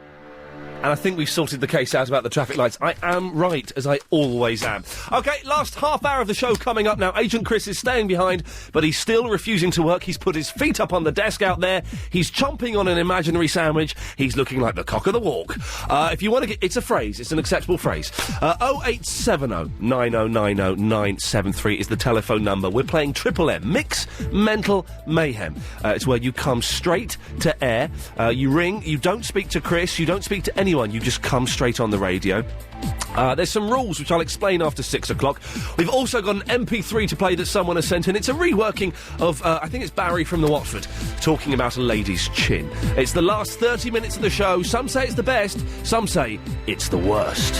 And I think we've sorted the case out about the traffic lights. I am right, as I always am. OK, last half hour of the show coming up now. Agent Chris is staying behind, but he's still refusing to work. He's put his feet up on the desk out there. He's chomping on an imaginary sandwich. He's looking like the cock of the walk. If you want to get... It's a phrase. It's an acceptable phrase. 0870 9090 973 is the telephone number. We're playing Triple M. Mix Mental Mayhem. It's where you come straight to air. You ring. You don't speak to Chris. You don't speak to anyone. You just come straight on the radio. There's some rules which I'll explain after 6 o'clock. We've also got an MP3 to play that someone has sent in. It's a reworking of, I think it's Barry from the Watford, talking about a lady's chin. It's the last 30 minutes of the show. Some say it's the best, some say it's the worst.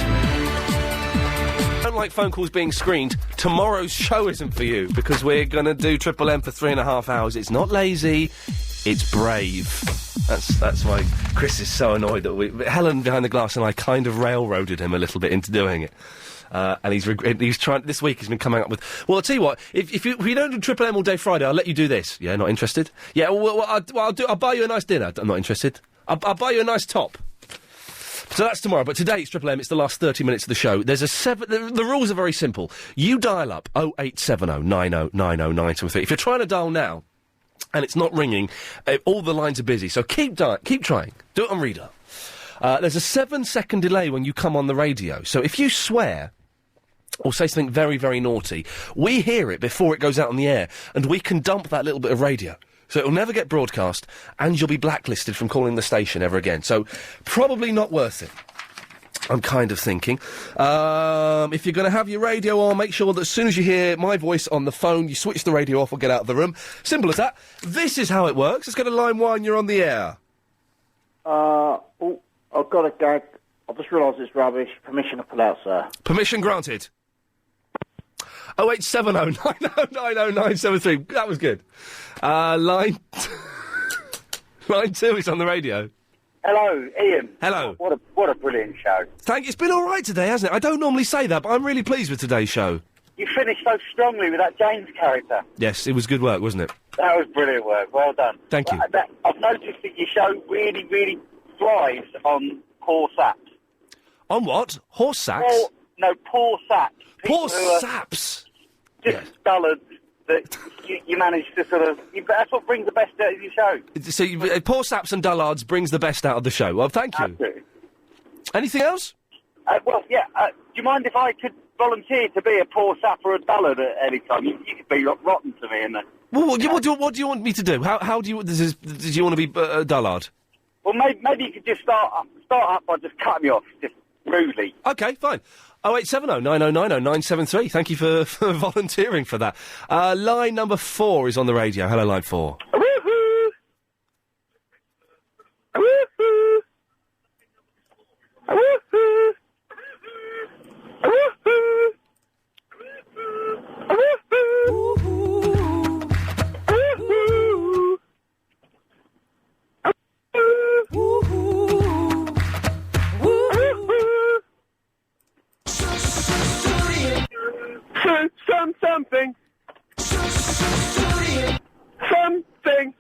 Don't like phone calls being screened. Tomorrow's show isn't for you, because we're going to do Triple M for 3.5 hours. It's not lazy, it's brave. That's why Chris is so annoyed that Helen behind the glass and I kind of railroaded him a little bit into doing it. And he's trying, this week he's been coming up with, well, I'll tell you what, if you don't do Triple M all day Friday, I'll let you do this. Yeah, not interested? Yeah, I'll buy you a nice dinner. I'm not interested. I'll buy you a nice top. So that's tomorrow, but today it's Triple M, it's the last 30 minutes of the show. There's the rules are very simple. You dial up 0870 9090 973. If you're trying to dial now, and it's not ringing, all the lines are busy, so keep trying. Do it on reader. There's a 7-second delay when you come on the radio, so if you swear or say something very, very naughty, we hear it before it goes out on the air, and we can dump that little bit of radio. So it'll never get broadcast, and you'll be blacklisted from calling the station ever again. So, probably not worth it. I'm kind of thinking. If you're going to have your radio on, make sure that as soon as you hear my voice on the phone, you switch the radio off or get out of the room. Simple as that. This is how it works. Let's go to line 1, you're on the air. I've got a gag. I've just realised it's rubbish. Permission to pull out, sir. Permission granted. 0870 9090 973. That was good. Line 2 is on the radio. Hello, Ian. Hello. What a brilliant show. Thank you. It's been all right today, hasn't it? I don't normally say that, but I'm really pleased with today's show. You finished so strongly with that James character. Yes, it was good work, wasn't it? That was brilliant work. Well done. Thank you. I've noticed that your show really, really thrives on poor saps. On what? Horse sacks? Poor saps. Poor saps? Just dullards that you manage to sort of... That's what brings the best out of your show. So, poor saps and dullards brings the best out of the show. Well, thank you. Absolutely. Anything else? Do you mind if I could volunteer to be a poor sap or a dullard at any time? You could be rotten to me in there. Well, what do you want me to do? How do you... Did you want to be a dullard? Well, maybe you could just start up by just cutting me off, just rudely. OK, fine. 0870 9090 973. Thank you for volunteering for that. Line number 4 is on the radio. Hello, line 4. Woohoo! Woohoo! Woohoo! Woohoo! Something. Something.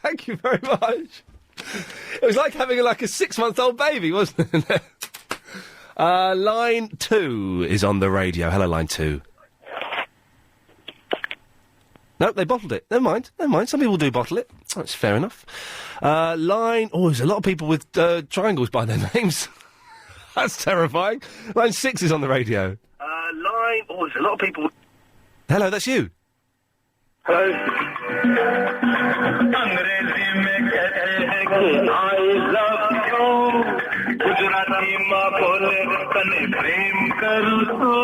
Thank you very much. It was like having a 6-month-old baby, wasn't it? Line 2 is on the radio. Hello, line 2. No, they bottled it. Never mind. Some people do bottle it. That's fair enough. Line... Oh, there's a lot of people with triangles by their names. That's terrifying. Line 6 is on the radio. Oh, there's a lot of people... Hello, that's you. Hello?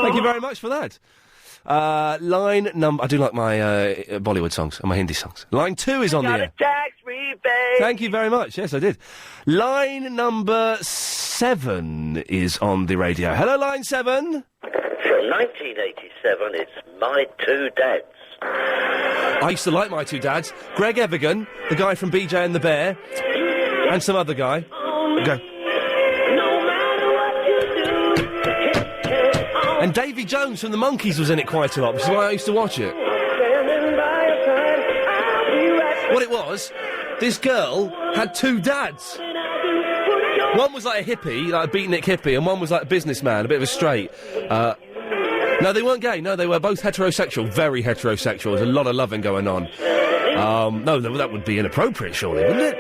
Thank you very much for that. Line number... I do like my Bollywood songs and my Hindi songs. Line 2 is on the air. Tax rebate. Thank you very much. Yes, I did. Line number 7 is on the radio. Hello, line 7. From 1987, it's My Two Dads. I used to like My Two Dads. Greg Evigan, the guy from BJ and the Bear, and some other guy. Okay. And Davy Jones from the Monkees was in it quite a lot, which is why I used to watch it. What it was, this girl had 2 dads. One was like a hippie, like a beatnik hippie, and one was like a businessman, a bit of a straight. No, they weren't gay. No, they were both heterosexual, very heterosexual. There's a lot of loving going on. No, that would be inappropriate, surely, wouldn't it?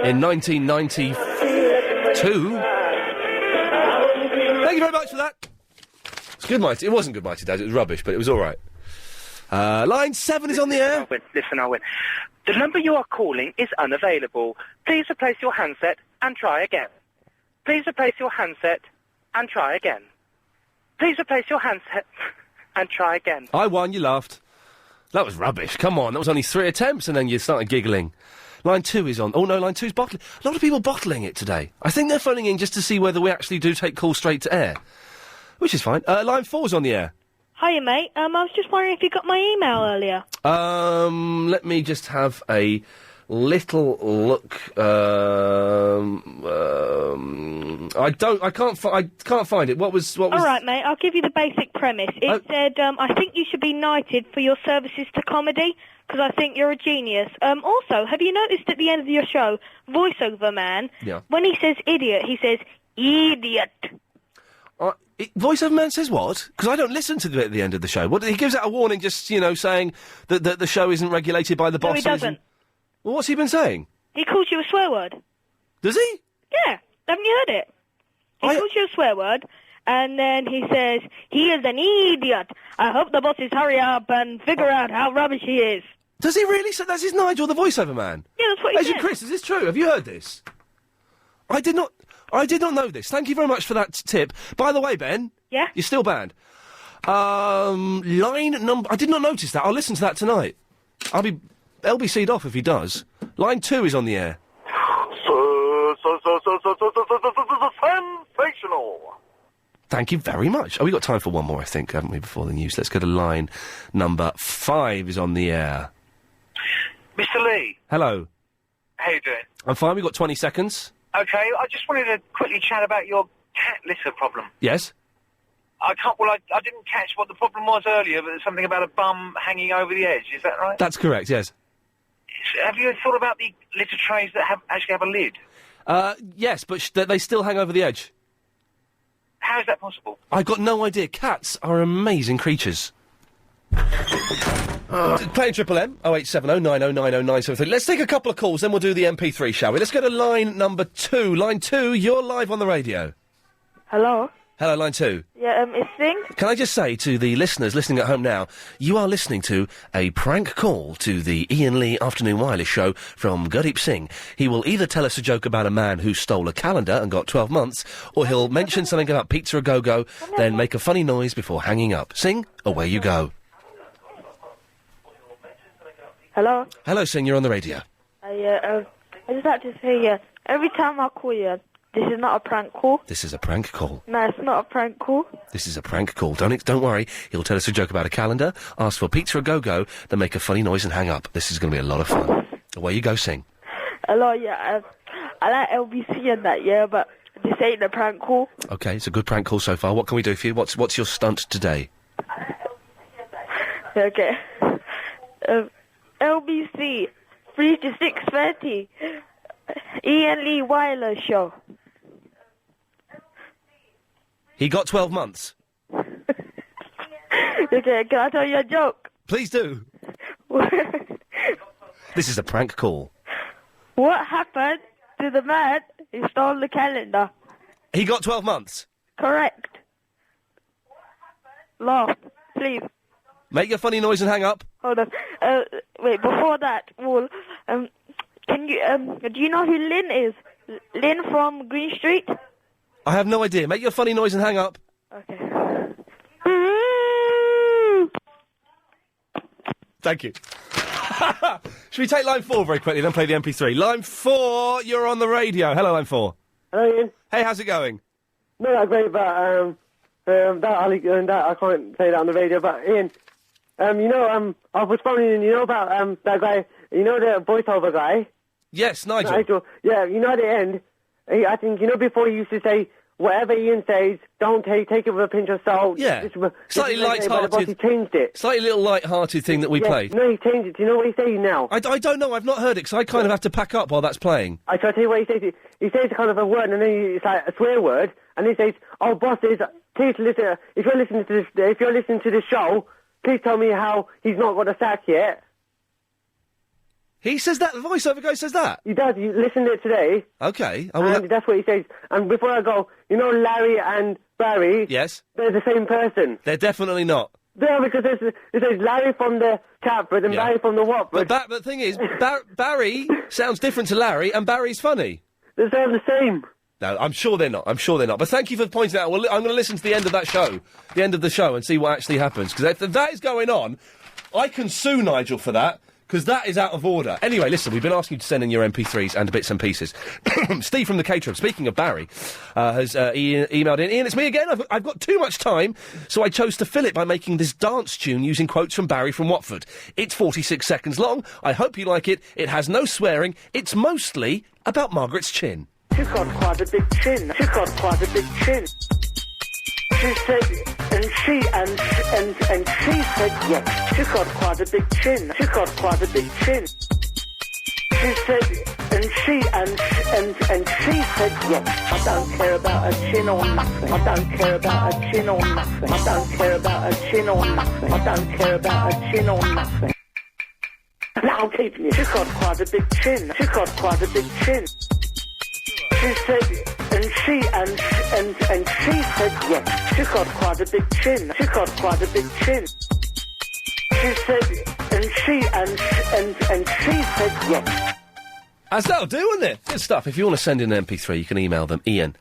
In 1992. Thank you very much for that. It's good, Mighty. It wasn't good, Mighty Dad. It was rubbish, but it was all right. Line 7 is on the air. I win. The number you are calling is unavailable. Please replace your handset and try again. Please replace your handset and try again. Please replace your handset and try again. I won, you laughed. That was rubbish. Come on, that was only 3 attempts and then you started giggling. Line 2 is on. Oh no, line 2's bottling. A lot of people bottling it today. I think they're phoning in just to see whether we actually do take calls straight to air. Which is fine. Line 4's on the air. Hiya, mate. I was just wondering if you got my email earlier. Let me just have a little look. I can't find it. What was? All right, mate. I'll give you the basic premise. It said, I think you should be knighted for your services to comedy, because I think you're a genius. Also, have you noticed at the end of your show, voiceover man, when he says idiot, he says, idiot. Voiceover man says what? Because I don't listen to the bit at the end of the show. What, he gives out a warning just, saying that the show isn't regulated by the bosses. No, he doesn't. Well, what's he been saying? He calls you a swear word. Does he? Yeah. Haven't you heard it? He calls you a swear word, and then he says, he is an idiot. I hope the bosses hurry up and figure out how rubbish he is. Does he really say that's his Nigel, the voiceover man? Yeah, that's what he Agent said. Chris, is this true? Have you heard this? I did not know this. Thank you very much for that tip. By the way, Ben. Yeah? You're still banned. Line number... I did not notice that. I'll listen to that tonight. I'll be LBC'd off if he does. Line 2 is on the air. Sensational. Thank you very much. Oh, we got time for one more, I think, haven't we, before the news? Let's go to line number 5 is on the air. Mr. Lee. Hello. How you doing? I'm fine. We've got 20 seconds. Okay, I just wanted to quickly chat about your cat litter problem. Yes? I didn't catch what the problem was earlier, but there's something about a bum hanging over the edge, is that right? That's correct, yes. Have you thought about the litter trays that actually have a lid? Yes, but they still hang over the edge. How is that possible? I've got no idea. Cats are amazing creatures. Playing Triple M, 0870 90 90 973. Let's take a couple of calls, then we'll do the MP3, shall we? Let's go to line number 2. Line 2, you're live on the radio. Hello? Hello, line 2. Yeah, it's Singh. Can I just say to the listeners listening at home now, you are listening to a prank call to the Iain Lee Afternoon Wireless Show from Gurdeep Singh. He will either tell us a joke about a man who stole a calendar and got 12 months, or he'll mention something about Pizza A Go-Go, then make a funny noise before hanging up. Singh, away you go. Hello? Hello, Singh, you're on the radio. I just had to say, every time I call you, this is not a prank call. This is a prank call. No, it's not a prank call. This is a prank call. Don't worry. He'll tell us a joke about a calendar, ask for Pizza A Go-Go, then make a funny noise and hang up. This is going to be a lot of fun. Away you go, Singh. Hello, yeah, I like LBC and that, yeah, but this ain't a prank call. Okay, it's a good prank call so far. What can we do for you? What's your stunt today? Okay. LBC, 3 to 6:30. Iain Lee Wireless Show. He got 12 months. Okay, can I tell you a joke? Please do. This is a prank call. What happened to the man who stole the calendar? He got 12 months. Correct. Laugh, please. Make your funny noise and hang up. Hold on. Wait, before that, Wall, can you, do you know who Lynn is? Lynn from Green Street? I have no idea. Make your funny noise and hang up. Okay. Thank you. Should we take line 4 very quickly, then play the MP3? Line 4, you're on the radio. Hello, line 4. Hello, Ian. Hey, how's it going? Not that great, but that I can't say that on the radio. But Ian, I was phoning in. You know about that guy. You know the voiceover guy. Yes, Nigel. Yeah, you know at the end, I think before he used to say whatever Ian says, don't take it with a pinch of salt. Yeah. Slightly light-hearted. He changed it. Slightly little light-hearted thing that we played. No, he changed it. Do you know what he's saying now? I don't know. I've not heard it because I kind of have to pack up while that's playing. I try to tell you what he says. He says kind of a word, and then it's like a swear word, and he says, "Oh, bosses, please listen. If you're listening to this show, please tell me how he's not got a sack yet." He says that? The voiceover guy says that? He does. You listened to it today. Okay. And that's what he says. And before I go, Larry and Barry... Yes? They're the same person. They're definitely not. They are, because it says Larry from the Catford and Barry from the Watford. But the thing is, Barry sounds different to Larry, and Barry's funny. They sound the same. No, I'm sure they're not. But thank you for pointing out. Well, I'm going to listen to the end of that show, the end of the show, and see what actually happens. Because if that is going on, I can sue Nigel for that. Because that is out of order. Anyway, listen, we've been asking you to send in your MP3s and bits and pieces. Steve from the caterer, speaking of Barry, has emailed in. Ian, it's me again. I've got too much time, so I chose to fill it by making this dance tune using quotes from Barry from Watford. It's 46 seconds long. I hope you like it. It has no swearing. It's mostly about Margaret's chin. She's got quite a big chin. She's got quite a big chin. She said, and she said yes. She's got quite a big chin. She's got quite a big chin. She said, and she said yes. I don't care about a chin or nothing. I don't care about a chin or nothing. I don't care about a chin or nothing. I don't care about a chin or nothing. Now I'm keeping it. She's got quite a big chin. She's got quite a big chin. She said, and she said yes. She's got quite a big chin. She's got quite a big chin. She said, and she said yes. As that'll do, wouldn't it? Good stuff. If you want to send in an MP3, you can email them, Iain,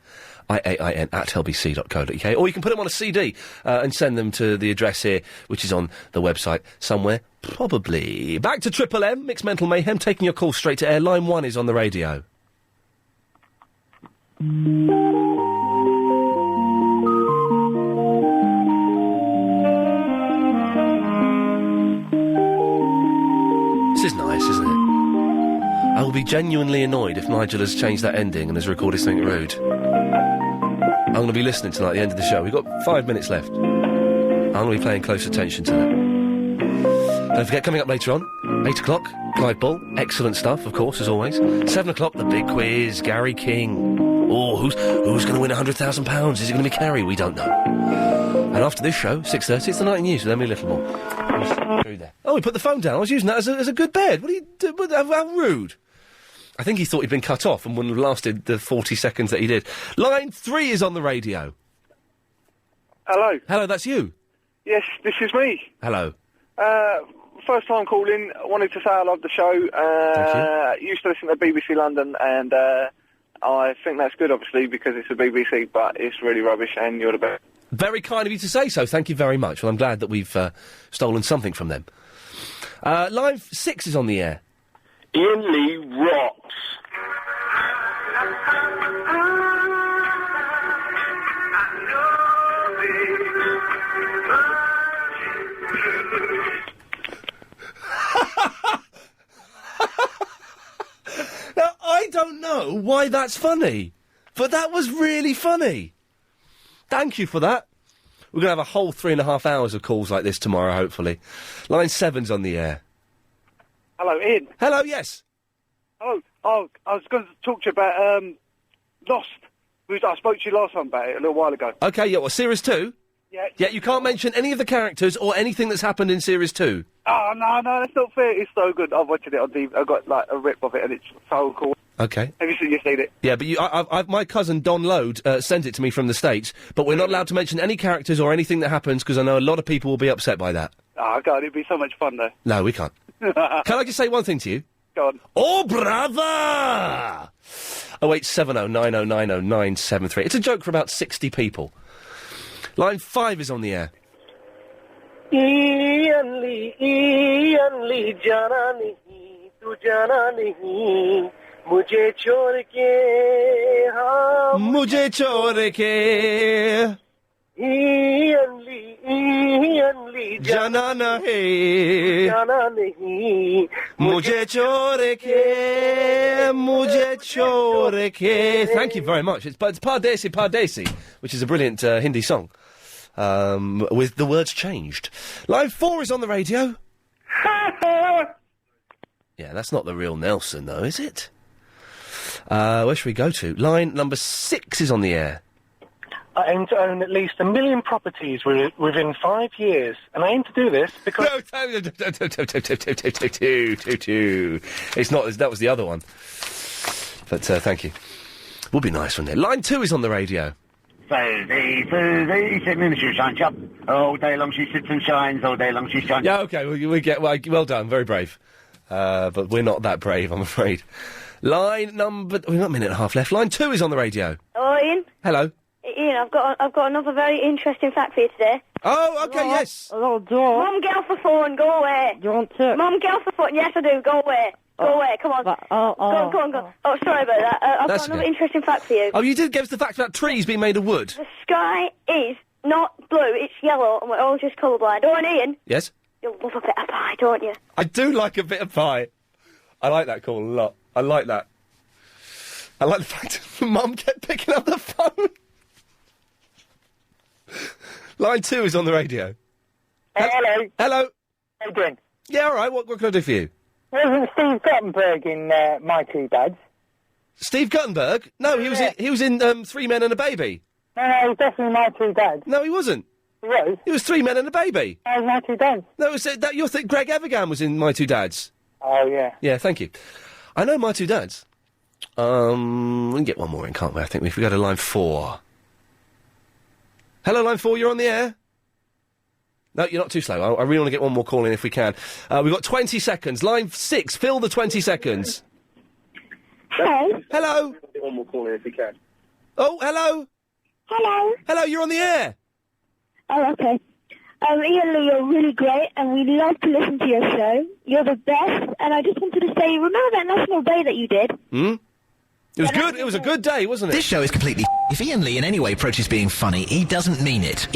iain @lbc.co.uk, or you can put them on a CD and send them to the address here, which is on the website somewhere, probably. Back to Triple M, Mixed Mental Mayhem, taking your call straight to air. Line 1 is on the radio. This is nice, isn't it? I will be genuinely annoyed if Nigel has changed that ending and has recorded something rude. I'm going to be listening tonight at the end of the show. We've got 5 minutes left. I'm going to be paying close attention to that. Don't forget, coming up later on, 8 o'clock, Clive Bull. Excellent stuff, of course, as always. 7 o'clock, the big quiz, Gary King. Oh, who's going to win £100,000? Is it going to be Kerry? We don't know. And after this show, 6:30, it's the night news with Emily Littlemore. Through there. Oh, he put the phone down. I was using that as a good bed. What are you do? How rude. I think he thought he'd been cut off and wouldn't have lasted the 40 seconds that he did. Line 3 is on the radio. Hello. Hello, that's you. Yes, this is me. Hello. First time calling. Wanted to say I love the show. Thank you. Used to listen to BBC London, and I think that's good, obviously, because it's the BBC, but it's really rubbish, and you're the best. Very kind of you to say so. Thank you very much. Well, I'm glad that we've stolen something from them. Line 6 is on the air. Iain Lee rocks. Now, I don't know why that's funny, but that was really funny. Thank you for that. We're going to have a whole 3.5 hours of calls like this tomorrow, hopefully. Line 7's on the air. Hello, Ian. Hello, yes. Hello. Oh, I was going to talk to you about Lost. I spoke to you last time about it a little while ago. Okay, yeah, what, Series 2? Yeah. Yeah, you can't mention any of the characters or anything that's happened in Series 2. Oh, no, that's not fair. It's so good. I'm watching it on TV. I've got, like, a rip of it, and it's so cool. Okay. Have you seen it? Yeah, but my cousin Don Lode sent it to me from the States, but we're not allowed to mention any characters or anything that happens, because I know a lot of people will be upset by that. Oh, God, it'd be so much fun, though. No, we can't. Can I just say one thing to you? Go on. Oh, brother! 0870 9090 973. It's a joke for about 60 people. Line 5 is on the air. Iain Lee, jana nahi, tu jana nahi, mujhe chhod ke, haan. Mujhe chhod ke. Iain Lee, jana nahi, jana nahi, mujhe chhod ke, mujhe chhod ke. Thank you very much. It's Pardesi Pardesi, which is a brilliant Hindi song. With the words changed. Line 4 is on the radio. Yeah, that's not the real Nelson, though, is it? Where should we go to? Line number 6 is on the air. I aim to own at least 1 million properties within 5 years, and I aim to do this because... It's not, that was the other one. But, thank you. Would be nice, wouldn't it? Line 2 is on the radio. Susie, sitting in the shoe shine shop. All day long she sits and shines, all day long she shines. Yeah, okay, we get... Well done, very brave. But we're not that brave, I'm afraid. Line number... We've got a minute and a half left. Line 2 is on the radio. Oh, Ian? Hello. Ian, I've got another very interesting fact for you today. Oh, okay, yes. Hello, Joe. Mum, get off the phone, go away. You want to? Mum, get off the phone. Yes, I do, go away. Go away, come on. Go on. Oh, sorry about that. I've got another interesting fact for you. Oh, you did give us the fact about trees being made of wood. The sky is not blue, it's yellow, and we're all just colourblind. Oh, and Ian? Yes? You'll love a bit of pie, don't you? I do like a bit of pie. I like that call a lot. I like that. I like the fact that Mum kept picking up the phone. Line 2 is on the radio. Hello. Hello. How you doing? Yeah, all right. What can I do for you? Wasn't Steve Guttenberg in My Two Dads? Steve Guttenberg? No, he was in 3 Men and a Baby. No, he was definitely My Two Dads. No, he wasn't. He was? He was 3 Men and a Baby. No, it was My Two Dads. No, you think Greg Evergan was in My Two Dads? Oh, yeah. Yeah, thank you. I know My Two Dads. We can get one more in, can't we? I think if we go to line 4. Hello, line 4, you're on the air? No, you're not too slow. I really want to get one more call in if we can. We've got 20 seconds. Line 6, fill the 20 seconds. Hello. Hello. Get one more call in if we can. Oh, hello. Hello. Hello, you're on the air. Oh, okay. Ian Lee, you're really great, and we love to listen to your show. You're the best, and I just wanted to say, remember that National Day that you did? It was good. It was a good day, wasn't it? This show is completely... If Ian Lee in any way approaches being funny, he doesn't mean it.